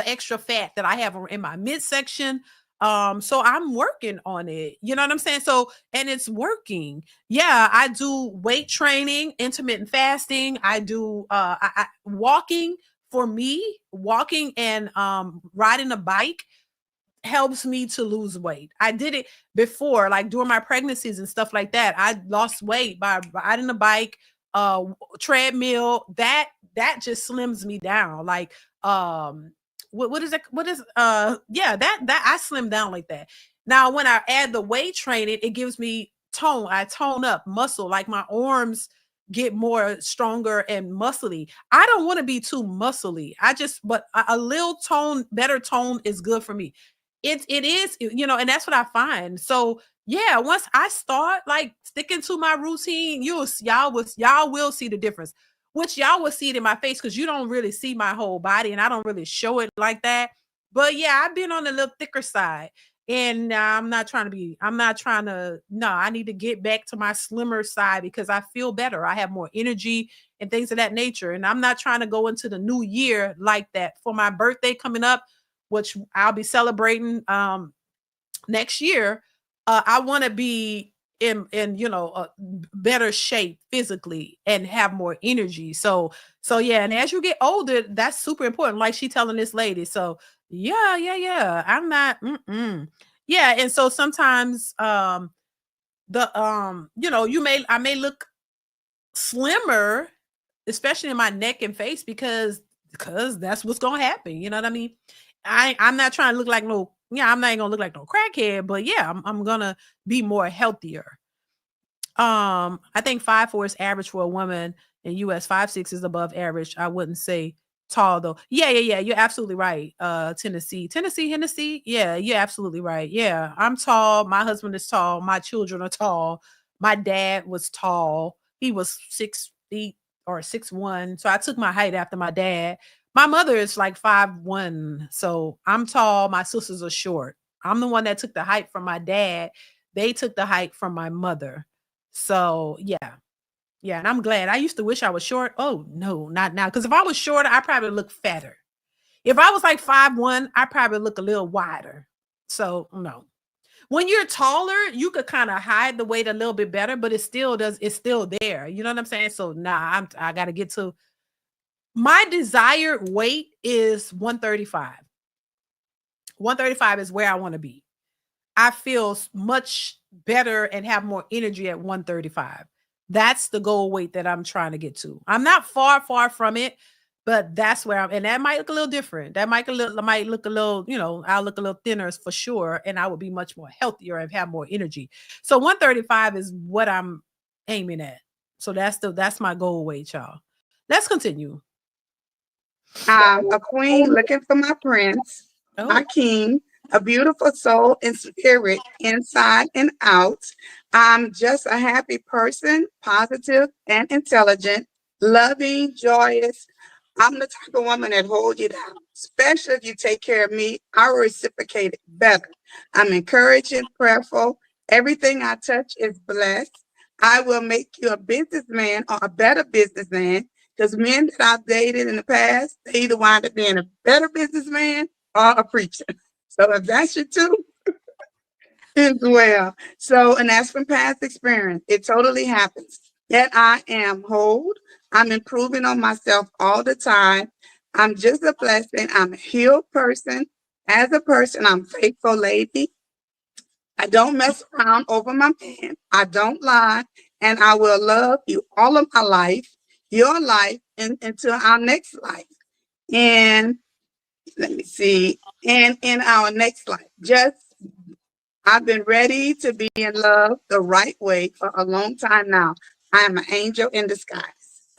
extra fat that I have in my midsection. So I'm working on it. You know what I'm saying? So, and it's working. Yeah, I do weight training, intermittent fasting. I do walking. For me, walking and riding a bike helps me to lose weight. I did it before, like during my pregnancies and stuff like that. I lost weight by riding a bike, treadmill. That just slims me down. Like what is that? What is yeah, that I slim down like that. Now when I add the weight training, it gives me tone. I tone up muscle, like my arms get more stronger and muscly. I don't want to be too muscly. But a little tone, better tone is good for me. It is, and that's what I find. So yeah, once I start like sticking to my routine, y'all will see the difference. Which y'all will see it in my face, because you don't really see my whole body and I don't really show it like that. But yeah, I've been on the little thicker side. And I'm not trying to, no, I need to get back to my slimmer side because I feel better. I have more energy and things of that nature. And I'm not trying to go into the new year like that. For my birthday coming up, which I'll be celebrating next year, I want to be in better shape physically and have more energy. So yeah, and as you get older, that's super important. Like she telling this lady. So yeah. I'm not. Yeah, and so sometimes I may look slimmer, especially in my neck and face, because that's what's gonna happen. You know what I mean? I'm not trying to look like no. Yeah, I'm not even gonna look like no crackhead, but yeah, I'm gonna be more healthier. I think 5'4" is average for a woman in US. 5'6" is above average. I wouldn't say tall though. Yeah. You're absolutely right. Tennessee. Yeah, you're absolutely right. Yeah, I'm tall. My husband is tall. My children are tall. My dad was tall. He was 6 feet or 6'1". So I took my height after my dad. My mother is like 5'1". So I'm tall. My sisters are short. I'm the one that took the height from my dad. They took the height from my mother. So yeah. Yeah, and I'm glad. I used to wish I was short. Oh no, not now. Because if I was shorter, I probably look fatter. If I was like 5'1", I probably look a little wider. So no. When you're taller, you could kind of hide the weight a little bit better, but it's still there. You know what I'm saying? So I gotta get to my desired weight is 135. 135 is where I want to be. I feel much better and have more energy at 135. That's the goal weight that I'm trying to get to. I'm not far from it, but that's where and that might look a little different. That might look a little, I'll look a little thinner for sure, and I would be much more healthier and have more energy. So 135 is what I'm aiming at. So that's my goal weight, y'all. Let's continue. A queen looking for my prince, my king, a beautiful soul and spirit inside and out. I'm just a happy person, positive and intelligent, loving, joyous. I'm the type of woman that holds you down, especially if you take care of me. I will reciprocate it better. I'm encouraging, prayerful. Everything I touch is blessed. I will make you a businessman or a better businessman. Because men that I've dated in the past, they either wind up being a better businessman or a preacher. So if that's your two, as well. So, and that's from past experience. It totally happens. Yet I am whole. I'm improving on myself all the time. I'm just a blessing. I'm a healed person. As a person, I'm a faithful lady. I don't mess around over my man. I don't lie. And I will love you all of my life, your life, and until our next life. And let me see. And in our next life. I've been ready to be in love the right way for a long time now. I am an angel in disguise.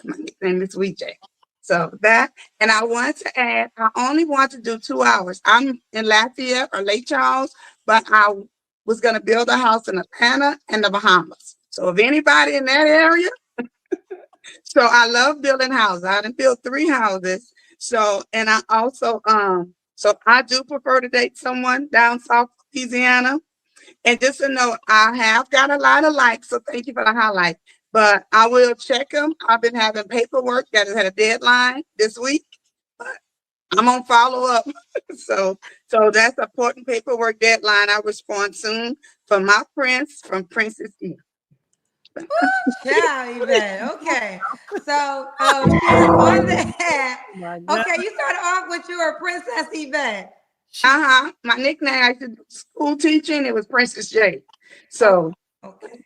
My nickname is Weejay. So that, and I want to add, I only want to do 2 hours. I'm in Lafayette or Lake Charles, but I was going to build a house in Atlanta and the Bahamas. So if anybody in that area, so I love building houses. I done built 3 houses. So, and I also, so I do prefer to date someone down South Louisiana. And just to know, I have got a lot of likes, so thank you for the highlight. But I will check them. I've been having paperwork that has had a deadline this week, but I'm on follow up. so that's important paperwork deadline. I'll respond soon for my prince from Princess E. Yeah, Yvette. Okay. So she's on the app. Okay, you started off with your Princess Yvette. My nickname, I did school teaching, it was Princess J. So,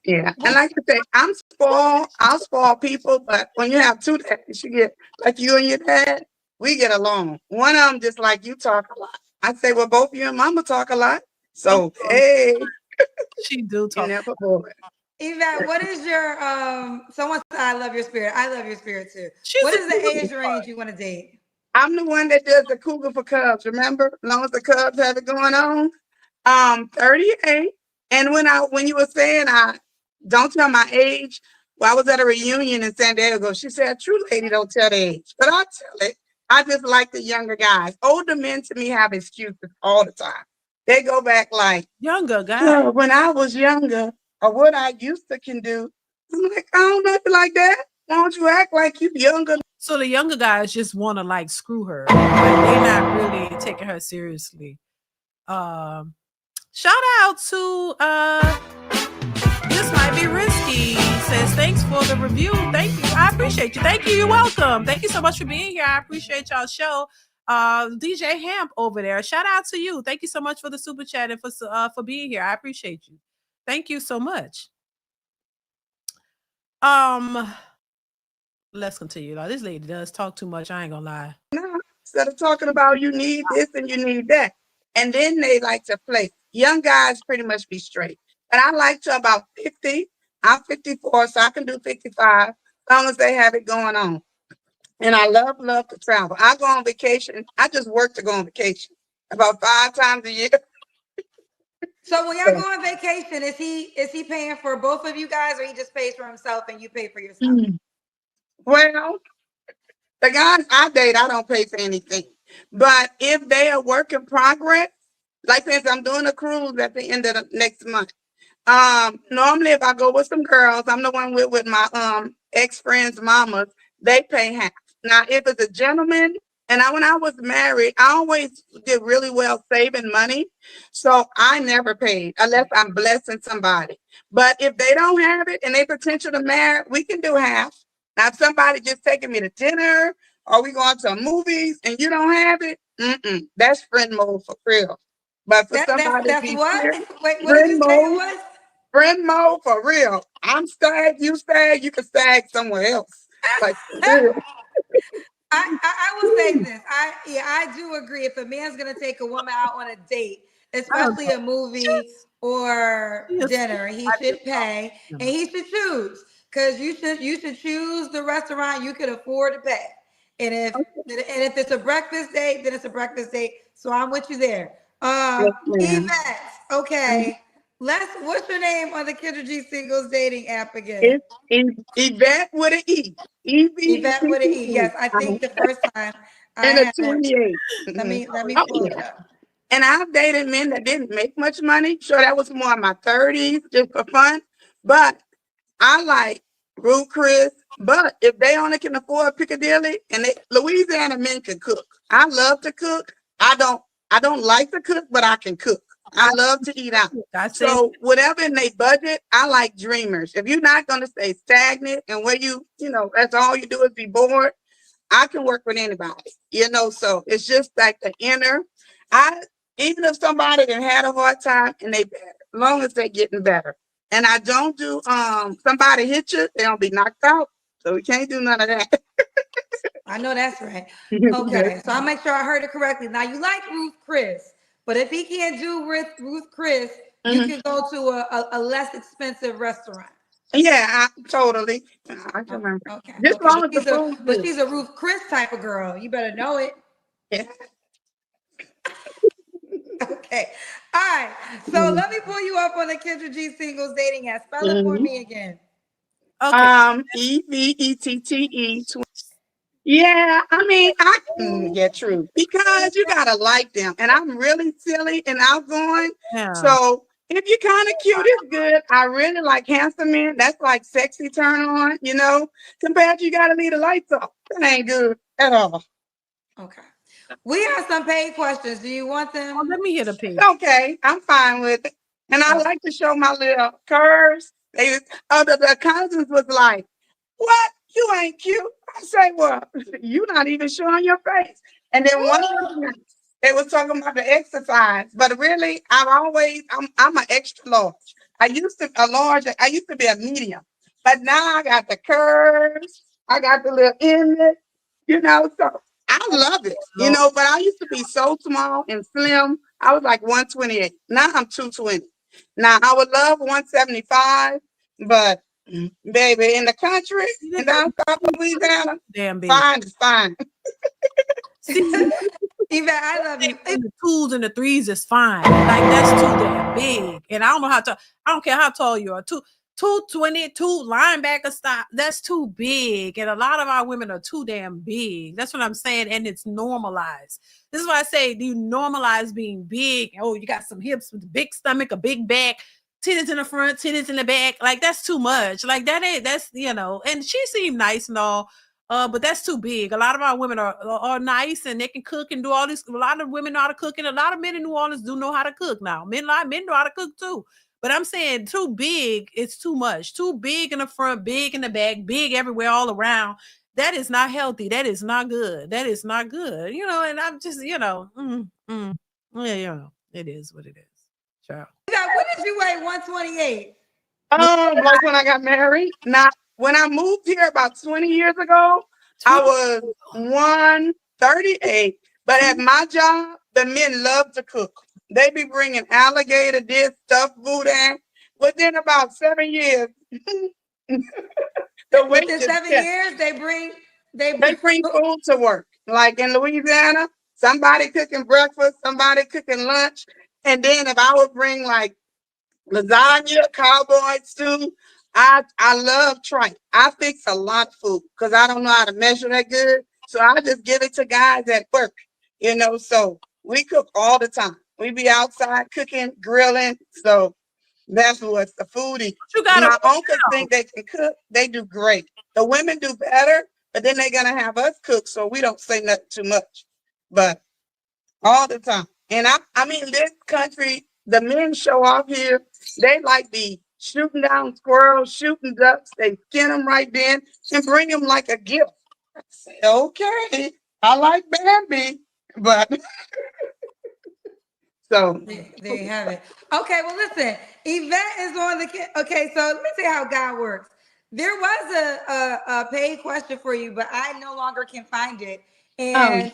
yeah. And like I say, I'm spoiled. I'll spoil people, but when you have 2 daddies, you get, like you and your dad, we get along. One of them just like you talk a lot. I say, well, both you and mama talk a lot. So, hey. She do talk. Never bored. Yvette, what is your someone said I love your spirit. I love your spirit too. What is the age range you want to date? I'm the one that does the cougar for Cubs, remember? As long as the Cubs have it going on. 38. And when you were saying I don't tell my age, well, I was at a reunion in San Diego. She said, a true lady don't tell the age. But I tell it. I just like the younger guys. Older men to me have excuses all the time. They go back like younger guys. Oh, when I was younger, or what I used to can do. I'm like, I don't know you like that. Why don't you act like you younger? So the younger guys just want to like screw her. Like, they're not really taking her seriously. Shout out to This Might Be Risky. Says thanks for the review. Thank you. I appreciate you. Thank you. You're welcome. Thank you so much for being here. I appreciate y'all's show. DJ Hamp over there. Shout out to you. Thank you so much for the super chat and for being here. I appreciate you. Thank you so much. Let's continue. Now, this lady does talk too much. I ain't gonna lie. Instead of talking about you need this and you need that. And then they like to play. Young guys pretty much be straight. But I like to about 50. I'm 54, so I can do 55 as long as they have it going on. And I love to travel. I go on vacation. I just work to go on vacation about 5 times a year. So when y'all go on vacation, is he paying for both of you guys, or he just pays for himself and you pay for yourself? Well, the guys I date, I don't pay for anything. But if they are work in progress, like for instance, I'm doing a cruise at the end of the next month. Normally if I go with some girls, I'm the one with my ex-friends' mamas, they pay half. Now, if it's a gentleman And when I was married, I always did really well saving money. So I never paid unless I'm blessing somebody. But if they don't have it and they potential to marry, we can do half. Now, if somebody just taking me to dinner or we going to movies and you don't have it, that's friend mode for real. But for somebody to That's be what? serious, Wait, what did friend you say it mode, was? friend mode for real. I'm stag, you stag, you can stag somewhere else. Like for real. I will say this. I do agree. If a man's gonna take a woman out on a date, I don't especially know. a movie or Just, dinner, he should pay and he should choose. Because you should choose the restaurant you could afford to pay. And if it's a breakfast date, then it's a breakfast date. So I'm with you there. Yes, ma'am. Yvette, okay. What's your name on the Kendra G singles dating app again? It's Yvette with an E. Yvette with an E. EVETTE. Yes, I think the first time I And a had it. 28. Let Mhm. me let me Oh, pull it yeah. up. And I've dated men that didn't make much money. Sure, that was more in my 30s, just for fun. But I like Ruth Chris. But if they only can afford Piccadilly, and Louisiana men can cook. I love to cook. I don't like to cook, but I can cook. I love to eat out. I said, So whatever in their budget, I like dreamers. If you're not gonna stay stagnant and where that's all you do is be bored, I can work with anybody. So it's just like the inner. I Even if somebody that had a hard time and they better, as long as they're getting better. And I don't do somebody hit you, they don't be knocked out. So we can't do none of that. I know that's right. Yes. Okay, so I'll make sure I heard it correctly. Now you like Ruth Chris, but if he can't do with Ruth Chris, you Mhm. can go to a less expensive restaurant. Yeah, totally. I can remember. Just Okay, long as the food's but good. she's a Ruth Chris type of girl. You better know it. Yeah. Okay. All right. So let me pull you up on the Kendra G singles dating app. Spell it for Mhm. me again. okay. EVETTE. Yeah, I mean, yeah, true. Because you gotta like them. And I'm really silly and outgoing. Yeah. So if you're kind of cute, it's good. I really like handsome men. That's like sexy turn on. Compared to you gotta leave the lights off. That ain't good at all. Okay. We have some paid questions. Do you want Oh, them? let me hit a pig. Okay, I'm fine with it. And I like to show my little curves. The cousins was like, "What? You ain't cute." I say, "Well, you not even showing your face." And then one of the nights, they was talking about the exercise, but really, I'm an extra large. I used to a large. I used to be a medium, but now I got the curves. I got the little inlet. So I love it. But I used to be so small and slim. I was like 128. Now I'm 220. Now I would love 175, but baby, in the country, You in got down South Louisiana, damn big. fine is fine. See, Yvette, I love you. and the twos and the threes is fine. Like that's too damn big. And I don't know how to. I don't care how tall you are. 222 linebacker style. That's too big. And a lot of our women are too damn big. That's what I'm saying. And it's normalized. This is why I say, do you normalize being big? Oh, you got some hips with a big stomach, a big back, titties in the front, titties in the back. Like that's too much. Like that's. And she seemed nice and all. But that's too big. A lot of our women are nice and they can cook and do all this. A lot of women know how to cook, and a lot of men in New Orleans do know how to cook now. Men know how to cook too. But I'm saying too big, it's too much. Too big in the front, big in the back, big everywhere, all around. That is not healthy. That is not good. That is not good. And I'm just, yeah, it is what it is. Child. Yvette, what did you weigh? 128. Like when I got married. Now, when I moved here about 20 years ago, I was 138. But at my job, the men love to cook. They be bringing alligator, this stuff, boudin. Within about 7 years, the weight Within just 7 years, they They bring bring food to work. Like in Louisiana, somebody cooking breakfast, somebody cooking lunch. And then if I would bring like lasagna, cowboy stew, I love tripe. I fix a lot of food because I don't know how to measure that good. So I just give it to guys at work. So we cook all the time. We be outside cooking, grilling. So that's what's the foodie. You gotta My work uncles out. think they can cook. They do great. The women do better, but then they're gonna have us cook, so we don't say nothing too much. But all the time. And I mean, this country, the men show off here. They like be shooting down squirrels, shooting ducks. They skin them right then and bring them like a gift. I say, okay, I like Bambi, but so there you have it. Okay, well, listen, Yvette is on the. Okay, so let me see how God works. There was a paid question for you, but I no longer can find it, and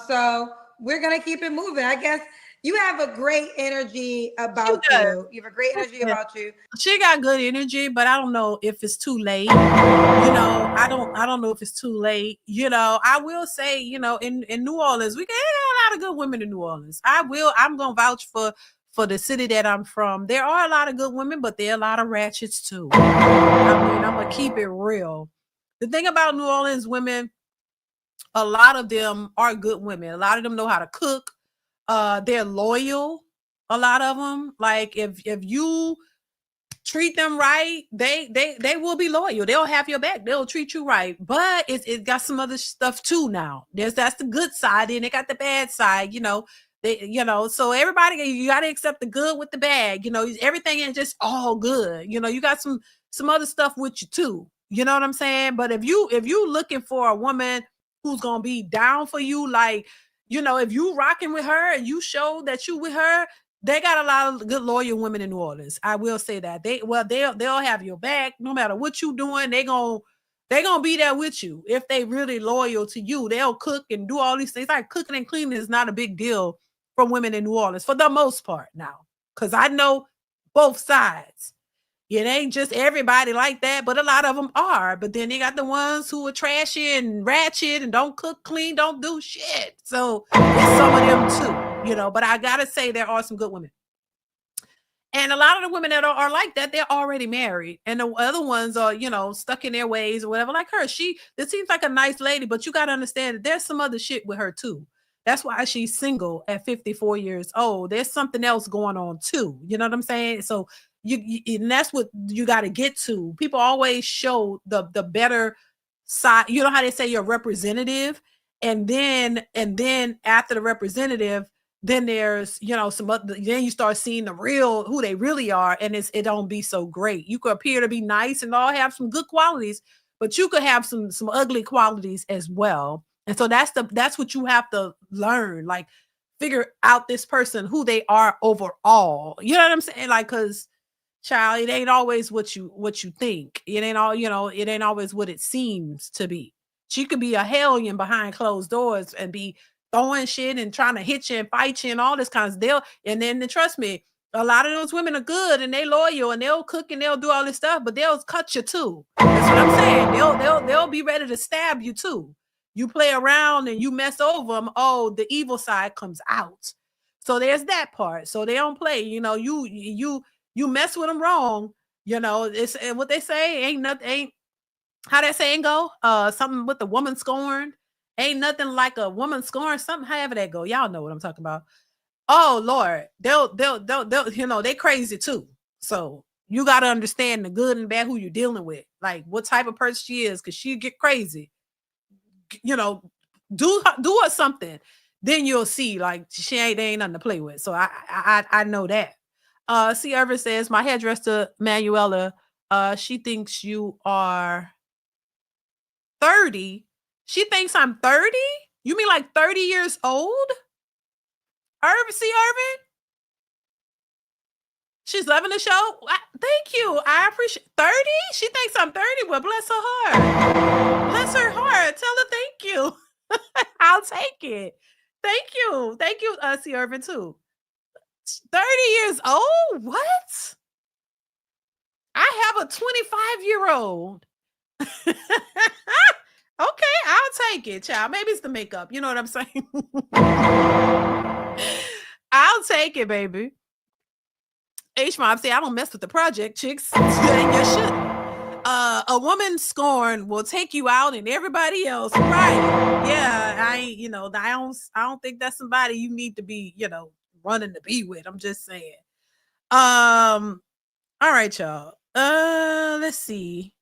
so we're gonna keep it moving. I guess you have a great energy about you. You have a great energy about you. She got good energy, but I don't know if it's too late. I don't know if it's too late. I will say, in New Orleans, we got a lot of good women in New Orleans. I'm gonna vouch for the city that I'm from. There are a lot of good women, but there are a lot of ratchets too. I mean, I'm gonna keep it real. The thing about New Orleans women, a lot of them are good women. A lot of them know how to cook. They're loyal. A lot of them, like if you treat them right, they will be loyal. They'll have your back. They'll treat you right. But it got some other stuff too now. That's the good side, and it got the bad side. So everybody, you got to accept the good with the bad. Everything ain't just all good. You got some other stuff with you too. You know what I'm saying? But if you looking for a woman who's gonna be down for you, like, if you rocking with her and you show that you with her, they got a lot of good loyal women in New Orleans. I will say that. They'll have your back no matter what you doing. They gonna be there with you if they really loyal to you. They'll cook and do all these things. Like cooking and cleaning is not a big deal for women in New Orleans for the most part now, because I know both sides. It ain't just everybody like that, but a lot of them are. But then they got the ones who are trashy and ratchet and don't cook clean, don't do shit. So it's some of them too, But I gotta say there are some good women. And a lot of the women that are like that, they're already married. And the other ones are, stuck in their ways or whatever. Like her, this seems like a nice lady, but you got to understand that there's some other shit with her too. That's why she's single at 54 years old. There's something else going on too. You know what I'm saying? So and that's what you got to get to. People always show the better side. You know how they say you're representative, and then after the representative, then there's some other, then you start seeing the real who they really are, and it don't be so great. You could appear to be nice and all have some good qualities, but you could have some ugly qualities as well. And so that's what you have to learn, like figure out this person who they are overall. You know what I'm saying? Like, because child, it ain't always what you think. It ain't all, it ain't always what it seems to be. She could be a hellion behind closed doors and be throwing shit and trying to hit you and fight you and all this kind of deal. And then trust me, a lot of those women are good and they loyal and they'll cook and they'll do all this stuff, but they'll cut you too. That's what I'm saying. They'll be ready to stab you too. You play around and you mess over them. Oh, the evil side comes out. So there's that part. So they don't play. You mess with them wrong. It's what they say. Ain't how that saying go. Something with the woman scorned. Ain't nothing like a woman scorned. Something however that go. Y'all know what I'm talking about. Oh Lord, they'll they crazy too. So you got to understand the good and bad who you're dealing with, like what type of person she is, because she get crazy. Do her something, then you'll see like they ain't nothing to play with. So I know that. C. Irvin says my hairdresser Manuela, she thinks you are 30. She thinks I'm 30. You mean like 30 years old? Irvin? She's loving the show. Thank you. I appreciate 30. She thinks I'm 30. Well, bless her heart. Bless her heart. Tell her thank you. I'll take it. Thank you. Thank you, C. Irvin, too. 30 years old? What? I have a 25-year-old. Okay, I'll take it, child. Maybe it's the makeup. You know what I'm saying? I'll take it, baby. H-Mob say, I don't mess with the project, chicks. You shouldn't. A woman scorned will take you out and everybody else. Right. Yeah, I don't think that's somebody you need to be, running to be with. I'm just saying. All right, y'all. Let's see.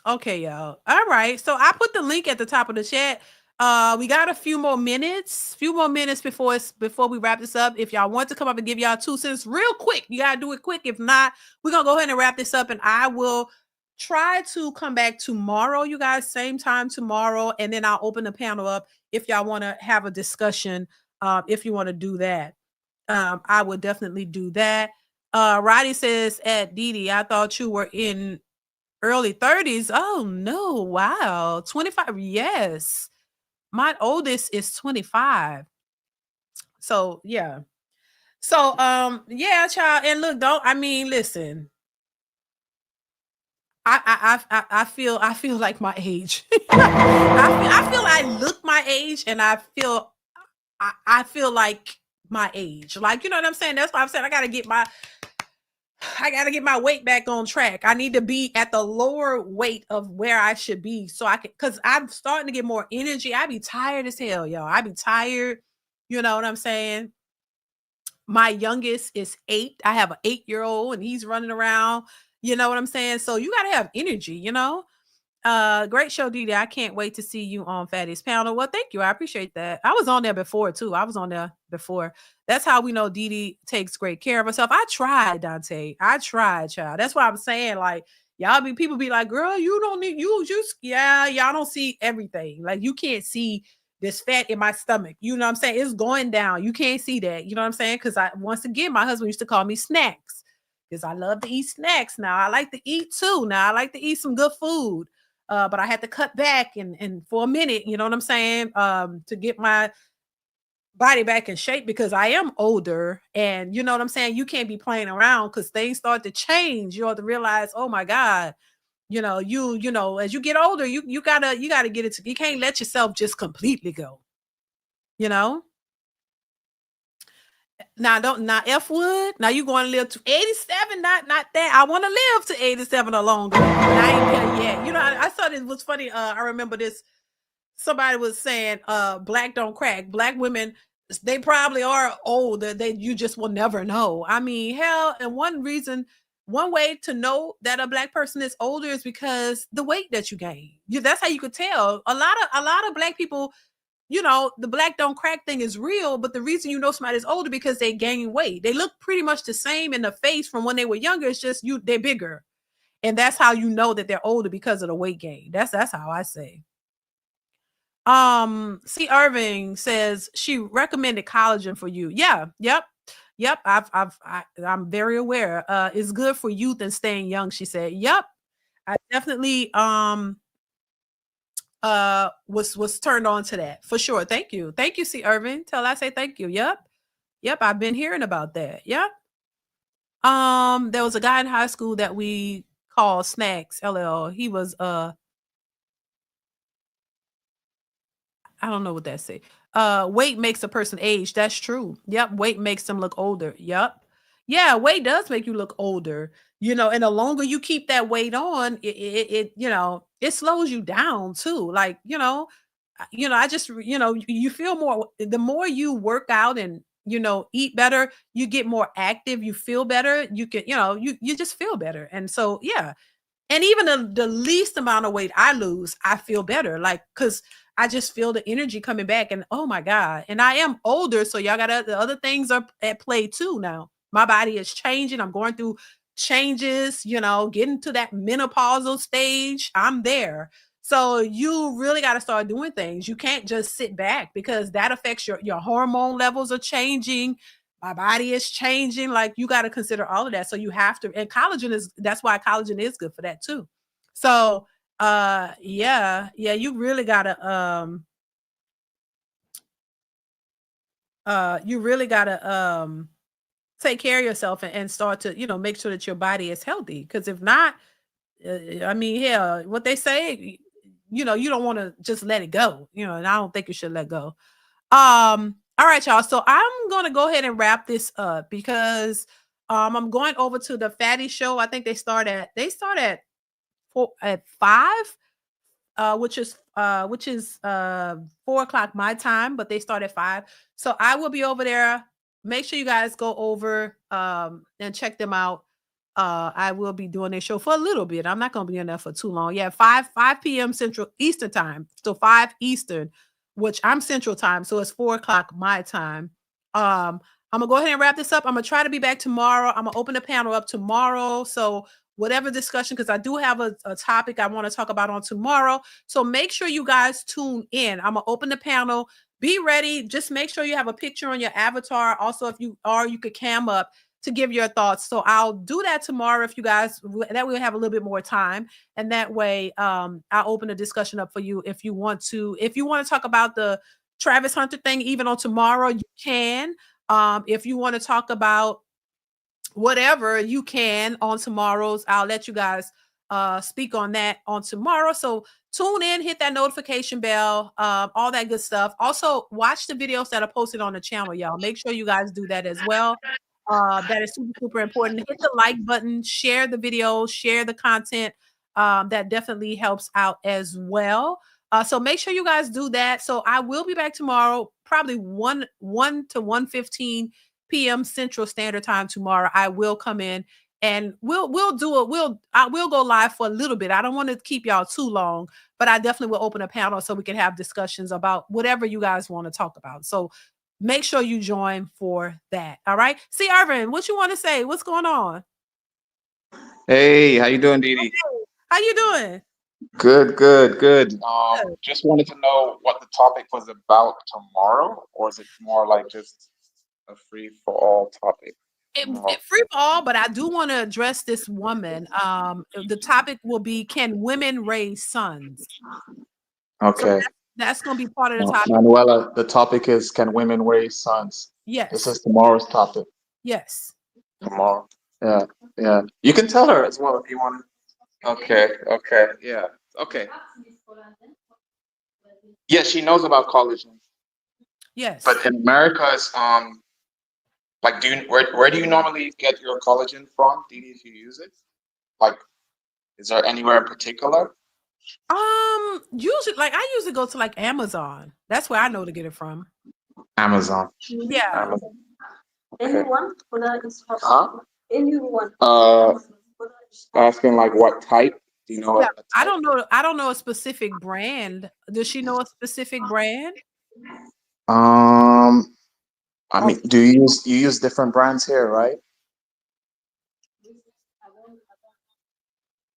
Okay, y'all. All right. So I put the link at the top of the chat. We got a few more minutes before we wrap this up. If y'all want to come up and give y'all 2 cents real quick, you gotta do it quick. If not, we're gonna go ahead and wrap this up, and I will try to come back tomorrow, you guys, same time tomorrow, and then I'll open the panel up if y'all want to have a discussion. If you want to do that, I would definitely do that. Roddy says, at DeeDee, I thought you were in early 30s. Oh no, wow. 25. Yes. My oldest is 25. So yeah. So yeah, child. And look, listen. I feel like my age. I feel I look my age, and I feel like my age. Like, you know what I'm saying? That's why I'm saying I gotta get my weight back on track. I need to be at the lower weight of where I should be, so I can, because I'm starting to get more energy. I be tired as hell, y'all. I be tired. You know what I'm saying? My youngest is 8. I have an 8-year-old, and he's running around. You know what I'm saying? So you gotta have energy, you know? Great show, DeeDee. I can't wait to see you on Fatty's panel. Well, thank you. I appreciate that. I was on there before too. I was on there before. That's how we know DeeDee takes great care of herself. I tried, Dante. I tried, child. That's why I'm saying, like, people be like, girl, you don't need y'all don't see everything. Like, you can't see this fat in my stomach. You know what I'm saying? It's going down. You can't see that. You know what I'm saying? Because once again, my husband used to call me snacks because I love to eat snacks. Now I like to eat too. Now I like to eat some good food. But I had to cut back and for a minute, you know what I'm saying? To get my body back in shape, because I am older, and you know what I'm saying? You can't be playing around because things start to change. You have to realize, oh my God, you know, as you get older, you gotta get it. You can't let yourself just completely go, you know? Now not F Wood. Now you going to live to 87? Not that. I want to live to 87 or longer. But I ain't there yet. You know, I thought it was funny. I remember this. Somebody was saying, black don't crack. Black women, they probably are older. You just will never know. I mean, hell, and one way to know that a black person is older is because the weight that you gain. That's how you could tell. A lot of black people, you know, the black don't crack thing is real, but the reason you know somebody is older because they gain weight. They look pretty much the same in the face from when they were younger. It's just they're bigger. And that's how you know that they're older, because of the weight gain. That's how I say. C. Irving says she recommended collagen for you. Yeah, yep. I'm very aware. It's good for youth and staying young, she said. Yep. I definitely was turned on to that for sure. Thank you, C. Irving. Tell I say thank you. Yep, I've been hearing about that. Yep. There was a guy in high school that we called Snacks. LL. He was I don't know what that say. Weight makes a person age. That's true. Yep. Weight makes them look older. Yep. Yeah, weight does make you look older. You know, and the longer you keep that weight on, it you know, it slows you down too. Like, I just, you feel more, the more you work out and, eat better, you get more active, you feel better, you can, you just feel better. And so, yeah. And even the least amount of weight I lose, I feel better. Like, cause I just feel the energy coming back, and oh my God. And I am older. So y'all got the other things are at play too now. My body is changing. I'm going through changes, getting to that menopausal stage. I'm there. So you really got to start doing things. You can't just sit back, because that affects your hormone levels are changing. My body is changing. Like, you got to consider all of that. So you have to, and that's why collagen is good for that too. So yeah, you really gotta take care of yourself, and start to make sure that your body is healthy, because if not, I mean, hell, what they say, you don't want to just let it go, and I don't think you should let go. All right, y'all, so I'm gonna go ahead and wrap this up, because I'm going over to the Fatty show. I think they start at 5, which is 4:00 my time, but they start at 5. So I will be over there. Make sure you guys go over and check them out. I will be doing this show for a little bit. I'm not going to be in there for too long. Yeah, 5 p.m. Central Eastern time. So 5 Eastern, which I'm Central time. So it's 4 o'clock my time. I'm gonna go ahead and wrap this up. I'm gonna try to be back tomorrow. I'm gonna open the panel up tomorrow. So whatever discussion, because I do have a topic I want to talk about on tomorrow. So make sure you guys tune in. I'm gonna open the panel. Be ready. Just make sure you have a picture on your avatar. Also, if you are, you could cam up to give your thoughts. So I'll do that tomorrow if you guys, that we'll have a little bit more time. And that way I'll open a discussion up for you if you want to talk about the Travis Hunter thing, even on tomorrow, you can. If you want to talk about whatever, you can on tomorrow's. I'll let you guys speak on that on tomorrow. So tune in, hit that notification bell, all that good stuff. Also, watch the videos that are posted on the channel, y'all. Make sure you guys do that as well. That is super, super important. Hit the like button, share the video, share the content. That definitely helps out as well. So make sure you guys do that. So I will be back tomorrow, probably 1 to 1:15 p.m. Central Standard Time tomorrow. I will come in and we'll go live for a little bit. I don't want to keep y'all too long, but I definitely will open a panel so we can have discussions about whatever you guys want to talk about. So make sure you join for that. All right. See, Arvin, what you want to say? What's going on? Hey, how you doing, DeeDee? Okay. How you doing? Good. Just wanted to know what the topic was about tomorrow, or is it more like just a free for all topic? It free for all, but I do want to address this woman. The topic will be, can women raise sons? Okay. So that's going to be part of the topic. Manuela, the topic is, can women raise sons? Yes. This is tomorrow's topic. Yes. Tomorrow. Yeah. You can tell her as well if you want. Okay. Yeah. Okay. Yeah, she knows about collagen. Yes. But in America, it's like, where do you normally get your collagen from, DeeDee, if you use it? Like, is there anywhere in particular? Usually, like, I usually go to like Amazon. That's where I know to get it from. Amazon. Yeah. Amazon. Okay. Anyone? Huh? Anyone? Asking like what type? Do you know? Yeah, I don't know a specific brand. Does she know a specific brand? I mean, do you use different brands here, right?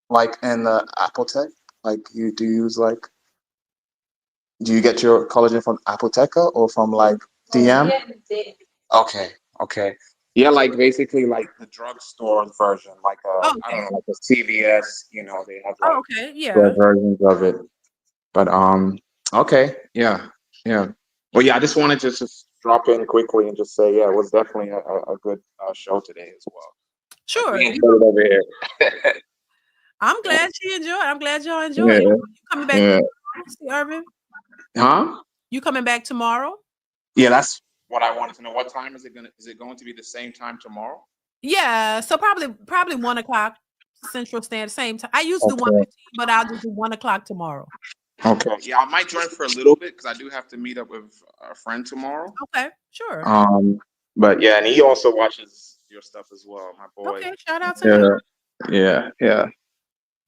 Like in the Apothec? Like do you use like, do you get your collagen from Apotheca or from like DM? Okay. Yeah, like basically like the drugstore version, like I don't know, like a CVS, you know, they have like their versions of it. But okay, yeah. Well, yeah, I just wanted to just drop in quickly and just say, yeah, it was definitely a good show today as well. Sure. We enjoyed it over here. I'm glad she enjoyed. I'm glad y'all enjoyed. Yeah. You coming back tomorrow, see, Irvin? Huh? You coming back tomorrow? Yeah, that's what I wanted to know. What time is it going to be the same time tomorrow? Yeah, so probably 1 o'clock Central Standard, same time. I used to do 1:15, but I'll just do 1 o'clock tomorrow. Okay. Yeah, I might join for a little bit because I do have to meet up with a friend tomorrow. Okay, sure. But yeah, and he also watches your stuff as well, my boy. Okay, shout out to him. Yeah.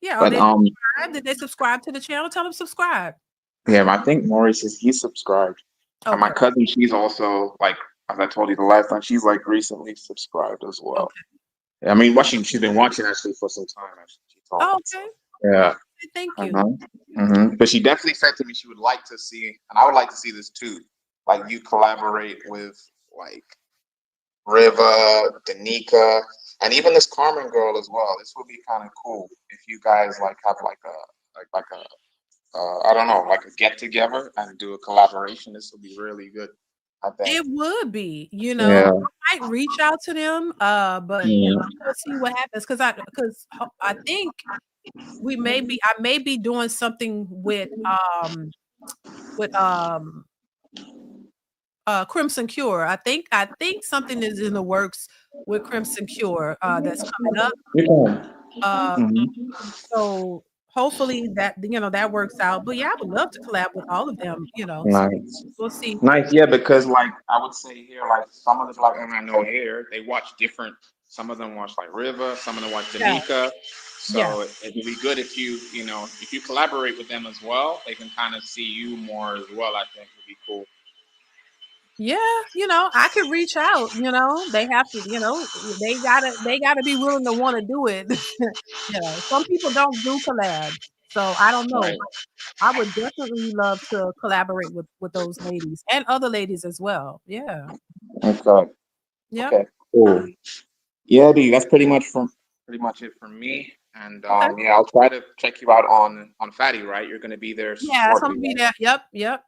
Yeah, but did they subscribe to the channel? Tell them subscribe. Yeah, I think Maurice he's subscribed. Okay. And my cousin, she's also, like, as I told you the last time, she's like recently subscribed as well. Okay. I mean, she's been watching actually for some time. Actually, she told me, okay. So, yeah. Thank you. But she definitely said to me she would like to see, and I would like to see this too, like you collaborate with like Riva, Danica, and even this Carmen girl as well. This would be kind of cool if you guys like have like a I don't know, like a get together and do a collaboration. This would be really good, I think. It would be, you know. Yeah. I might reach out to them, but we'll see what happens because I think I may be doing something with Crimson Cure. I think something is in the works with Crimson Cure that's coming up. So hopefully that that works out. But yeah, I would love to collab with all of them. So Nice. we'll see. Nice, yeah, because like I would say here, like some of the black women I know here, they watch different. Some of them watch like Riva, some of them watch Yeah, Danica. yeah. So it would be good if if you collaborate with them as well, they can kind of see you more as well. I think would be cool. Yeah, I could reach out, they have to, they gotta be willing to want to do it. Some people don't do collabs, so I don't know, Right. but I would definitely love to collaborate with those ladies and other ladies as well. Yeah. Okay. Yep. Okay. Cool. Yeah, D, that's pretty much it from me. And Okay. yeah, I'll try to check you out on Fatty, right? You're gonna be there Yeah, so I'm shortly, gonna be right? there. Yep, yep.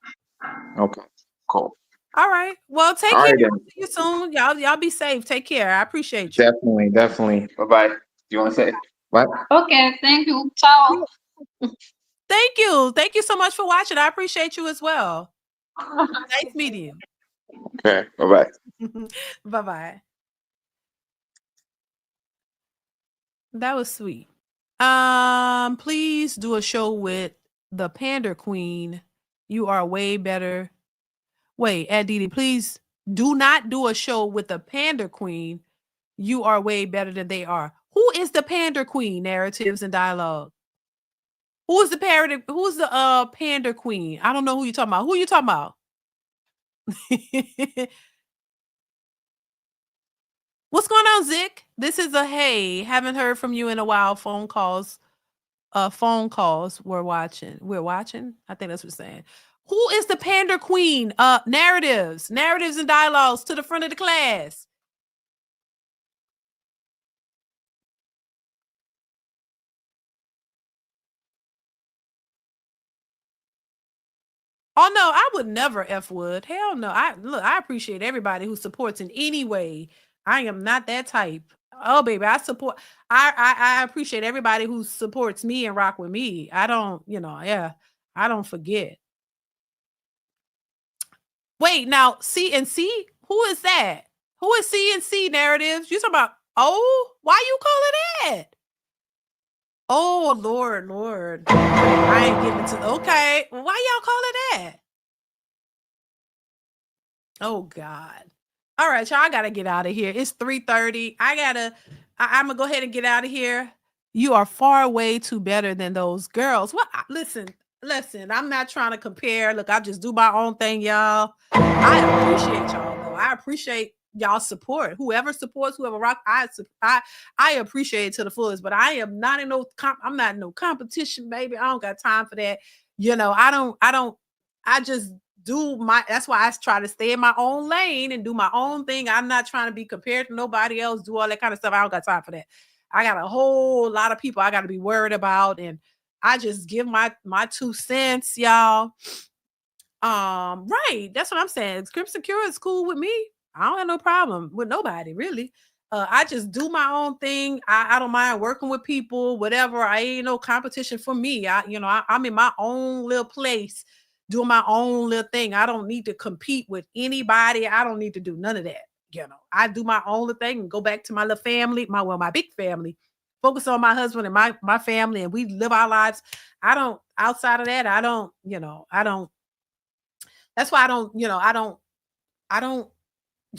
Okay. Cool. All right. Well, take All care. right then. I'll see you soon. Y'all be safe. Take care. I appreciate you. Definitely, definitely. Bye bye. Do you want to say what? Okay, thank you. Ciao. Thank you. Thank you so much for watching. I appreciate you as well. Nice meeting you. Okay. Bye bye. Bye-bye. That was sweet. Please do a show with the Panda Queen. You are way better. Wait, DeeDee, please do not do a show with the Panda Queen. You are way better than they are. Who is the Panda Queen? Narratives and dialogue. Who is the parody? Who's the Panda Queen? I don't know who you talking about. Who you talking about? What's going on, Zick? This is a hey. Haven't heard from you in a while. Phone calls we're watching. I think that's what we're saying. Who is the Panda Queen? Narratives and dialogues to the front of the class. Oh no, I would never F would. Hell no. I appreciate everybody who supports in any way. I am not that type. Oh baby, I appreciate everybody who supports me and rock with me. I don't, I don't forget. Wait, now C&C? Who is that? Who is C&C narratives? You talking about, why you call it that? Oh, Lord. I ain't getting to, okay. Why y'all call it that? Oh, God. All right, y'all, I got to get out of here. It's 3:30. I'm going to go ahead and get out of here. You are far way too better than those girls. Well, listen, I'm not trying to compare. Look, I just do my own thing, y'all. I appreciate y'all, though. I appreciate y'all support. Whoever supports, whoever rock, I appreciate it to the fullest. But I am not in I'm not in no competition, baby. I don't got time for that. I just that's why I try to stay in my own lane and do my own thing. I'm not trying to be compared to nobody else, do all that kind of stuff. I don't got time for that. I got a whole lot of people I got to be worried about, and I just give my 2 cents, y'all. Right. That's what I'm saying. Crimson Cure is cool with me. I don't have no problem with nobody, really. I just do my own thing. I don't mind working with people, whatever. I ain't no competition for me. I'm in my own little place, doing my own little thing. I don't need to compete with anybody. I don't need to do none of that. I do my own little thing and go back to my little family, my big family, focus on my husband and my family, and we live our lives. Outside of that, I don't, that's why I don't, you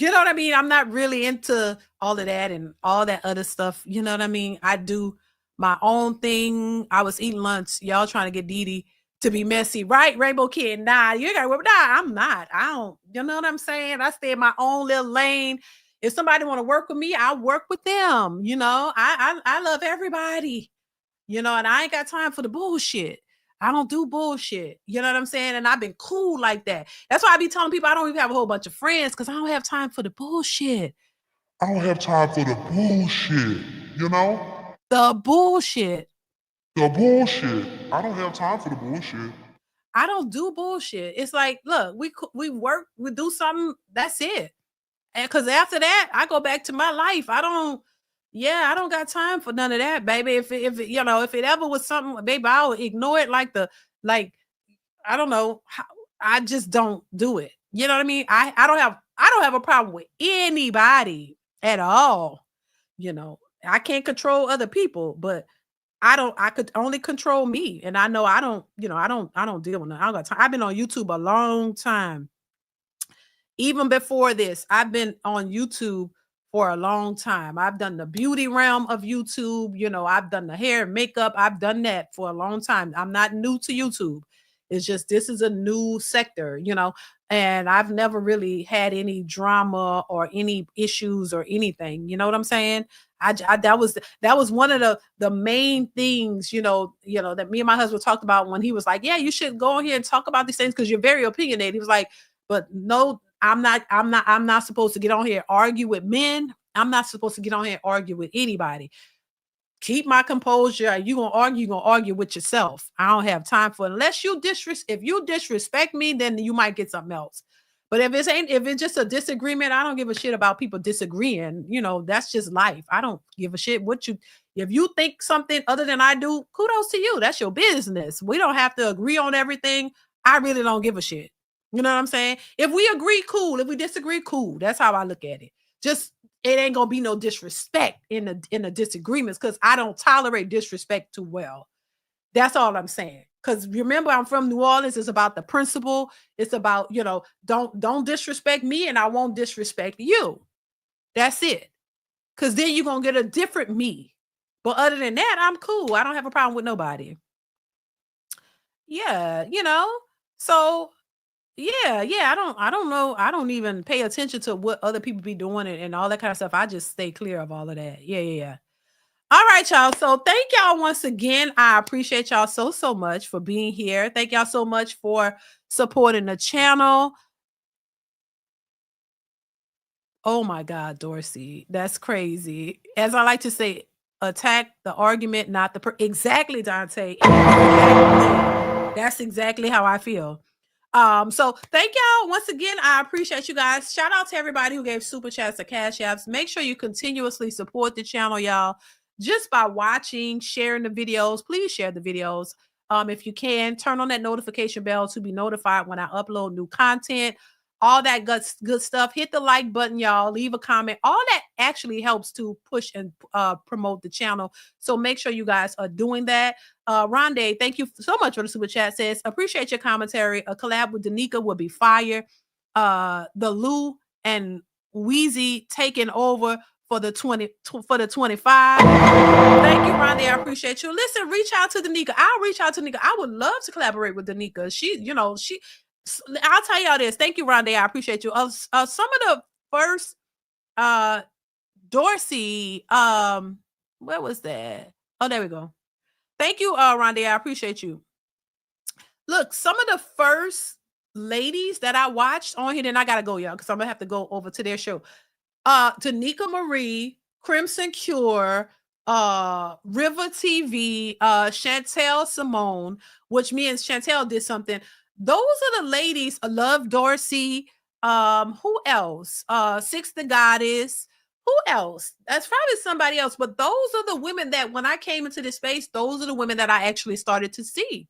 know what I mean? I'm not really into all of that and all that other stuff. You know what I mean? I do my own thing. I was eating lunch. Y'all trying to get DeeDee to be messy, right? Rainbow Kid. Nah, you gotta work. Nah, I'm not. I don't, you know what I'm saying? I stay in my own little lane. If somebody want to work with me, I'll work with them. I love everybody, and I ain't got time for the bullshit. I don't do bullshit. You know what I'm saying? And I've been cool like that. That's why I be telling people I don't even have a whole bunch of friends, because I don't have time for the bullshit. I don't have time for the bullshit, you know? The bullshit. The bullshit. I don't have time for the bullshit. I don't do bullshit. It's like, look, we work, we do something, that's it. And because after that, I go back to my life. I don't got time for none of that, baby. If it ever was something, baby, I'll ignore it like I don't know. I just don't do it. You know what I mean? I don't have a problem with anybody at all. I can't control other people, but I could only control me. And I know I don't, I don't deal with that. I got time. I've been on YouTube a long time. Even before this, I've been on YouTube for a long time. I've done the beauty realm of YouTube. I've done the hair and makeup. I've done that for a long time. I'm not new to YouTube. It's just, this is a new sector, and I've never really had any drama or any issues or anything. You know what I'm saying? That was one of the main things, that me and my husband talked about when he was like, yeah, you should go in here and talk about these things because you're very opinionated. He was like, but no, I'm not supposed to get on here and argue with men. I'm not supposed to get on here and argue with anybody. Keep my composure. You gonna argue with yourself. I don't have time for it. Unless if you disrespect me, then you might get something else. But if it's just a disagreement, I don't give a shit about people disagreeing. That's just life. I don't give a shit if you think something other than I do, kudos to you. That's your business. We don't have to agree on everything. I really don't give a shit. You know what I'm saying? If we agree, cool. If we disagree, cool. That's how I look at it. Just, it ain't gonna be no disrespect in the disagreements, because I don't tolerate disrespect too well. That's all I'm saying. Because remember, I'm from New Orleans. It's about the principle. It's about, don't disrespect me and I won't disrespect you. That's it. Because then you're gonna get a different me. But other than that, I'm cool. I don't have a problem with nobody. Yeah, so yeah, I don't know. I don't even pay attention to what other people be doing and all that kind of stuff. I just stay clear of all of that. Yeah. All right, y'all. So thank y'all once again. I appreciate y'all so much for being here. Thank y'all so much for supporting the channel. Oh my God, Dorsey. That's crazy. As I like to say, attack the argument, not the exactly, Dante. Exactly. That's exactly how I feel. So thank y'all once again. I appreciate you guys. Shout out to everybody who gave super chats or cash apps. Make sure you continuously support the channel, y'all, just by watching, sharing the videos. Please share the videos. If you can, turn on that notification bell to be notified when I upload new content. All that good stuff. Hit the like button, y'all. Leave a comment. All that actually helps to push and promote the channel. So make sure you guys are doing that. Rondé, thank you so much for the super chat. Says, appreciate your commentary. A collab with Danica would be fire. The Lou and Wheezy taking over for the 25. Thank you, Rondé. I appreciate you. Listen, reach out to Danica. I'll reach out to Danica. I would love to collaborate with Danica. I'll tell y'all this. Thank you, Rondé. I appreciate you. Some of the first Dorsey, where was that? Oh, there we go. Thank you, Rondé. I appreciate you. Look, some of the first ladies that I watched on here, then I gotta go, y'all, because I'm gonna have to go over to their show. Danica Marie, Crimson Cure, River TV, Chantel Simone, which me and Chantel did something. Those are the ladies. Love Dorsey. Who else? Six the Goddess. Who else? That's probably somebody else. But those are the women that when I came into this space, those are the women that I actually started to see.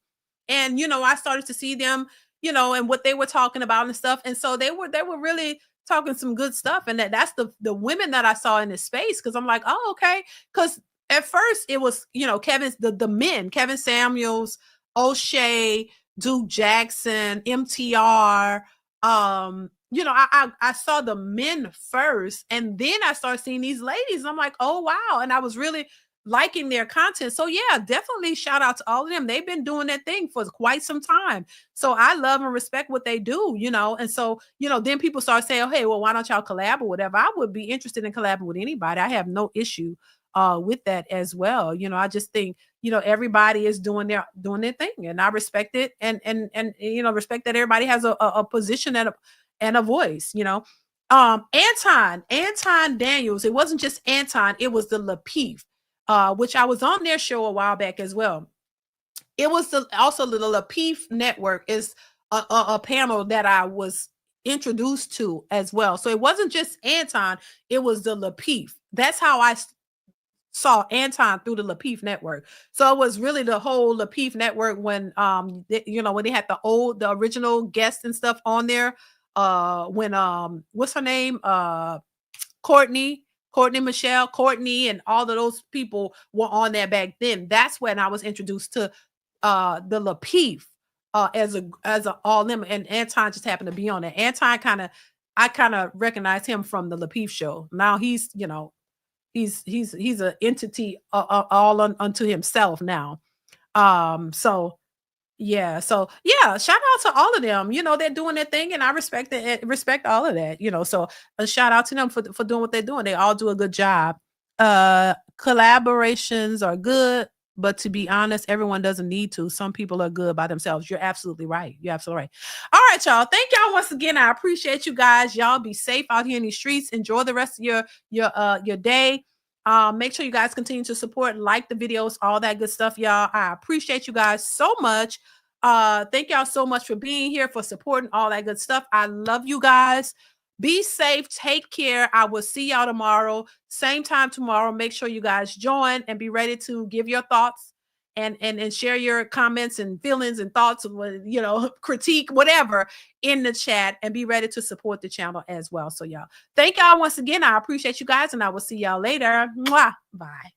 And I started to see them, and what they were talking about and stuff. And so they were really talking some good stuff. And that's the women that I saw in this space. Cause I'm like, oh, okay. Cause at first it was, Kevin's the men, Kevin Samuels, O'Shea, Duke Jackson, MTR. I saw the men first, and then I started seeing these ladies. And I'm like, oh wow. And I was really liking their content. So yeah, definitely shout out to all of them. They've been doing that thing for quite some time. So I love and respect what they do, and so, then people start saying, oh, hey, well, why don't y'all collab or whatever? I would be interested in collabing with anybody. I have no issue with that as well. I just think, everybody is doing their thing, and I respect it, and respect that everybody has a position and a voice, Anton Daniels. It wasn't just Anton, it was the Lapeef, which I was on their show a while back as well. It was also the Lapeef Network is a panel that I was introduced to as well. So it wasn't just Anton, it was the Lapeef. That's how I saw Anton through the Lapeef Network. So it was really the whole Lapeef Network when when they had the original guests and stuff on there. When what's her name? Courtney Courtney, and all of those people were on there back then. That's when I was introduced to the Lapeef as a all them, and Anton just happened to be on it. Anton I kind of recognize him from the Lapeef show. Now he's, you know, he's an entity all unto himself now. So yeah, shout out to all of them. You know, they're doing their thing, and I respect all of that. You know, so a shout out to them for doing what they're doing. They all do a good job. Collaborations are good, but to be honest, everyone doesn't need to. Some people are good by themselves. You're absolutely right. You're absolutely right. All right, y'all. Thank y'all once again. I appreciate you guys. Y'all be safe out here in these streets. Enjoy the rest of your day. Make sure you guys continue to support, like the videos, all that good stuff, y'all. I appreciate you guys so much. Thank y'all so much for being here, for supporting all that good stuff. I love you guys. Be safe. Take care. I will see y'all tomorrow. Same time tomorrow. Make sure you guys join and be ready to give your thoughts and share your comments and feelings and thoughts, you know, critique, whatever, in the chat, and be ready to support the channel as well. So y'all, thank y'all once again. I appreciate you guys, and I will see y'all later. Mwah. Bye.